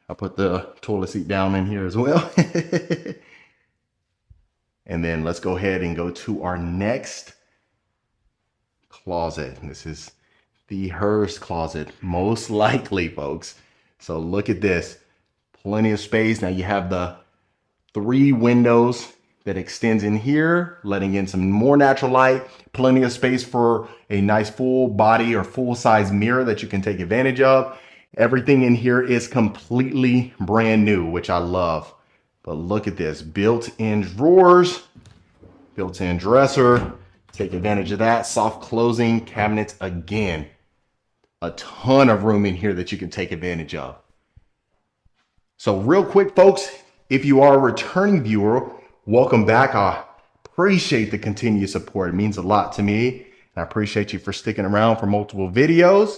I'll put the toilet seat down in here as well. And then let's go ahead and go to our next closet. This is the hers closet, most likely, folks. So look at this, plenty of space. Now you have the 3 windows that extends in here, letting in some more natural light, plenty of space for a nice full body or full size mirror that you can take advantage of. Everything in here is completely brand new, which I love. But look at this, built-in drawers, built-in dresser, take advantage of that. Soft closing cabinets again. A ton of room in here that you can take advantage of. So real quick, folks, if you are a returning viewer, welcome back. I appreciate the continued support. It means a lot to me. And I appreciate you for sticking around for multiple videos.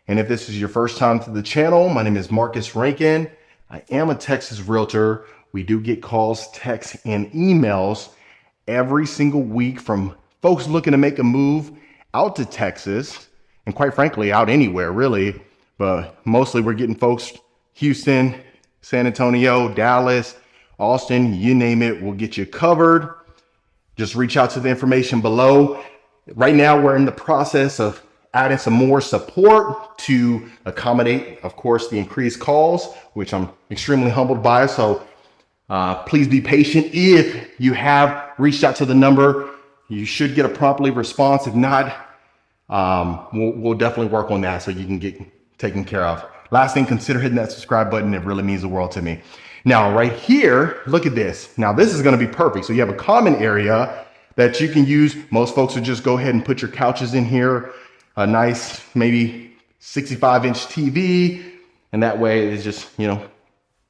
And if this is your first time to the channel, my name is Marcus Rankin. I am a Texas realtor. We do get calls, texts, and emails every single week from folks looking to make a move out to Texas, and quite frankly, out anywhere really. But mostly we're getting folks Houston, San Antonio, Dallas, Austin, you name it, we'll get you covered. Just reach out to the information below. Right now, we're in the process of adding some more support to accommodate, of course, the increased calls, which I'm extremely humbled by. So please be patient. If you have reached out to the number, you should get a promptly response. If not, we'll definitely work on that so you can get taken care of. Last thing, consider hitting that subscribe button. It really means the world to me. Now, right here, look at this. Now, this is going to be perfect. So you have a common area that you can use. Most folks would just go ahead and put your couches in here, a nice, maybe 65-inch TV. And that way it's just, you know,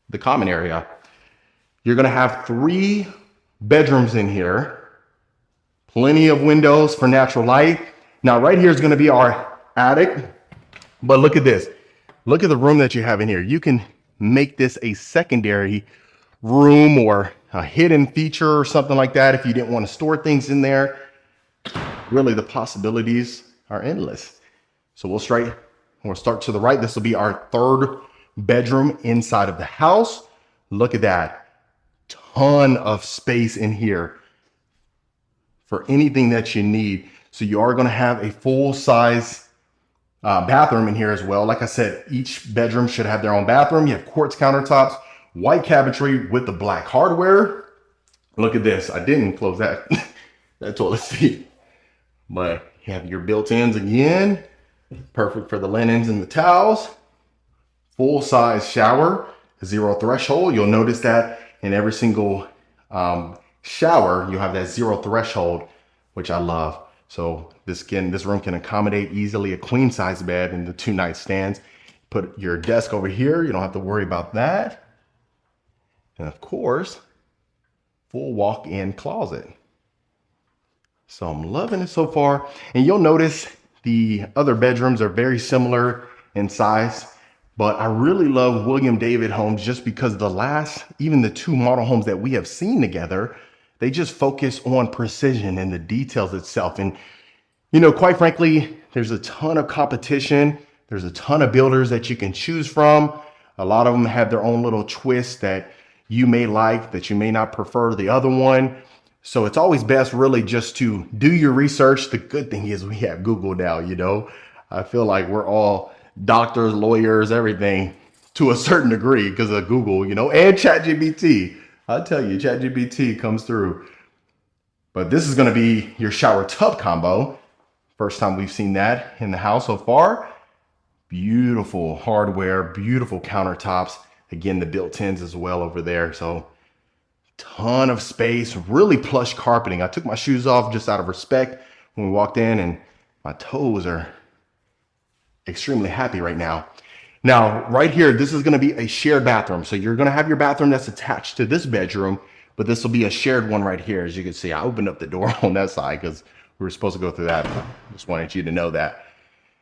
the common area. You're going to have 3 bedrooms in here, plenty of windows for natural light. Now, right here is going to be our attic. But look at this. Look at the room that you have in here. You can make this a secondary room or a hidden feature or something like that if you didn't want to store things in there. Really, the possibilities are endless. So we'll start to the right. This will be our 3rd bedroom inside of the house. Look at that. Ton of space in here for anything that you need. So you are going to have a full size bathroom in here as well. Like I said, each bedroom should have their own bathroom. You have quartz countertops, white cabinetry with the black hardware. Look at this. I didn't close that, that toilet seat. But you have your built-ins again. Perfect for the linens and the towels. Full size shower, 0 threshold. You'll notice that in every single shower, you have that 0 threshold, which I love. So this room can accommodate easily a queen size bed and the 2 nightstands. Put your desk over here. You don't have to worry about that. And of course, full walk-in closet. So I'm loving it so far. And you'll notice the other bedrooms are very similar in size, but I really love William David homes just because even the 2 model homes that we have seen together, they just focus on precision and the details itself. And, you know, quite frankly, there's a ton of competition. There's a ton of builders that you can choose from. A lot of them have their own little twist that you may like, that you may not prefer the other one. So it's always best really just to do your research. The good thing is we have Google now, you know. I feel like we're all doctors, lawyers, everything to a certain degree because of Google, you know, and ChatGPT. I'll tell you, ChatGPT comes through. But this is going to be your shower tub combo. First time we've seen that in the house so far. Beautiful hardware, beautiful countertops. Again, the built-ins as well over there. So ton of space, really plush carpeting. I took my shoes off just out of respect when we walked in, and my toes are extremely happy right now. Now, right here, this is going to be a shared bathroom. So you're going to have your bathroom that's attached to this bedroom, but this will be a shared one right here. As you can see, I opened up the door on that side because we were supposed to go through that. Just wanted you to know that.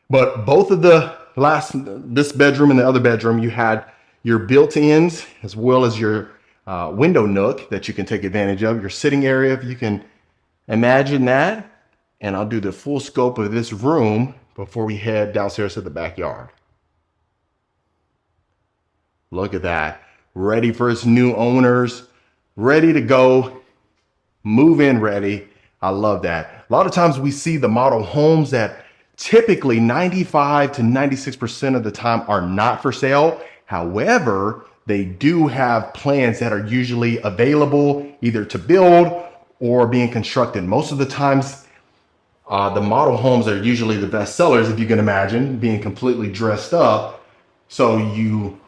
But both of this bedroom and the other bedroom, you had your built-ins as well as your window nook that you can take advantage of. Your sitting area, if you can imagine that. And I'll do the full scope of this room before we head downstairs to the backyard. Look at that. Ready for its new owners. Ready to go. Move in ready. I love that. A lot of times we see the model homes that typically 95 to 96% of the time are not for sale. However, they do have plans that are usually available either to build or being constructed. Most of the times, the model homes are usually the best sellers, if you can imagine, being completely dressed up. So you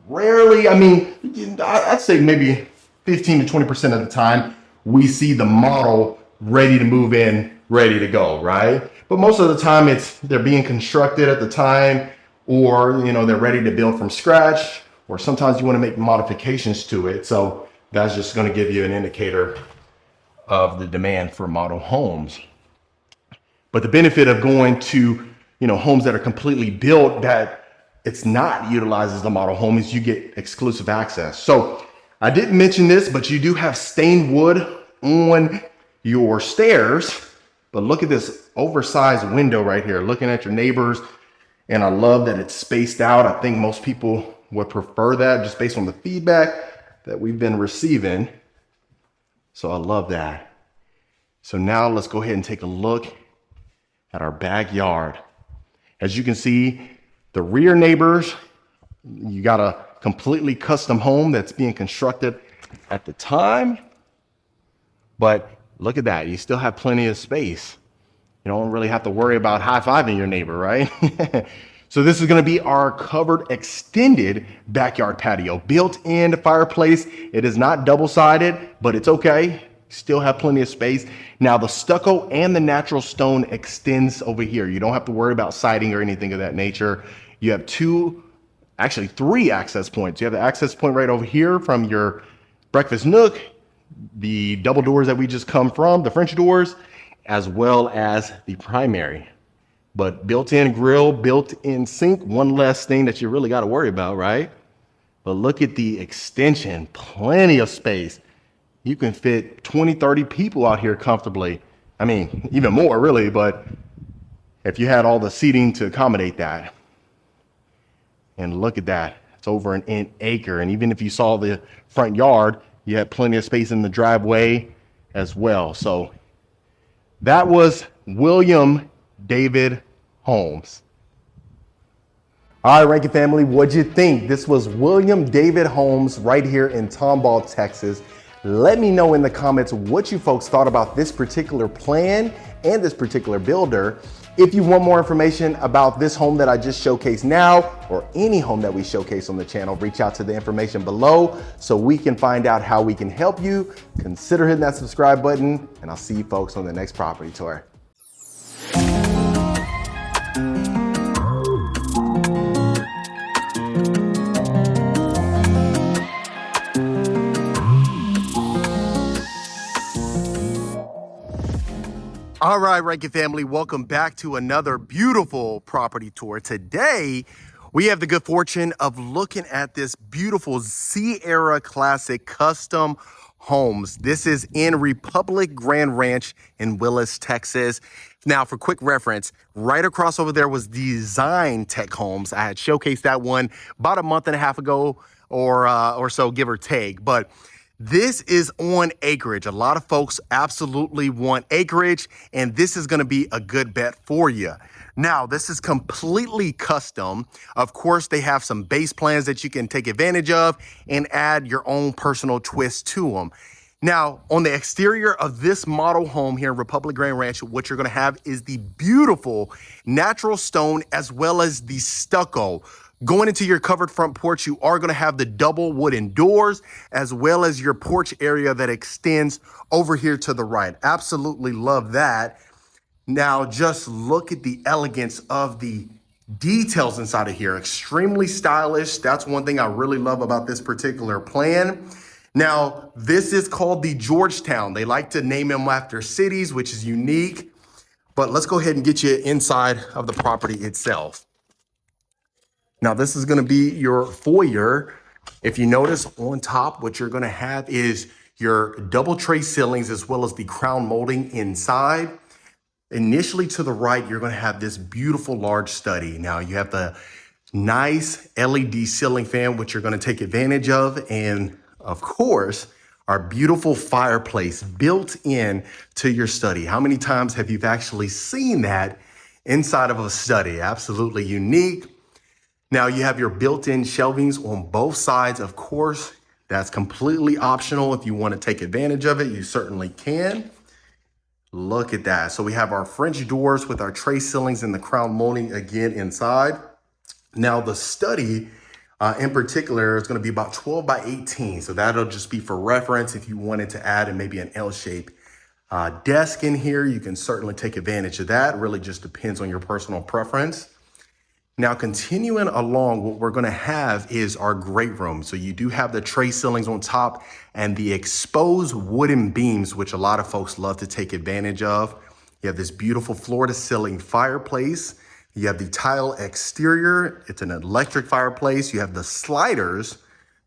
rarely, I mean, I'd say maybe 15 to 20% of the time, we see the model ready to move in, ready to go, right? But most of the time they're being constructed at the time, or they're ready to build from scratch, or sometimes you want to make modifications to it. So that's just going to give you an indicator of the demand for model homes. But the benefit of going to, homes that are completely built that it's not utilized as a model home is you get exclusive access. So I didn't mention this, but you do have stained wood on your stairs. But look at this oversized window right here, looking at your neighbors. And I love that it's spaced out. I think most people would prefer that just based on the feedback that we've been receiving. So I love that. So now let's go ahead and take a look at our backyard. As you can see, the rear neighbors, you got a completely custom home that's being constructed at the time. But look at that, you still have plenty of space. You don't really have to worry about high-fiving your neighbor, right? So this is gonna be our covered extended backyard patio. Built-in fireplace. It is not double-sided, but it's okay. Still have plenty of space. Now the stucco and the natural stone extends over here. You don't have to worry about siding or anything of that nature. You have three access points. You have the access point right over here from your breakfast nook, the double doors that we just come from, the French doors, as well as the primary. But built-in grill, built-in sink, one less thing that you really got to worry about, right? But look at the extension, plenty of space. You can fit 20, 30 people out here comfortably. I mean, even more really, but if you had all the seating to accommodate that. And look at that, it's over an acre. And even if you saw the front yard, you had plenty of space in the driveway as well. So that was William David Homes. All right, Rankin family, what'd you think? This was William David Homes right here in Tomball, Texas. Let me know in the comments what you folks thought about this particular plan and this particular builder. If you want more information about this home that I just showcased now, or any home that we showcase on the channel, reach out to the information below so we can find out how we can help you. Consider hitting that subscribe button, and I'll see you folks on the next property tour. All right, Rankin family, welcome back to another beautiful property tour. Today, we have the good fortune of looking at this beautiful Sierra Classic custom homes. This is in Republic Grand Ranch in Willis, Texas. Now, for quick reference, right across over there was Design Tech Homes. I had showcased that one about a month and a half ago or so, give or take. But this is on acreage. A lot of folks absolutely want acreage, and this is gonna be a good bet for you. Now, this is completely custom. Of course, they have some base plans that you can take advantage of and add your own personal twist to them. Now, on the exterior of this model home here in Republic Grand Ranch, what you're gonna have is the beautiful natural stone as well as the stucco. Going into your covered front porch, you are gonna have the double wooden doors as well as your porch area that extends over here to the right. Absolutely love that. Now, just look at the elegance of the details inside of here. Extremely stylish. That's one thing I really love about this particular plan. Now, this is called the Georgetown. They like to name them after cities, which is unique. But let's go ahead and get you inside of the property itself. Now, this is gonna be your foyer. If you notice on top, what you're gonna have is your double tray ceilings as well as the crown molding inside. Initially to the right, you're gonna have this beautiful large study. Now you have the nice LED ceiling fan, which you're gonna take advantage of. And of course, our beautiful fireplace built in to your study. How many times have you actually seen that inside of a study? Absolutely unique. Now you have your built-in shelvings on both sides. Of course, that's completely optional. If you want to take advantage of it, you certainly can. Look at that. So we have our French doors with our tray ceilings and the crown molding again inside. Now the study in particular is going to be about 12 by 18. So that'll just be for reference. If you wanted to add maybe an L-shaped desk in here, you can certainly take advantage of that. Really just depends on your personal preference. Now, continuing along, what we're going to have is our great room. So you do have the tray ceilings on top and the exposed wooden beams, which a lot of folks love to take advantage of. You have this beautiful floor to ceiling fireplace. You have the tile exterior. It's an electric fireplace. You have the sliders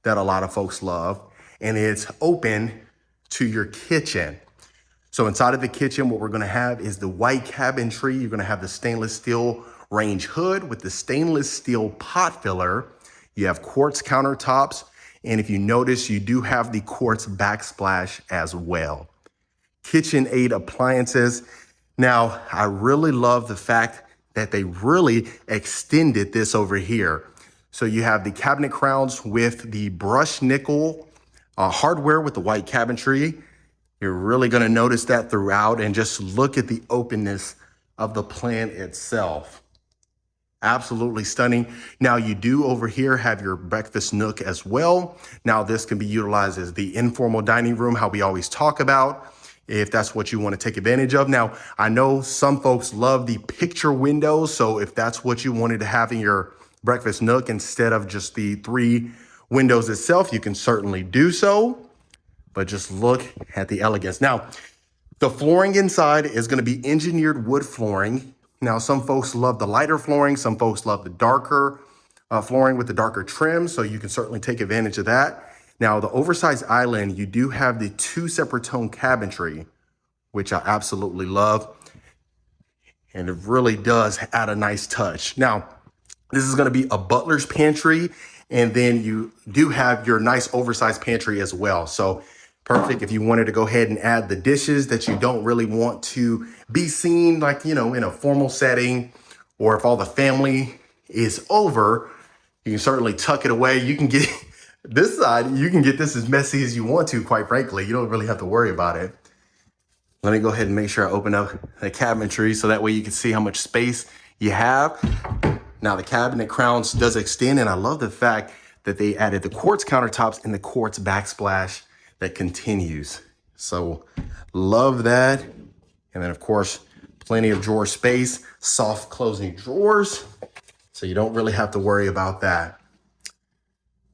that a lot of folks love, and it's open to your kitchen. So inside of the kitchen, what we're going to have is the white cabinetry. You're going to have the stainless steel range hood with the stainless steel pot filler. You have quartz countertops. And if you notice, you do have the quartz backsplash as well. KitchenAid appliances. Now, I really love the fact that they really extended this over here. So you have the cabinet crowns with the brushed nickel hardware with the white cabinetry. You're really going to notice that throughout, and just look at the openness of the plan itself. Absolutely stunning. Now you do over here have your breakfast nook as well. Now this can be utilized as the informal dining room, how we always talk about, if that's what you want to take advantage of. Now, I know some folks love the picture windows. So if that's what you wanted to have in your breakfast nook instead of just the 3 windows itself, you can certainly do so. But just look at the elegance. Now, the flooring inside is going to be engineered wood flooring. Now, some folks love the lighter flooring. Some folks love the darker flooring with the darker trim. So you can certainly take advantage of that. Now, the oversized island, you do have the 2 separate tone cabinetry, which I absolutely love. And it really does add a nice touch. Now, this is going to be a butler's pantry. And then you do have your nice oversized pantry as well. So perfect if you wanted to go ahead and add the dishes that you don't really want to be seen, like, you know, in a formal setting, or if all the family is over, you can certainly tuck it away. You can get this side, you can get this as messy as you want to, quite frankly. You don't really have to worry about it. Let me go ahead and make sure I open up the cabinetry so that way you can see how much space you have. Now the cabinet crowns does extend, and I love the fact that they added the quartz countertops and the quartz backsplash that continues. So love that. And then of course, plenty of drawer space, soft closing drawers. So you don't really have to worry about that.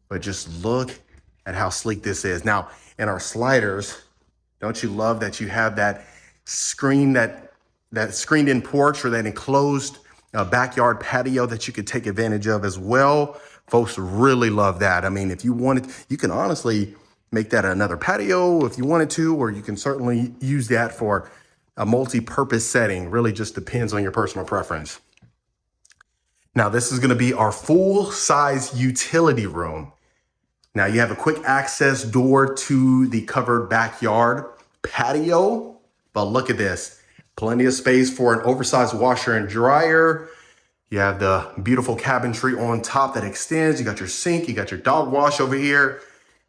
But just look at how sleek this is. Now in our sliders, don't you love that you have that screen, that screened in porch, or that enclosed backyard patio that you could take advantage of as well. Folks really love that. I mean, if you wanted, you can honestly make that another patio if you wanted to, or you can certainly use that for a multi-purpose setting. Really just depends on your personal preference. Now, this is going to be our full-size utility room. Now, you have a quick access door to the covered backyard patio, but look at this. Plenty of space for an oversized washer and dryer. You have the beautiful cabinetry on top that extends. You got your sink, you got your dog wash over here,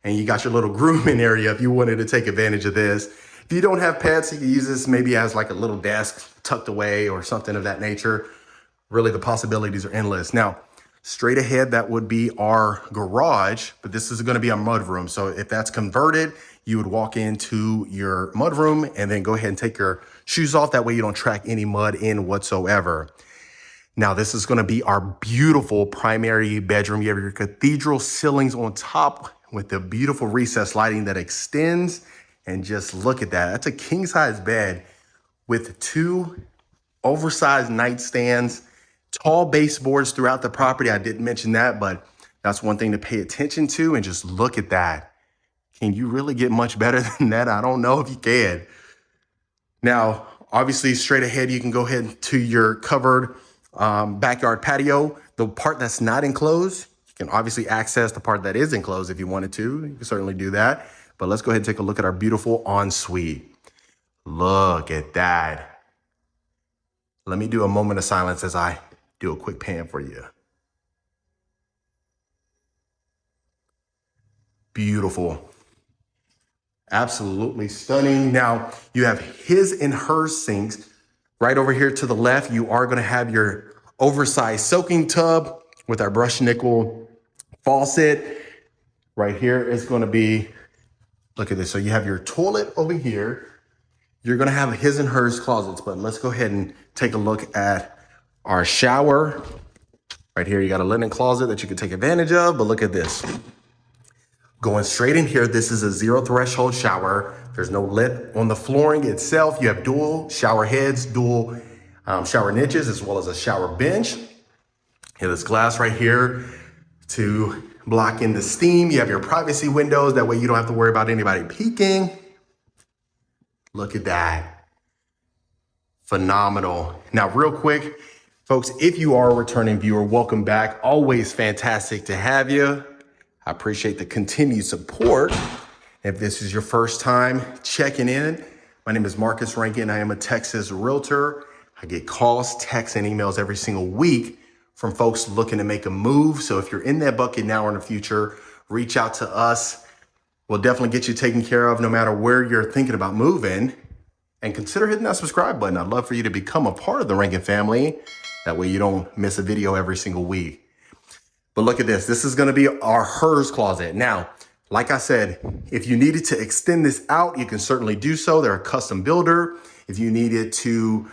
and you got your little grooming area if you wanted to take advantage of this. If you don't have pets, you can use this maybe as like a little desk tucked away or something of that nature. Really, the possibilities are endless. Now, straight ahead, that would be our garage, but this is going to be a mudroom. So if that's converted, you would walk into your mudroom and then go ahead and take your shoes off. That way you don't track any mud in whatsoever. Now, this is going to be our beautiful primary bedroom. You have your cathedral ceilings on top with the beautiful recessed lighting that extends. And just look at that. That's a king size bed with 2 oversized nightstands, tall baseboards throughout the property. I didn't mention that, but that's one thing to pay attention to. And just look at that. Can you really get much better than that? I don't know if you can. Now, obviously, straight ahead, you can go ahead to your covered backyard patio. The part that's not enclosed, you can obviously access the part that is enclosed if you wanted to. You can certainly do that. But let's go ahead and take a look at our beautiful ensuite. Look at that. Let me do a moment of silence as I do a quick pan for you. Beautiful. Absolutely stunning. Now you have his and hers sinks. Right over here to the left, you are gonna have your oversized soaking tub with our brushed nickel faucet. Right here is gonna be, look at this. So you have your toilet over here. You're gonna have his and hers closets, but let's go ahead and take a look at our shower. Right here, you got a linen closet that you can take advantage of, but look at this. Going straight in here, this is a zero threshold shower. There's no lip on the flooring itself. You have dual shower heads, dual shower niches, as well as a shower bench. You have this glass right here to block in the steam. You have your privacy windows. That way you don't have to worry about anybody peeking. Look at that. Phenomenal. Now, real quick, folks, if you are a returning viewer, welcome back. Always fantastic to have you. I appreciate the continued support. If this is your first time checking in, my name is Marcus Rankin. I am a Texas realtor. I get calls, texts, and emails every single week from folks looking to make a move. So if you're in that bucket now or in the future, reach out to us. We'll definitely get you taken care of no matter where you're thinking about moving. And consider hitting that subscribe button. I'd love for you to become a part of the Rankin family. That way you don't miss a video every single week. But look at this. This is going to be our hers closet. Now, like I said, if you needed to extend this out, you can certainly do so. They're a custom builder. If you needed to,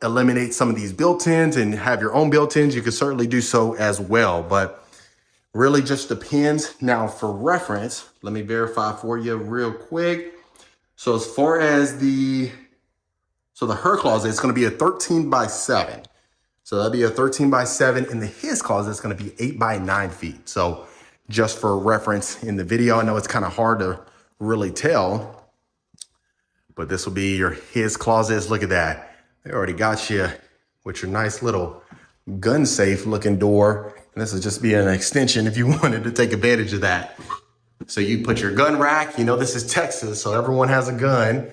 eliminate some of these built-ins and have your own built-ins, you can certainly do so as well. But really just depends. Now, for reference, let me verify for you real quick. So as far as the her closet, it's going to be a 13 by 7. So that'll be a 13 by 7. In the his closet, it's going to be 8 by 9 feet. So just for reference in the video, I know it's kind of hard to really tell, but this will be your his closets. Look at that. They already got you with your nice little gun safe looking door. And this will just be an extension if you wanted to take advantage of that. So you put your gun rack, this is Texas, so everyone has a gun.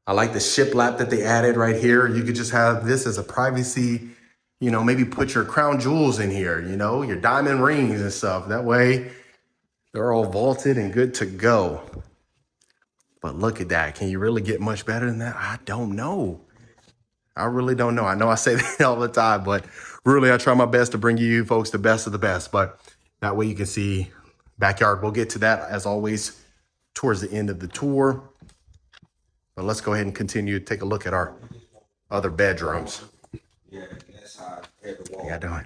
I like the shiplap that they added right here. You could just have this as a privacy, maybe put your crown jewels in here, your diamond rings and stuff. That way they're all vaulted and good to go. But look at that. Can you really get much better than that? I don't know. I really don't know. I know I say that all the time, but really I try my best to bring you folks the best of the best. But that way you can see backyard. We'll get to that as always towards the end of the tour. But let's go ahead and continue to take a look at our other bedrooms. Yeah, that's how how you doing?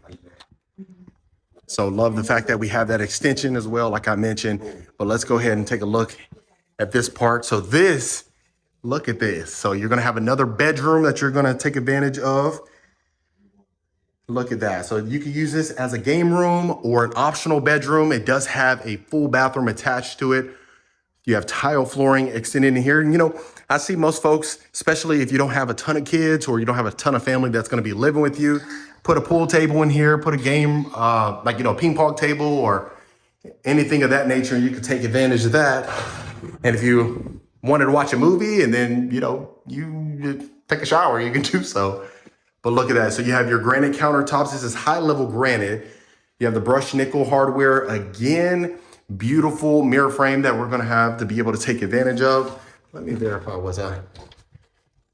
So love the fact that we have that extension as well, like I mentioned. But let's go ahead and take a look at this part. So look at this. So you're gonna have another bedroom that you're gonna take advantage of. Look at that. So you can use this as a game room or an optional bedroom. It does have a full bathroom attached to it. You have tile flooring extended in here. And I see most folks, especially if you don't have a ton of kids or you don't have a ton of family that's gonna be living with you, put a pool table in here, put a game, ping pong table or anything of that nature. You could take advantage of that. And if you wanted to watch a movie and then, you take a shower, you can do so. But look at that. So you have your granite countertops. This is high level granite. You have the brushed nickel hardware. Again, beautiful mirror frame that we're going to have to be able to take advantage of. Let me verify what's out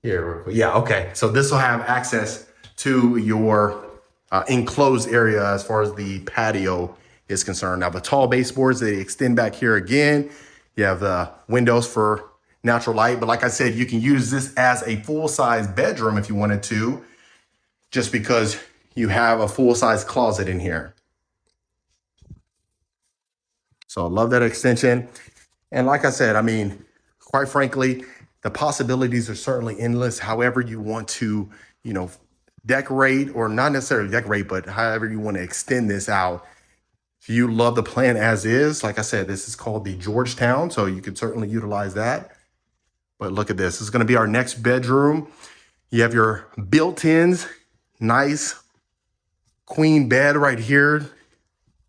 here. Yeah, okay. So this will have access to your enclosed area as far as the patio is concerned. Now the tall baseboards, they extend back here again. You have the windows for natural light. But like I said, you can use this as a full-size bedroom if you wanted to, just because you have a full-size closet in here. So I love that extension. And like I said, quite frankly, the possibilities are certainly endless. However you want to, decorate, or not necessarily decorate, but however you want to extend this out. If you love the plan as is, like I said, this is called the Georgetown, so you can certainly utilize that. But look at this. This is going to be our next bedroom. You have your built-ins, nice queen bed right here,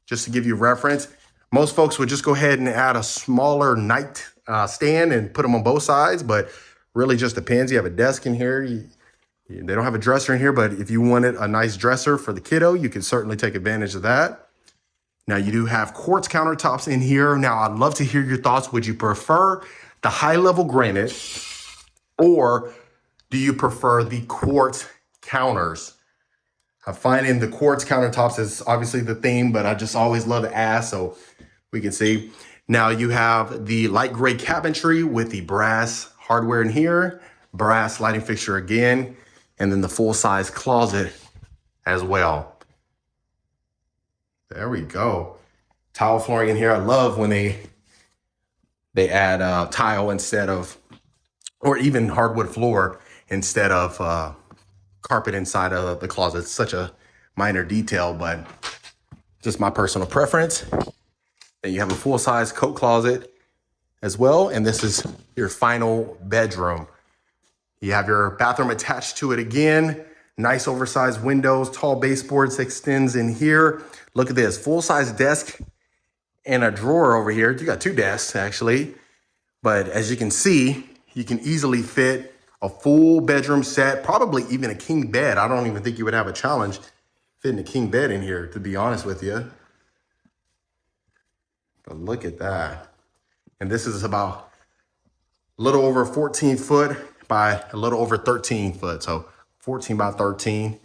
just to give you reference. Most folks would just go ahead and add a smaller night stand and put them on both sides, but really just depends. You have a desk in here. They don't have a dresser in here, but if you wanted a nice dresser for the kiddo, you can certainly take advantage of that. Now you do have quartz countertops in here. Now I'd love to hear your thoughts. Would you prefer the high level granite or do you prefer the quartz counters? I'm finding the quartz countertops is obviously the theme, but I just always love to ask so we can see. Now you have the light gray cabinetry with the brass hardware in here, brass lighting fixture again, and then the full size closet as well. There we go. Tile flooring in here. I love when they add tile instead of, or even hardwood floor instead of carpet inside of the closet. It's such a minor detail, but just my personal preference. Then you have a full-size coat closet as well, and this is your final bedroom. You have your bathroom attached to it again. Nice oversized windows, tall baseboards extends in here. Look at this, full-size desk and a drawer over here. You got two desks actually, but as you can see, you can easily fit a full bedroom set, probably even a king bed. I don't even think you would have a challenge fitting a king bed in here, to be honest with you. But look at that. And this is about a little over 14 foot by a little over 13 foot. So 14 by 13.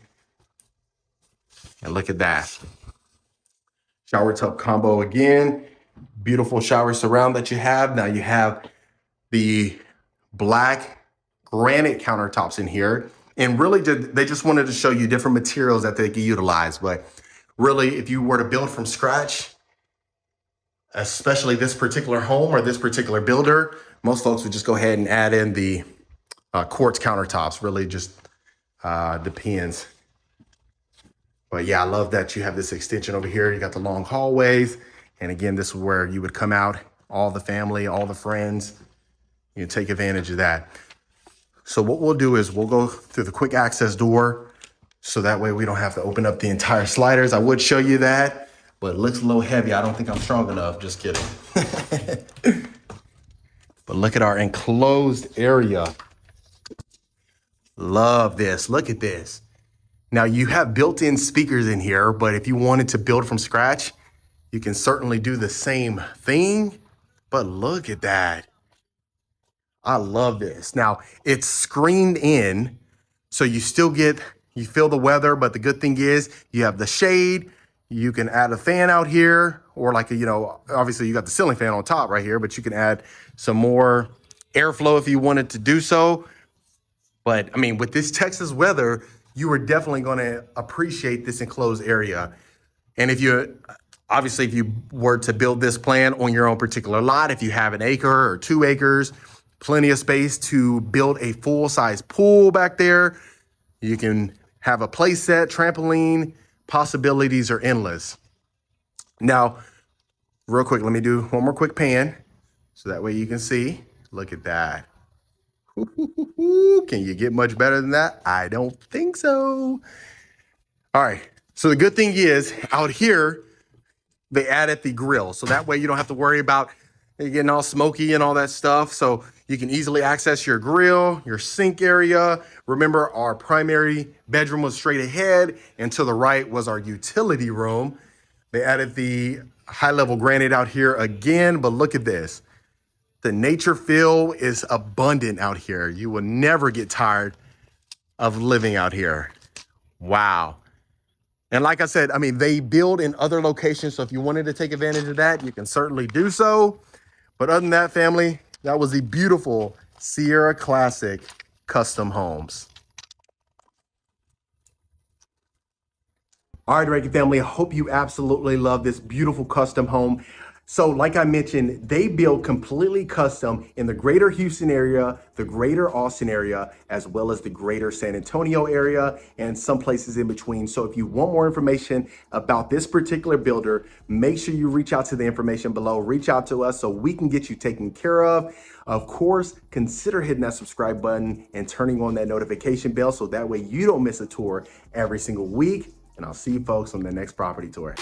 And look at that. Shower tub combo again. Beautiful shower surround that you have. Now you have the black granite countertops in here. And really, they just wanted to show you different materials that they can utilize. But really, if you were to build from scratch, especially this particular home or this particular builder, most folks would just go ahead and add in the quartz countertops. Really just depends. But yeah, I love that you have this extension over here. You got the long hallways. And again, this is where you would come out, all the family, all the friends. You can take advantage of that. So what we'll do is we'll go through the quick access door so that way we don't have to open up the entire sliders. I would show you that, but it looks a little heavy. I don't think I'm strong enough, just kidding. But look at our enclosed area. Love this, look at this. Now you have built-in speakers in here, but if you wanted to build from scratch, you can certainly do the same thing, but look at that. I love this. Now it's screened in, so you feel the weather, but the good thing is you have the shade. You can add a fan out here, or like, obviously you got the ceiling fan on top right here, but you can add some more airflow if you wanted to do so. But I mean, with this Texas weather, you are definitely going to appreciate this enclosed area. And if you were to build this plan on your own particular lot, if you have an acre or 2 acres, plenty of space to build a full-size pool back there. You can have a play set, trampoline, possibilities are endless. Now, real quick, let me do one more quick pan so that way you can see. Look at that. Can you get much better than that? I don't think so. All right, so the good thing is out here, they added the grill. So that way you don't have to worry about it getting all smoky and all that stuff. So you can easily access your grill, your sink area. Remember, our primary bedroom was straight ahead, and to the right was our utility room. They added the high-level granite out here again, but look at this. The nature feel is abundant out here. You will never get tired of living out here. Wow. And like I said, I mean, they build in other locations, so if you wanted to take advantage of that, you can certainly do so. But other than that, family, that was the beautiful Sierra Classic Custom Homes. All right, Reiki family, I hope you absolutely love this beautiful custom home. So like I mentioned, they build completely custom in the greater Houston area, the greater Austin area, as well as the greater San Antonio area, and some places in between. So if you want more information about this particular builder, make sure you reach out to the information below. Reach out to us so we can get you taken care of. Of course, consider hitting that subscribe button and turning on that notification bell so that way you don't miss a tour every single week. And I'll see you folks on the next property tour.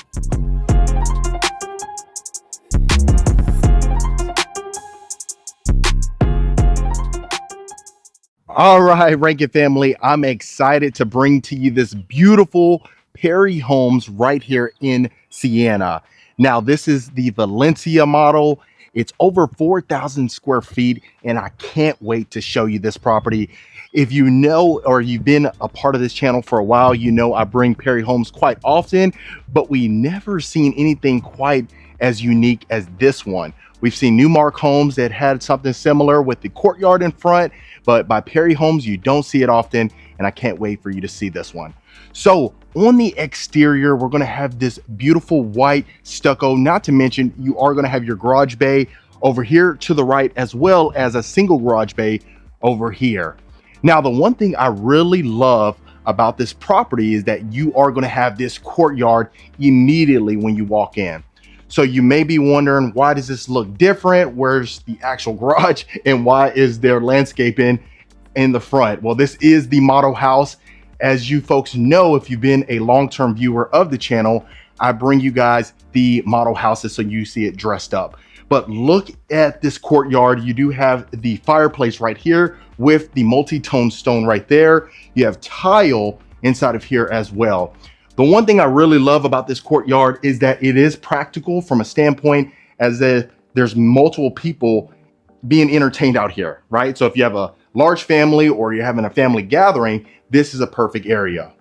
All right, Rankin family, I'm excited to bring to you this beautiful Perry Homes right here in Siena. Now, this is the Valencia model. It's over 4,000 square feet, and I can't wait to show you this property. If you know, or you've been a part of this channel for a while, you know I bring Perry Homes quite often, but we never seen anything quite as unique as this one. We've seen Newmark homes that had something similar with the courtyard in front, but by Perry Homes, you don't see it often, and I can't wait for you to see this one. So on the exterior, we're gonna have this beautiful white stucco, not to mention you are gonna have your garage bay over here to the right, as well as a single garage bay over here. Now, the one thing I really love about this property is that you are gonna have this courtyard immediately when you walk in. So you may be wondering, why does this look different? Where's the actual garage and why is there landscaping in the front? Well, this is the model house. As you folks know, if you've been a long-term viewer of the channel, I bring you guys the model houses so you see it dressed up. But look at this courtyard. You do have the fireplace right here with the multi-tone stone right there. You have tile inside of here as well. The one thing I really love about this courtyard is that it is practical from a standpoint as if there's multiple people being entertained out here, right? So if you have a large family or you're having a family gathering, this is a perfect area.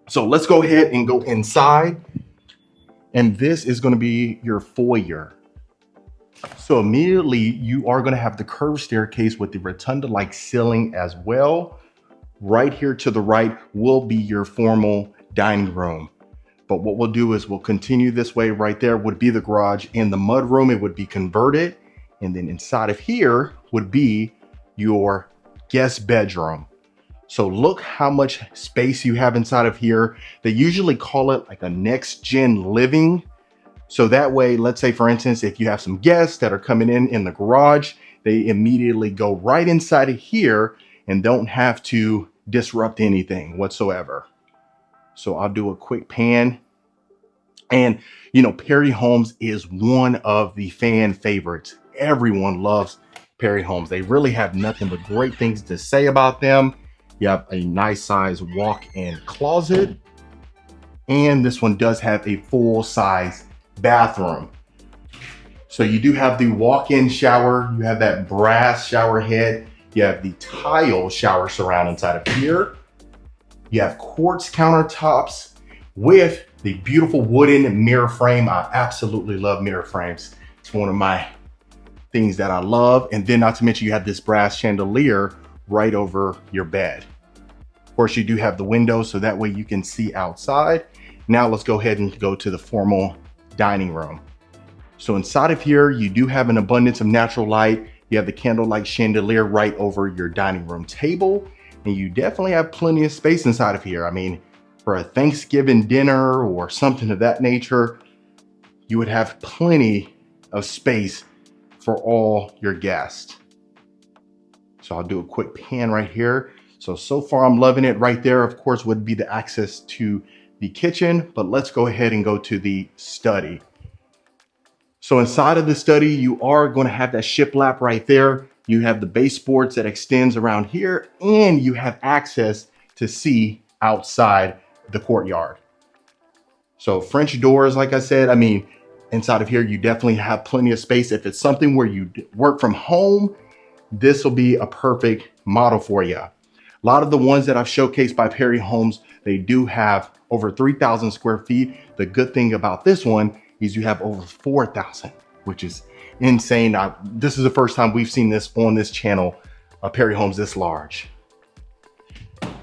So let's go ahead and go inside. And this is going to be your foyer. So immediately you are going to have the curved staircase with the rotunda-like ceiling as well. Right here to the right will be your formal dining room. But what we'll do is we'll continue this way. Right there would be the garage. In the mud room, it would be converted. And then inside of here would be your guest bedroom. So look how much space you have inside of here. They usually call it like a next gen living. So that way, let's say for instance, if you have some guests that are coming in the garage, they immediately go right inside of here and don't have to disrupt anything whatsoever. So I'll do a quick pan. And you know, Perry Homes is one of the fan favorites. Everyone loves Perry Homes. They really have nothing but great things to say about them. You have a nice size walk-in closet. And this one does have a full size bathroom. So you do have the walk-in shower. You have that brass shower head. You have the tile shower surround inside of here. You have quartz countertops with the beautiful wooden mirror frame. I absolutely love mirror frames. It's one of my things that I love. And then not to mention you have this brass chandelier right over your bed. Of course, you do have the windows so that way you can see outside. Now let's go ahead and go to the formal dining room. So inside of here, you do have an abundance of natural light. You have the candlelight chandelier right over your dining room table. And you definitely have plenty of space inside of here. I mean, for a Thanksgiving dinner or something of that nature, you would have plenty of space for all your guests. So I'll do a quick pan right here. So far I'm loving it. Right there, of course, would be the access to the kitchen, but let's go ahead and go to the study. So inside of the study, you are going to have that shiplap right there. You have the baseboards that extends around here, and you have access to see outside the courtyard. So French doors, like I said, I mean, inside of here, you definitely have plenty of space. If it's something where you work from home, this will be a perfect model for you. A lot of the ones that I've showcased by Perry Homes, they do have over 3,000 square feet. The good thing about this one is you have over 4,000, which is insane. This is the first time we've seen this on this channel, Perry Homes this large.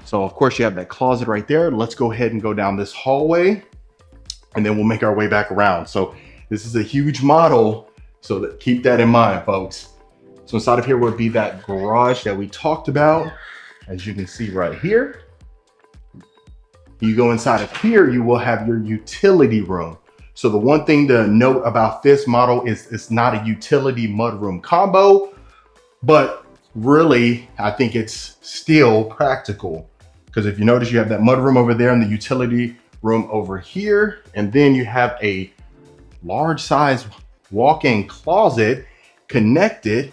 So of course you have that closet right there. Let's go ahead and go down this hallway and then we'll make our way back around. So this is a huge model, so keep that in mind, folks. So inside of here would be that garage that we talked about, as you can see right here. You go inside of here, you will have your utility room. So the one thing to note about this model is it's not a utility mudroom combo, but really, I think it's still practical. Because if you notice, you have that mudroom over there and the utility room over here. And then you have a large size walk-in closet connected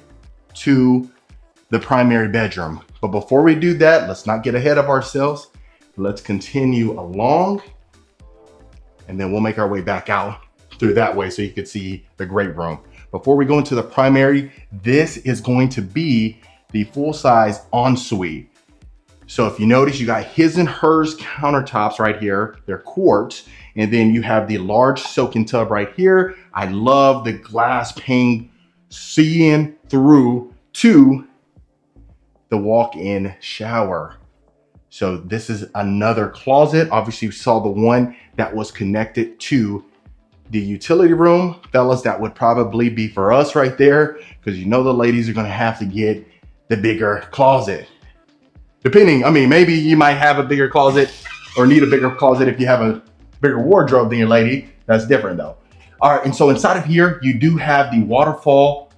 to the primary bedroom. But before we do that, let's not get ahead of ourselves. Let's continue along. and then we'll make our way back out through that way so you can see the great room. Before we go into the primary, this is going to be the full-size ensuite. So if you notice, you got his and hers countertops right here. They're quartz. And then you have the large soaking tub right here. I love the glass pane seeing through to the walk-in shower. So this is another closet. Obviously you saw the one that was connected to the utility room. Fellas, that would probably be for us right there, because you know the ladies are gonna have to get the bigger closet. Depending, I mean, maybe you might have a bigger closet or need a bigger closet if you have a bigger wardrobe than your lady. That's different though. All right, and so inside of here, you do have the waterfall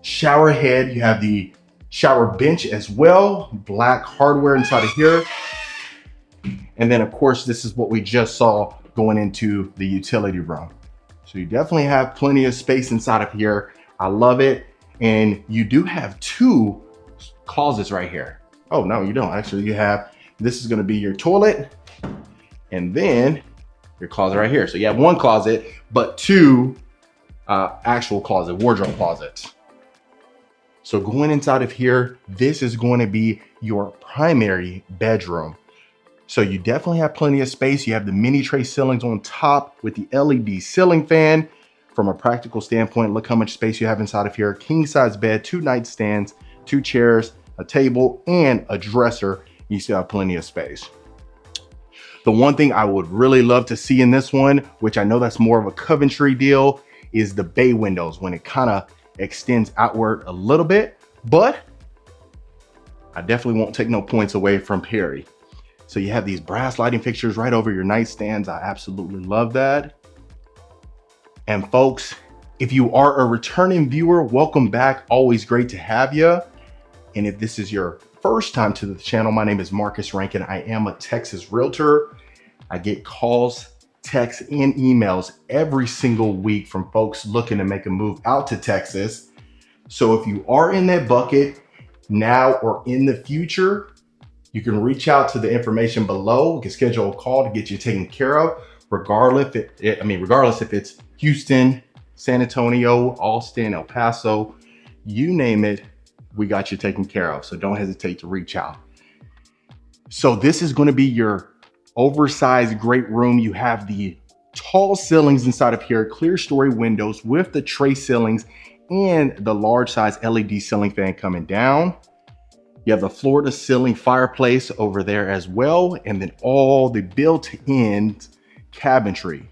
shower head. You have the shower bench as well, black hardware inside of here. And then of course, this is what we just saw going into the utility room. So you definitely have plenty of space inside of here. I love it. And you do have two closets right here. Oh no, you don't. Actually, you have, this is gonna be your toilet and then your closet right here. So you have one closet, but two actual closet, wardrobe closets. So going inside of here, this is going to be your primary bedroom. So you definitely have plenty of space. You have the mini tray ceilings on top with the LED ceiling fan. From a practical standpoint, look how much space you have inside of here. King size bed, 2 nightstands, 2 chairs, a table, and a dresser. You still have plenty of space. The one thing I would really love to see in this one, which I know that's more of a Coventry deal, is the bay windows when it kind of extends outward a little bit, but I definitely won't take no points away from Perry. So you have these brass lighting fixtures right over your nightstands. I absolutely love that. And folks, if you are a returning viewer, welcome back. Always great to have you. And if this is your first time to the channel, my name is Marcus Rankin. I am a Texas realtor. I get calls, texts, and emails every single week from folks looking to make a move out to Texas. So if you are in that bucket now or in the future, you can reach out to the information below. We can schedule a call to get you taken care of, regardless if it's Houston, San Antonio, Austin, El Paso, you name it, we got you taken care of. So don't hesitate to reach out. So this is going to be your oversized great room. You have the tall ceilings inside of here, clear story windows with the tray ceilings and the large size LED ceiling fan coming down. You have the floor to ceiling fireplace over there as well. And then all the built-in cabinetry.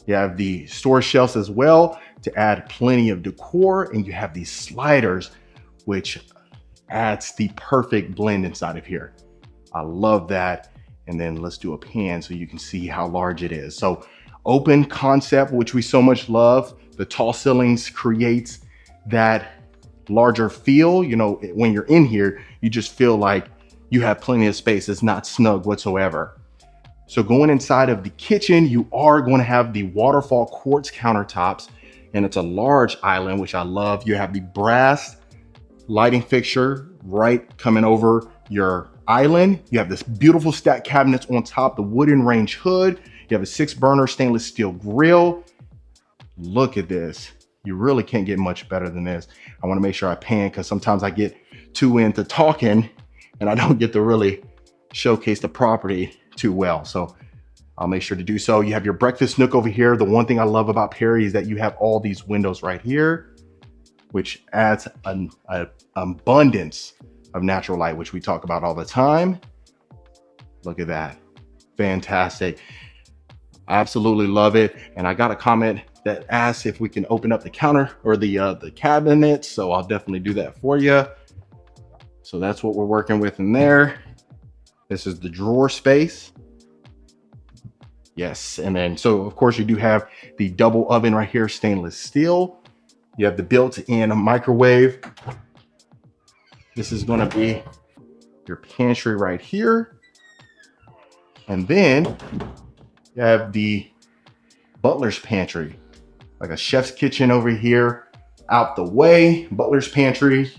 You have the storage shelves as well to add plenty of decor. And you have these sliders, which adds the perfect blend inside of here. I love that. And then let's do a pan so you can see how large it is. So open concept, which we so much love. The tall ceilings creates that larger feel. You know, when you're in here, you just feel like you have plenty of space. It's not snug whatsoever. So going inside of the kitchen, you are going to have the waterfall quartz countertops, and it's a large island, which I love. You have the brass lighting fixture right coming over your island. You have this beautiful stacked cabinets on top, the wooden range hood. You have a 6-burner stainless steel grill. Look at this. You really can't get much better than this. I want to make sure I pan because sometimes I get too into talking and I don't get to really showcase the property too well. So I'll make sure to do so. You have your breakfast nook over here. The one thing I love about Perry is that you have all these windows right here, which adds an abundance of natural light, which we talk about all the time. Look at that. Fantastic. I absolutely love it. And I got a comment that asks if we can open up the counter or the cabinet. So I'll definitely do that for you. So that's what we're working with in there. This is the drawer space. Yes, and then so of course you do have the double oven right here, stainless steel. You have the built-in microwave. This is gonna be your pantry right here. And then you have the butler's pantry, like a chef's kitchen over here, out the way, butler's pantry.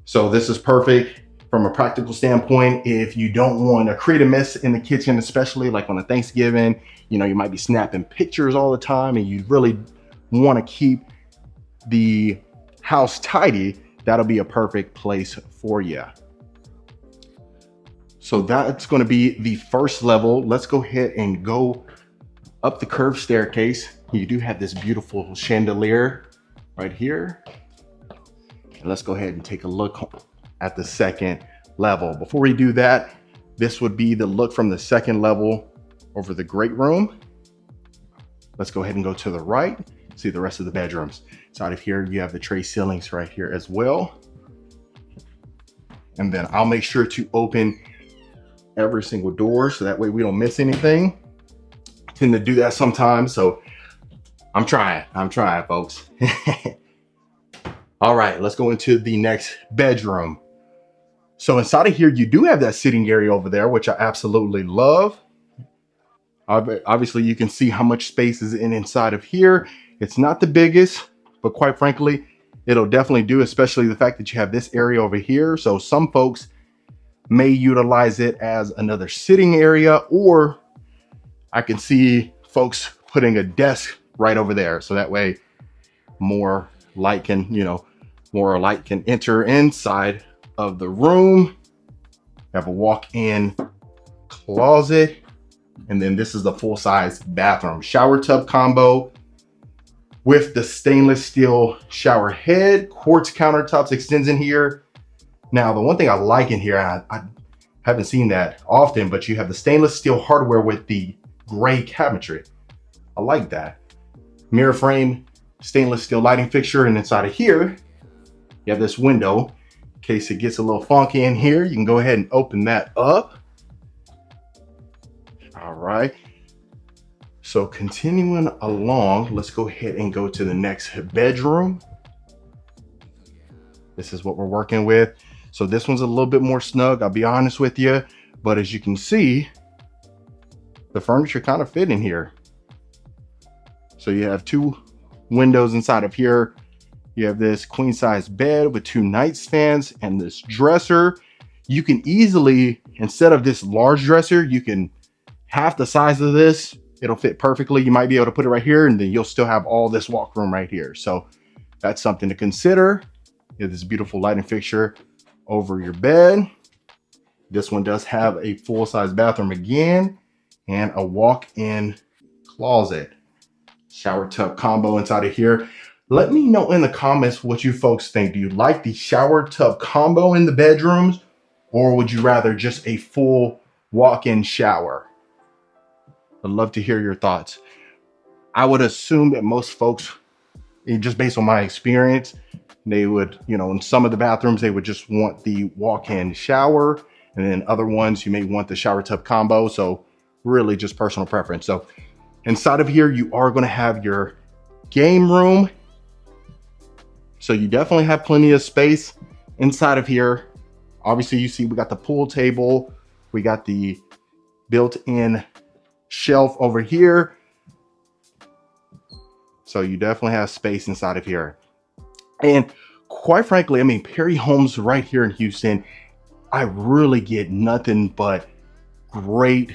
So this is perfect from a practical standpoint, if you don't want to create a mess in the kitchen, especially like on a Thanksgiving, you know, you might be snapping pictures all the time and you really want to keep the house tidy, that'll be a perfect place for you. So that's going to be the first level. Let's go ahead and go up the curved staircase. You do have this beautiful chandelier right here. And let's go ahead and take a look at the second level. Before we do that, this would be the look from the second level over the great room. Let's go ahead and go to the right, see the rest of the bedrooms. Inside of here, you have the tray ceilings right here as well. And then I'll make sure to open every single door so that way we don't miss anything. I tend to do that sometimes, so I'm trying, folks. All right, let's go into the next bedroom. So inside of here, you do have that sitting area over there, which I absolutely love. Obviously, you can see how much space is inside of here. It's not the biggest, but quite frankly, it'll definitely do, especially the fact that you have this area over here. So some folks may utilize it as another sitting area, or I can see folks putting a desk right over there. So that way more light can, more light can enter inside of the room. Have a walk-in closet. And then this is the full-size bathroom. Shower tub combo with the stainless steel shower head. Quartz countertops extends in here. Now, the one thing I like in here, I haven't seen that often, but you have the stainless steel hardware with the gray cabinetry. I like that. Mirror frame, stainless steel lighting fixture, and inside of here, you have this window. In case it gets a little funky in here, you can go ahead and open that up. All right. So continuing along, let's go ahead and go to the next bedroom. This is what we're working with. So this one's a little bit more snug, I'll be honest with you. But as you can see, the furniture kind of fit in here. So you have two windows inside of here. You have this queen size bed with two nightstands and this dresser. You can easily, instead of this large dresser, you can half the size of this. It'll fit perfectly. You might be able to put it right here, and then you'll still have all this walk room right here. So that's something to consider. You have this beautiful lighting fixture over your bed. This one does have a full-size bathroom again, and a walk-in closet. Shower tub combo inside of here. Let me know in the comments what you folks think. Do you like the shower tub combo in the bedrooms, or would you rather just a full walk-in shower? I'd love to hear your thoughts. I would assume that most folks, just based on my experience, they would, in some of the bathrooms, they would just want the walk-in shower, and then other ones, you may want the shower tub combo. So really just personal preference. So inside of here, you are going to have your game room. So you definitely have plenty of space inside of here. Obviously, you see we got the pool table. We got the built-in shelf over here. So you definitely have space inside of here. And quite frankly, Perry Homes right here in Houston, I really get nothing but great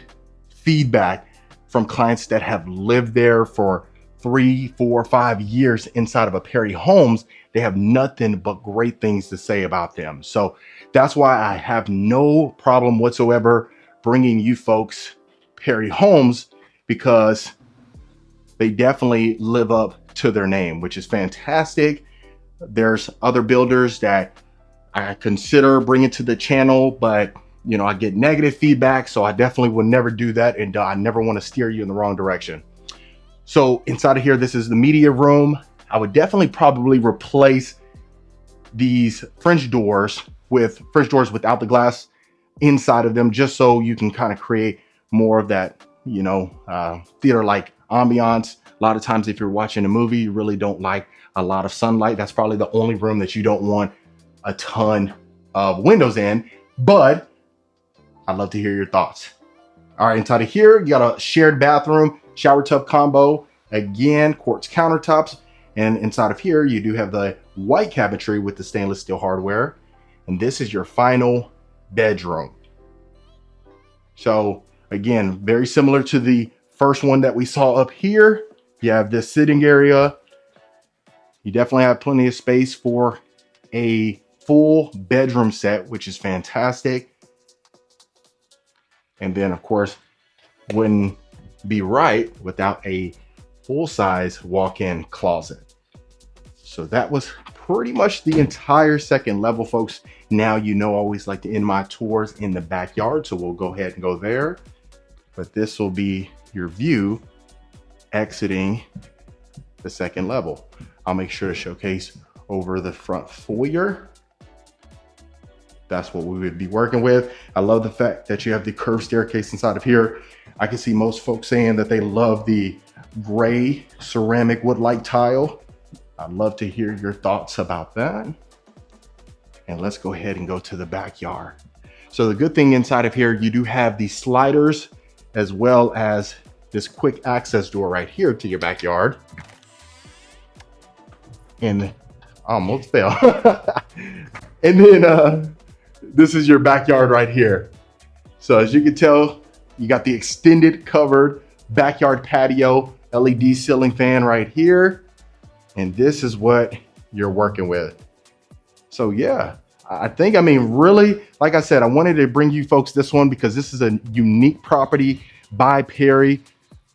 feedback from clients that have lived there for 3, 4, 5 years inside of a Perry Homes. They have nothing but great things to say about them. So that's why I have no problem whatsoever bringing you folks Perry Homes, because they definitely live up to their name, which is fantastic. There's other builders that I consider bringing to the channel, but I get negative feedback, so I definitely would never do that, and I never want to steer you in the wrong direction. So inside of here, this is the media room. I would definitely probably replace these French doors with French doors without the glass inside of them, just so you can kind of create more of that, theater-like ambiance. A lot of times if you're watching a movie, you really don't like a lot of sunlight. That's probably the only room that you don't want a ton of windows in, but I'd love to hear your thoughts. All right, inside of here, you got a shared bathroom, shower tub combo, again, quartz countertops. And inside of here, you do have the white cabinetry with the stainless steel hardware. And this is your final bedroom. So again, very similar to the first one that we saw up here. You have this sitting area. You definitely have plenty of space for a full bedroom set, which is fantastic. And then of course, wouldn't be right without a full-size walk-in closet. So that was pretty much the entire second level, folks. Now, you know, I always like to end my tours in the backyard, so we'll go ahead and go there. But this will be your view exiting the second level. I'll make sure to showcase over the front foyer. That's what we would be working with. I love the fact that you have the curved staircase inside of here. I can see most folks saying that they love the gray ceramic wood-like tile. I'd love to hear your thoughts about that. And let's go ahead and go to the backyard. So the good thing inside of here, you do have these sliders as well as this quick access door right here to your backyard. And I almost fell. And then this is your backyard right here. So as you can tell, you got the extended covered backyard patio, LED ceiling fan right here. And this is what you're working with. So yeah, I mean, really, like I said, I wanted to bring you folks this one because this is a unique property by Perry.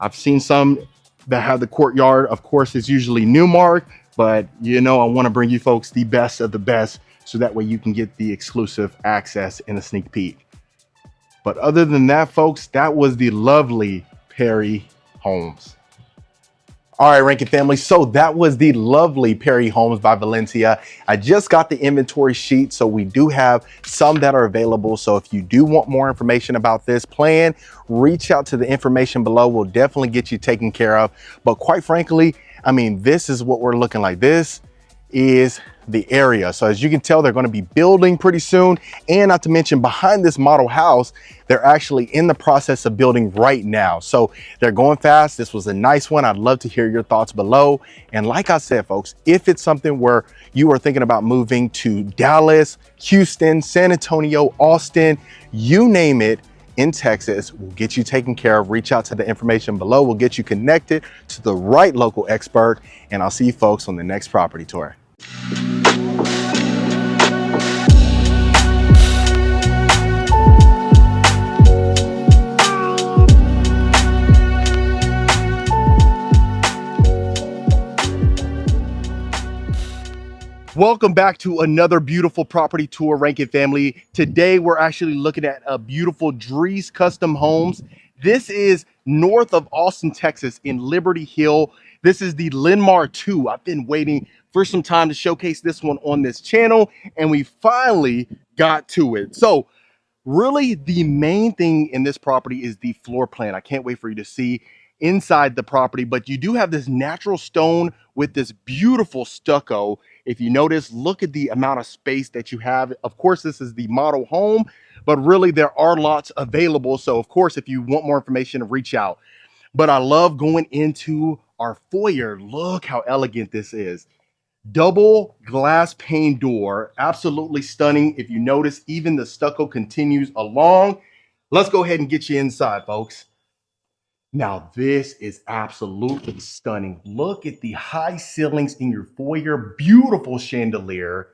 I've seen some that have the courtyard. Of course, it's usually Lynmar, but you know, I want to bring you folks the best of the best so that way you can get the exclusive access and a sneak peek. But other than that, folks, that was the lovely Perry Homes. All right, Rankin family. So that was the lovely Perry Homes by Valencia. I just got the inventory sheet, so we do have some that are available. So if you do want more information about this plan, reach out to the information below. We'll definitely get you taken care of. But quite frankly, I mean, this is what we're looking like. This is the area. So as you can tell, they're going to be building pretty soon. And not to mention, behind this model house, they're actually in the process of building right now. So they're going fast. This was a nice one. I'd love to hear your thoughts below. And like I said, folks, if it's something where you are thinking about moving to Dallas, Houston, San Antonio, Austin, you name it, in Texas, we'll get you taken care of. Reach out to the information below. We'll get you connected to the right local expert. And I'll see you folks on the next property tour. Welcome back to another beautiful property tour, Rankin family. Today, we're actually looking at a beautiful Drees custom homes. This is north of Austin, Texas in Liberty Hill. This is the Lynmar 2. I've been waiting for some time to showcase this one on this channel, and we finally got to it. So really, the main thing in this property is the floor plan. I can't wait for you to see inside the property, but you do have this natural stone with this beautiful stucco. If you notice, look at the amount of space that you have. Of course, this is the model home, but really there are lots available. So of course, if you want more information, reach out. But I love going into our foyer. Look how elegant this is. Double glass pane door, absolutely stunning. If you notice, even the stucco continues along. Let's go ahead and get you inside, folks. Now, this is absolutely stunning. Look at the high ceilings in your foyer, beautiful chandelier,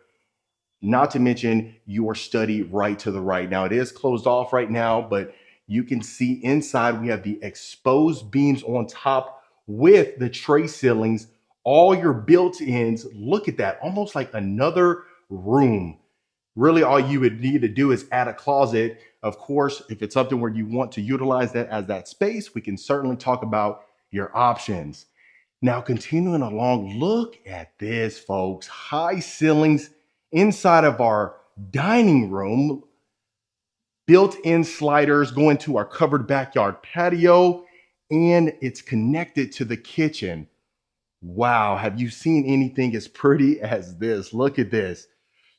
not to mention your study right to the right. Now, it is closed off right now, but you can see inside we have the exposed beams on top with the tray ceilings, all your built-ins. Look at that, almost like another room. Really, all you would need to do is add a closet. Of course, if it's something where you want to utilize that as that space, we can certainly talk about your options. Now, continuing along, look at this, folks. High ceilings inside of our dining room, built-in sliders going to our covered backyard patio, and it's connected to the kitchen. Wow, have you seen anything as pretty as this? Look at this.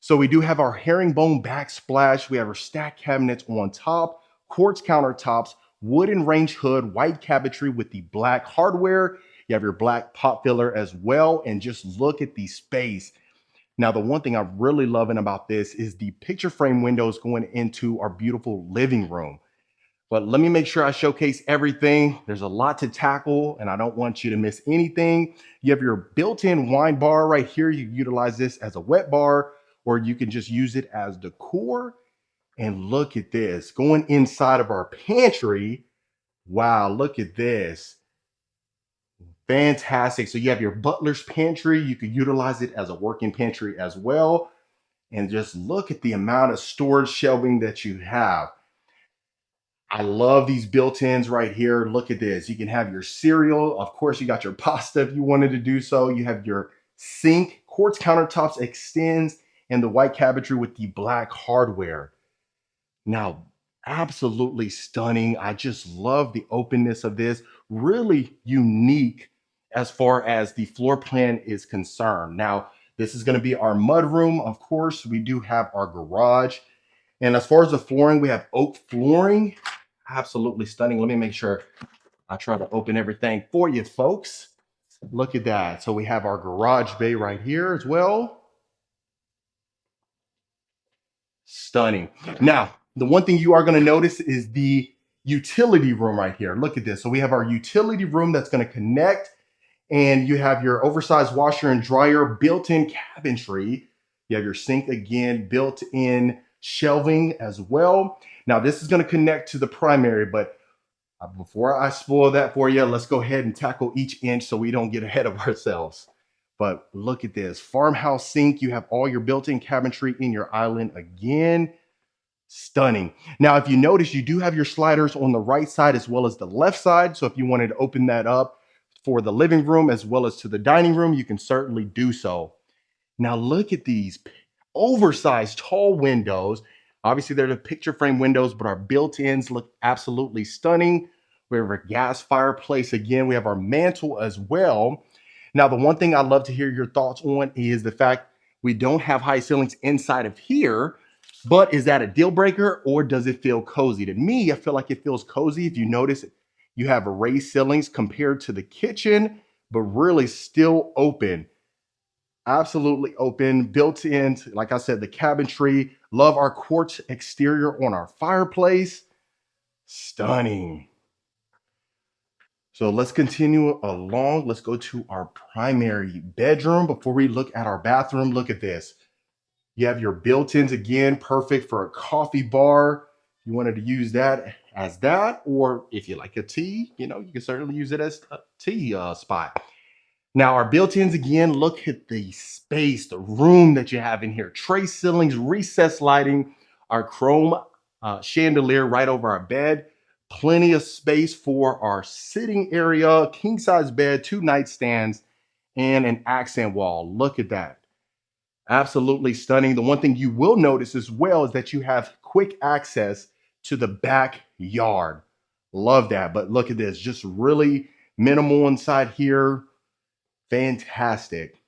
So we do have our herringbone backsplash. We have our stack cabinets on top, quartz countertops, wooden range hood, white cabinetry with the black hardware. You have your black pot filler as well. And just look at the space. Now, the one thing I'm really loving about this is the picture frame windows going into our beautiful living room. But let me make sure I showcase everything. There's a lot to tackle and I don't want you to miss anything. You have your built-in wine bar right here. You can utilize this as a wet bar, or you can just use it as decor. And look at this, going inside of our pantry. Wow, look at this. Fantastic. So you have your butler's pantry. You could utilize it as a working pantry as well. And just look at the amount of storage shelving that you have. I love these built-ins right here. Look at this. You can have your cereal. Of course, you got your pasta if you wanted to do so. You have your sink, quartz countertops extends, and the white cabinetry with the black hardware. Now, absolutely stunning. I just love the openness of this. Really unique as far as the floor plan is concerned. Now, this is going to be our mud room. Of course, we do have our garage. And as far as the flooring, we have oak flooring. Absolutely stunning. Let me make sure I try to open everything for you, folks. Look at that. So we have our garage bay right here as well. Stunning. Now, the one thing you are going to notice is the utility room right here. Look at this. So we have our utility room that's going to connect, and you have your oversized washer and dryer, built-in cabinetry. You have your sink again, built-in shelving as well. Now, this is going to connect to the primary, but before I spoil that for you, let's go ahead and tackle each inch so we don't get ahead of ourselves. But look at this farmhouse sink. You have all your built-in cabinetry in your island again. Stunning. Now, if you notice, you do have your sliders on the right side as well as the left side. So if you wanted to open that up for the living room as well as to the dining room, you can certainly do so. Now, look at these oversized tall windows. Obviously, they're the picture frame windows, but our built-ins look absolutely stunning. We have our gas fireplace again. We have our mantle as well. Now, the one thing I'd love to hear your thoughts on is the fact we don't have high ceilings inside of here, but is that a deal breaker or does it feel cozy? To me, I feel like it feels cozy. If you notice, you have raised ceilings compared to the kitchen, but really still open. Absolutely open, built in, like I said, the cabinetry. Love our quartz exterior on our fireplace. Stunning. So let's continue along. Let's go to our primary bedroom. Before we look at our bathroom, look at this. You have your built-ins again, perfect for a coffee bar. You wanted to use that as that, or if you like a tea, you can certainly use it as a tea spot. Now, our built-ins again, look at the space, the room that you have in here. Tray ceilings, recessed lighting, our chrome chandelier right over our bed. Plenty of space for our sitting area, king-size bed, 2 nightstands, and an accent wall. Look at that. Absolutely stunning. The one thing you will notice as well is that you have quick access to the backyard. Love that. But look at this, just really minimal inside here. Fantastic.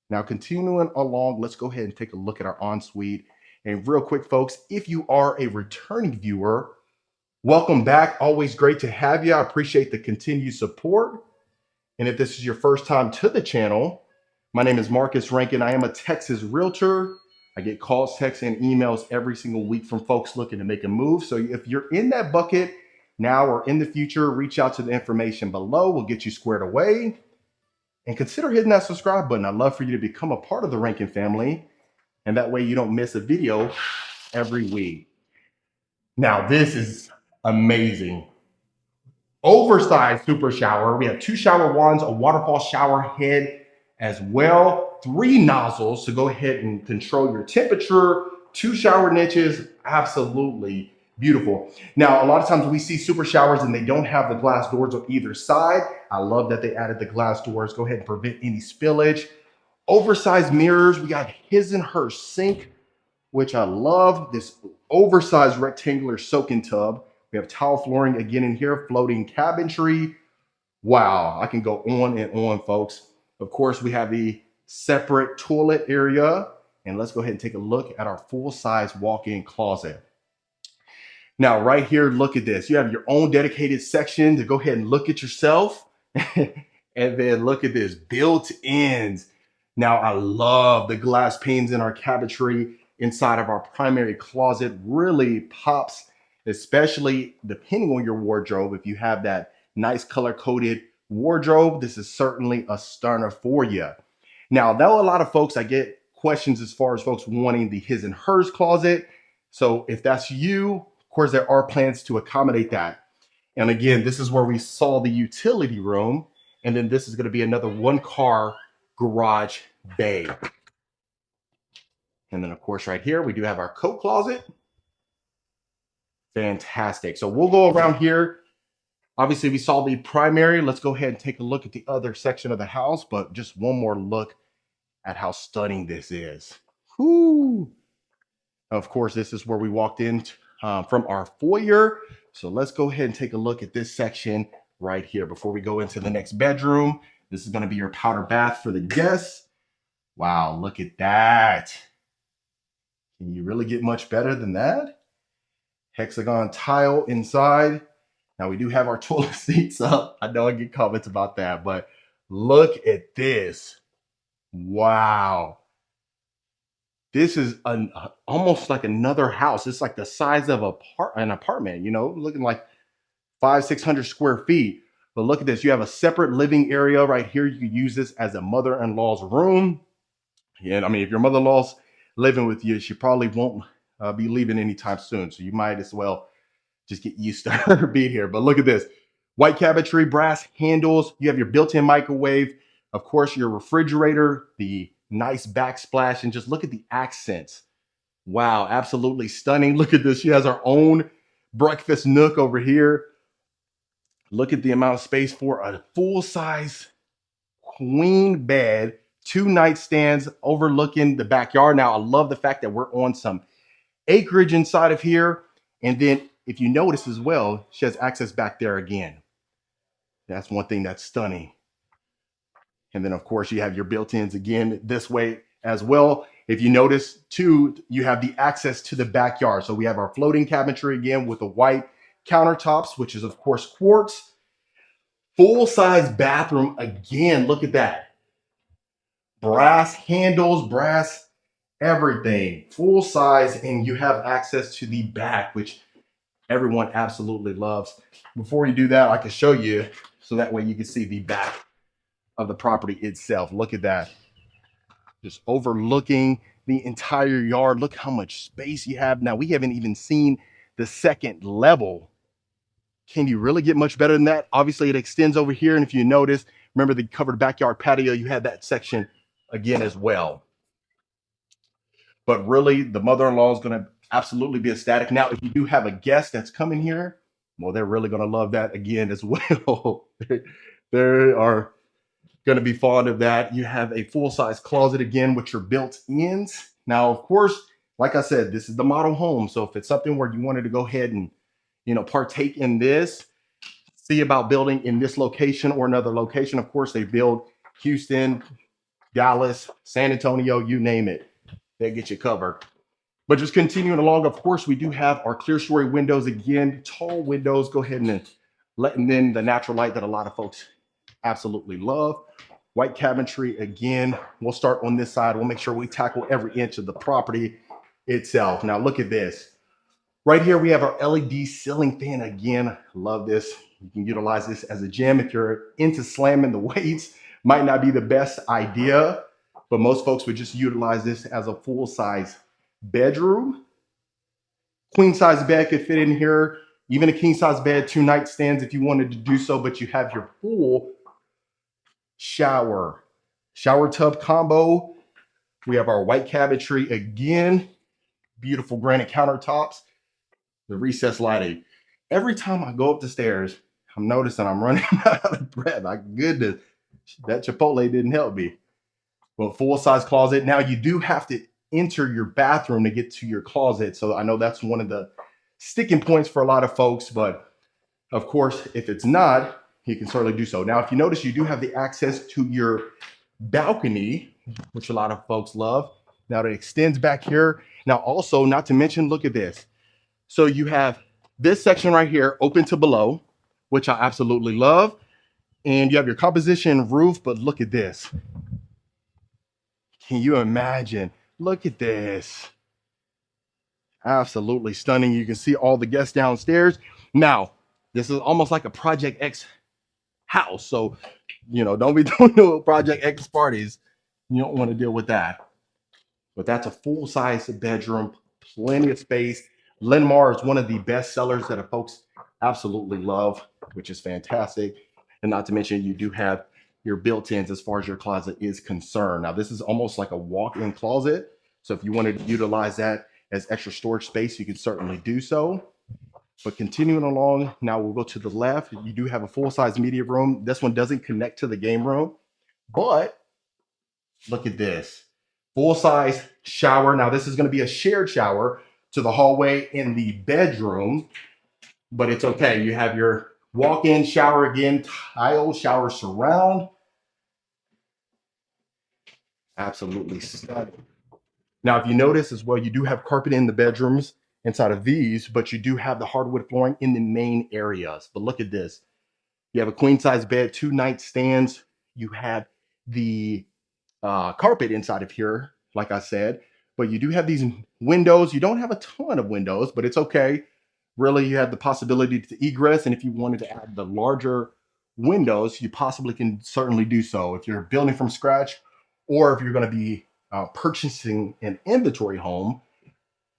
Now, continuing along, let's go ahead and take a look at our ensuite. And real quick, folks, if you are a returning viewer, welcome back. Always great to have you. I appreciate the continued support. And if this is your first time to the channel, my name is Marcus Rankin. I am a Texas realtor. I get calls, texts, and emails every single week from folks looking to make a move. So if you're in that bucket now or in the future, reach out to the information below. We'll get you squared away. And consider hitting that subscribe button. I'd love for you to become a part of the Rankin family. And that way you don't miss a video every week. Now, this is amazing. Oversized super shower. We have 2 shower wands, a waterfall shower head as well. 3 nozzles to go ahead and control your temperature. 2 shower niches. Absolutely beautiful. Now, a lot of times we see super showers and they don't have the glass doors on either side. I love that they added the glass doors. Go ahead and prevent any spillage. Oversized mirrors. We got his and her sink, which I love. This oversized rectangular soaking tub. We have tile flooring again in here, floating cabinetry. Wow, I can go on and on, folks. Of course, we have the separate toilet area. And let's go ahead and take a look at our full-size walk-in closet. Now, right here, look at this. You have your own dedicated section to go ahead and look at yourself. And then look at this, built-ins. Now, I love the glass panes in our cabinetry inside of our primary closet. Really pops, especially depending on your wardrobe. If you have that nice color coded wardrobe, this is certainly a stunner for you. Now, though a lot of folks, I get questions as far as folks wanting the his and hers closet. So if that's you, of course, there are plans to accommodate that. And again, this is where we saw the utility room. And then this is going to be another one car garage bay. And then of course, right here, we do have our coat closet. Fantastic. So we'll go around here. Obviously, we saw the primary. Let's go ahead and take a look at the other section of the house, but just one more look at how stunning this is. Whoo! Of course, this is where we walked in from our foyer. So let's go ahead and take a look at this section right here before we go into the next bedroom. This is going to be your powder bath for the guests. Wow, look at that. Can you really get much better than that? Hexagon tile inside. Now we do have our toilet seats up. I know I get comments about that, but look at this. Wow. This is almost like another house. It's like the size of an apartment, you know, looking like 500-600 square feet. But look at this. You have a separate living area right here. You could use this as a mother-in-law's room. And I mean, if your mother-in-law's living with you, she probably won't be leaving anytime soon. So you might as well just get used to her being here. But look at this. White cabinetry, brass handles. You have your built-in microwave. Of course, your refrigerator, the nice backsplash, and just look at the accents. Wow, absolutely stunning. Look at this. She has her own breakfast nook over here. Look at the amount of space for a full-size queen bed, 2 nightstands overlooking the backyard. Now, I love the fact that we're on some acreage inside of here. And then if you notice as well, she has access back there again. That's one thing that's stunning. And then, of course, you have your built-ins again this way as well. If you notice, too, you have the access to the backyard. So we have our floating cabinetry again with the white countertops, which is, of course, quartz. Full-size bathroom again. Look at that. Brass handles, brass everything. Full size, and you have access to the back, which everyone absolutely loves. Before you do that, I can show you so that way you can see the back of the property itself. Look at that. Just overlooking the entire yard. Look how much space you have. Now, we haven't even seen the second level. Can you really get much better than that? Obviously, it extends over here. And if you notice, remember the covered backyard patio, you had that section again as well. But really, the mother-in-law is going to absolutely be ecstatic. Now, if you do have a guest that's coming here, well, they're really going to love that again as well. They are going to be fond of that. You have a full-size closet again with your built-ins. Now, of course, like I said, this is the model home. So if it's something where you wanted to go ahead and, partake in this, see about building in this location or another location. Of course, they build Houston, Dallas, San Antonio, you name it. They get you covered. But just continuing along, of course, we do have our clear story windows again, tall windows. Go ahead and letting in the natural light that a lot of folks absolutely love. White cabinetry again. We'll start on this side. We'll make sure we tackle every inch of the property itself. Now look at this. Right here, we have our LED ceiling fan again. Love this. You can utilize this as a gym. If you're into slamming the weights, might not be the best idea, but most folks would just utilize this as a full-size bedroom. Queen-size bed could fit in here. Even a king-size bed, 2 nightstands if you wanted to do so, but you have your full shower tub combo. We have our white cabinetry again. Beautiful granite countertops. The recessed lighting. Every time I go up the stairs, I'm noticing I'm running out of breath. My goodness, that Chipotle didn't help me. Well, full-size closet. Now you do have to enter your bathroom to get to your closet. So I know that's one of the sticking points for a lot of folks, but of course, if it's not, you can certainly do so. Now, if you notice, you do have the access to your balcony, which a lot of folks love. Now it extends back here. Now also, not to mention, look at this. So you have this section right here open to below, which I absolutely love. And you have your composition roof, but look at this. Can you imagine? Look at this. Absolutely stunning. You can see all the guests downstairs. Now, this is almost like a Project X house. So, don't be doing no Project X parties. You don't want to deal with that. But that's a full size bedroom, plenty of space. Lynmar is one of the best sellers that folks absolutely love, which is fantastic. And not to mention, you do have your built-ins as far as your closet is concerned. Now, this is almost like a walk-in closet. So if you wanted to utilize that as extra storage space, you can certainly do so. But continuing along, now we'll go to the left. You do have a full-size media room. This one doesn't connect to the game room, but look at this. Full-size shower. Now, this is going to be a shared shower to the hallway in the bedroom, but it's okay. You have your walk-in shower again, tile shower surround. Absolutely stunning. Now, if you notice as well, you do have carpet in the bedrooms inside of these, but you do have the hardwood flooring in the main areas. But look at this. You have a queen-size bed, 2 nightstands. You have the carpet inside of here, like I said, but you do have these windows. You don't have a ton of windows, but it's okay. Really, you have the possibility to egress, and if you wanted to add the larger windows, you possibly can certainly do so. If you're building from scratch, or if you're going to be purchasing an inventory home,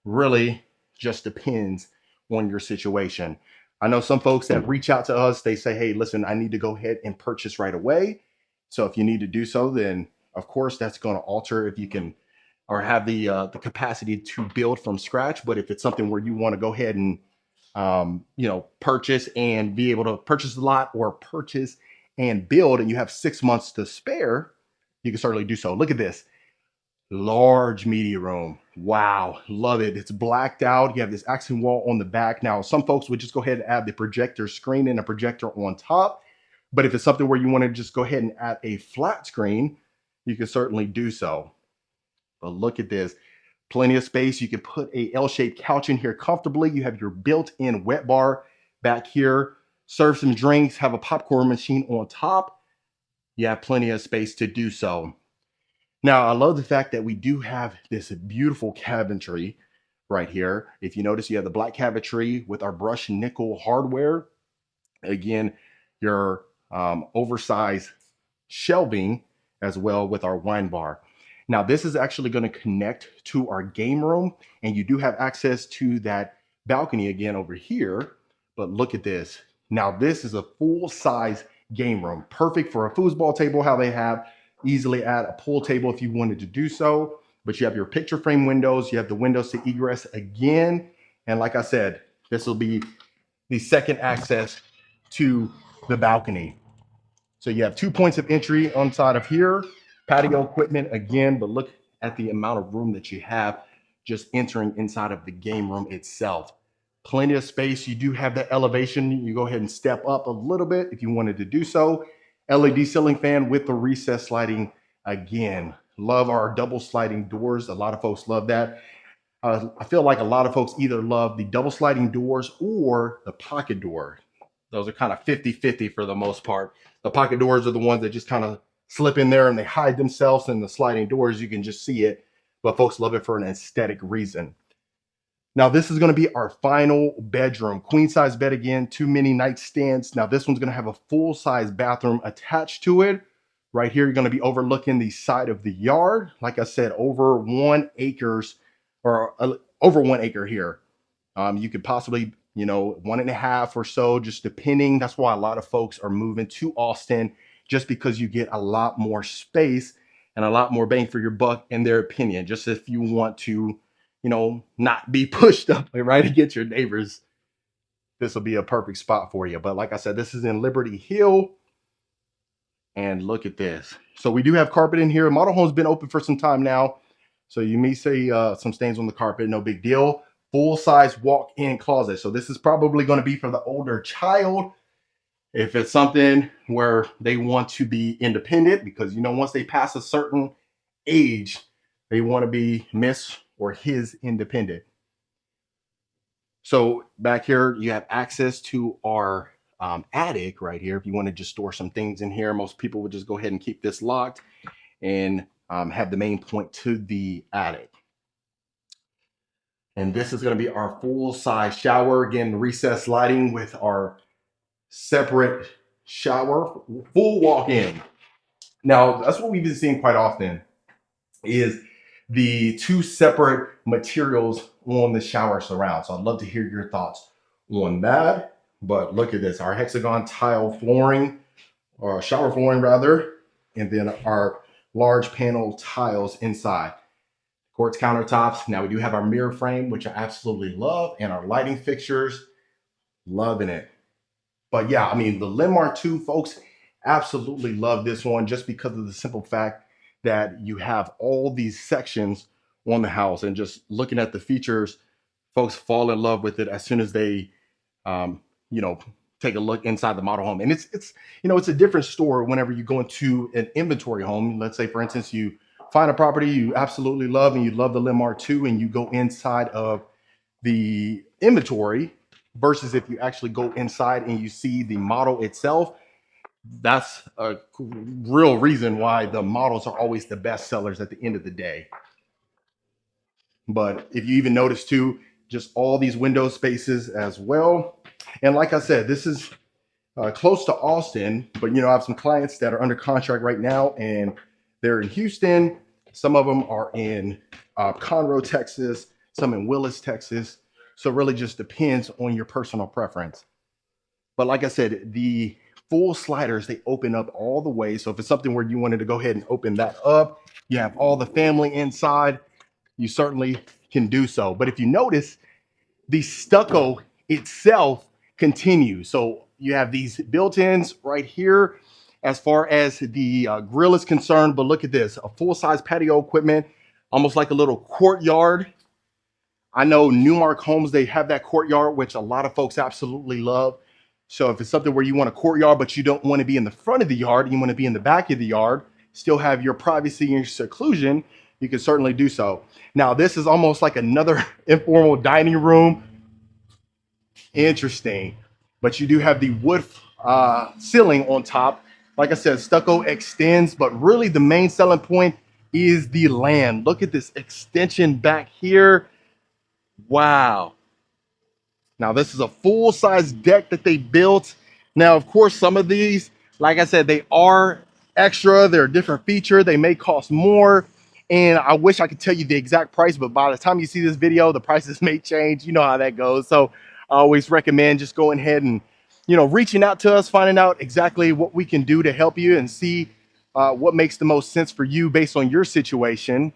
really just depends on your situation. I know some folks that reach out to us, they say, hey, listen, I need to go ahead and purchase right away. So if you need to do so, then of course that's going to alter if you can or have the capacity to build from scratch. But if it's something where you want to go ahead and purchase and be able to purchase a lot or purchase and build, and you have 6 months to spare, you can certainly do so. Look at this. Large media room. Wow, love it. It's blacked out. You have this accent wall on the back. Now, some folks would just go ahead and add the projector screen and a projector on top. But if it's something where you want to just go ahead and add a flat screen, you can certainly do so. But look at this. Plenty of space. You can put a L-shaped couch in here comfortably. You have your built-in wet bar back here. Serve some drinks, have a popcorn machine on top. You have plenty of space to do so. Now, I love the fact that we do have this beautiful cabinetry right here. If you notice, you have the black cabinetry with our brushed nickel hardware. Again, your oversized shelving as well with our wine bar. Now, this is actually going to connect to our game room, and you do have access to that balcony again over here. But look at this. Now, this is a full-size game room, perfect for a foosball table, how they have. Easily add a pool table if you wanted to do so. But you have your picture frame windows. You have the windows to egress again. And like I said, this will be the second access to the balcony. So you have 2 points of entry on side of here, patio equipment again, but look at the amount of room that you have just entering inside of the game room itself. Plenty of space. You do have that elevation. You go ahead and step up a little bit if you wanted to do so. LED ceiling fan with the recessed sliding again. Love our double sliding doors. A lot of folks love that. I feel like a lot of folks either love the double sliding doors or the pocket door. Those are kind of 50-50 for the most part. The pocket doors are the ones that just kind of slip in there and they hide themselves, and the sliding doors, you can just see it, but folks love it for an aesthetic reason. Now, this is going to be our final bedroom. Queen size bed again, 2 mini nightstands. Now, this one's going to have a full size bathroom attached to it. Right here, you're going to be overlooking the side of the yard. Like I said, over 1 acres or over 1 acre here. You could possibly, 1.5 or so, just depending. That's why a lot of folks are moving to Austin, just because you get a lot more space and a lot more bang for your buck, in their opinion. Just if you want to, not be pushed up right against your neighbors, this will be a perfect spot for you. But like I said, this is in Liberty Hill. And look at this. So we do have carpet in here. Model home's been open for some time now. So you may see some stains on the carpet, no big deal. Full-size walk-in closet. So this is probably going to be for the older child. If it's something where they want to be independent, because, once they pass a certain age, they want to be Miss or his independent. So back here, you have access to our attic right here. If you want to just store some things in here, most people would just go ahead and keep this locked and have the main point to the attic. And this is going to be our full size shower. Again, recessed lighting with our separate shower, full walk-in. Now, that's what we've been seeing quite often is the two separate materials on the shower surround. So I'd love to hear your thoughts on that. But look at this, our hexagon tile flooring, or shower flooring rather, and then our large panel tiles inside. Quartz countertops. Now we do have our mirror frame, which I absolutely love, and our lighting fixtures, loving it. But yeah, I mean, the Lynmar 2, folks, absolutely love this one just because of the simple fact that you have all these sections on the house, and just looking at the features, folks fall in love with it as soon as they, you know, take a look inside the model home. And it's you know, it's a different store whenever you go into an inventory home. Let's say, for instance, you find a property you absolutely love and you love the Lynmar 2, and you go inside of the inventory versus if you actually go inside and you see the model itself. That's a real reason why the models are always the best sellers at the end of the day. But if you even notice too, just all these window spaces as well. And like I said, this is close to Austin, but you know, I have some clients that are under contract right now and they're in Houston. Some of them are in Conroe, Texas, some in Willis, Texas. So it really just depends on your personal preference. But like I said, the full sliders, they open up all the way. So if it's something where you wanted to go ahead and open that up, you have all the family inside, you certainly can do so. But if you notice, the stucco itself continues. So you have these built-ins right here as far as the grill is concerned. But look at this, a full-size patio equipment, almost like a little courtyard. I know Newmark Homes, they have that courtyard, which a lot of folks absolutely love. So if it's something where you want a courtyard, but you don't want to be in the front of the yard, you want to be in the back of the yard, still have your privacy and your seclusion, you can certainly do so. Now, this is almost like another informal dining room. Interesting. But you do have the wood ceiling on top. Like I said, stucco extends, but really the main selling point is the land. Look at this extension back here. Wow. Now, this is a full-size deck that they built. Now, of course, some of these, like I said, they are extra. They're a different feature. They may cost more. And I wish I could tell you the exact price, but by the time you see this video, the prices may change. You know how that goes. So I always recommend just going ahead and, you know, reaching out to us, finding out exactly what we can do to help you and see what makes the most sense for you based on your situation.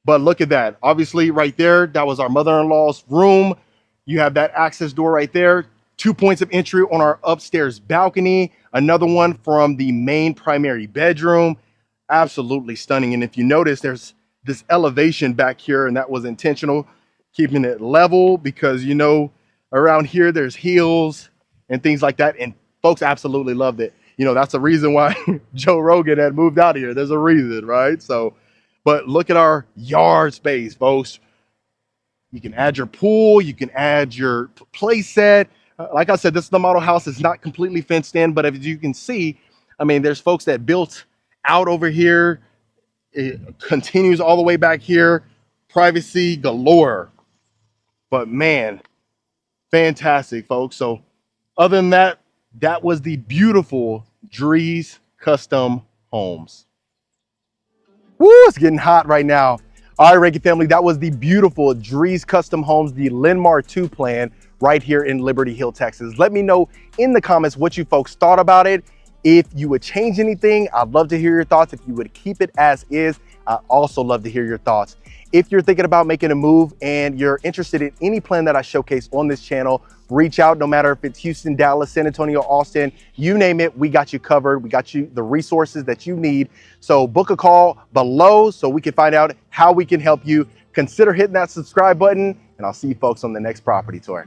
But look at that. Obviously, right there, that was our mother-in-law's room. You have that access door right there. 2 points of entry on our upstairs balcony. Another one from the main primary bedroom. Absolutely stunning. And if you notice, there's this elevation back here, and that was intentional, keeping it level because, you know, around here, there's hills and things like that. And folks absolutely loved it. You know, that's the reason why Joe Rogan had moved out of here. There's a reason, right? So, but look at our yard space, folks. You can add your pool, you can add your play set. Like I said, this is the model house. It's not completely fenced in, but as you can see, I mean, there's folks that built out over here. It continues all the way back here. Privacy galore. But man, fantastic, folks. So other than that, that was the beautiful Drees Custom Homes. Woo, it's getting hot right now. All right, Reiki family, that was the beautiful Drees Custom Homes, the Lynmar 2 plan right here in Liberty Hill, Texas. Let me know in the comments what you folks thought about it. If you would change anything, I'd love to hear your thoughts. If you would keep it as is, I'd also love to hear your thoughts. If you're thinking about making a move and you're interested in any plan that I showcase on this channel, reach out. No matter if it's Houston, Dallas, San Antonio, Austin, you name it, we got you covered. We got you the resources that you need. So book a call below so we can find out how we can help you. Consider hitting that subscribe button, and I'll see you folks on the next property tour.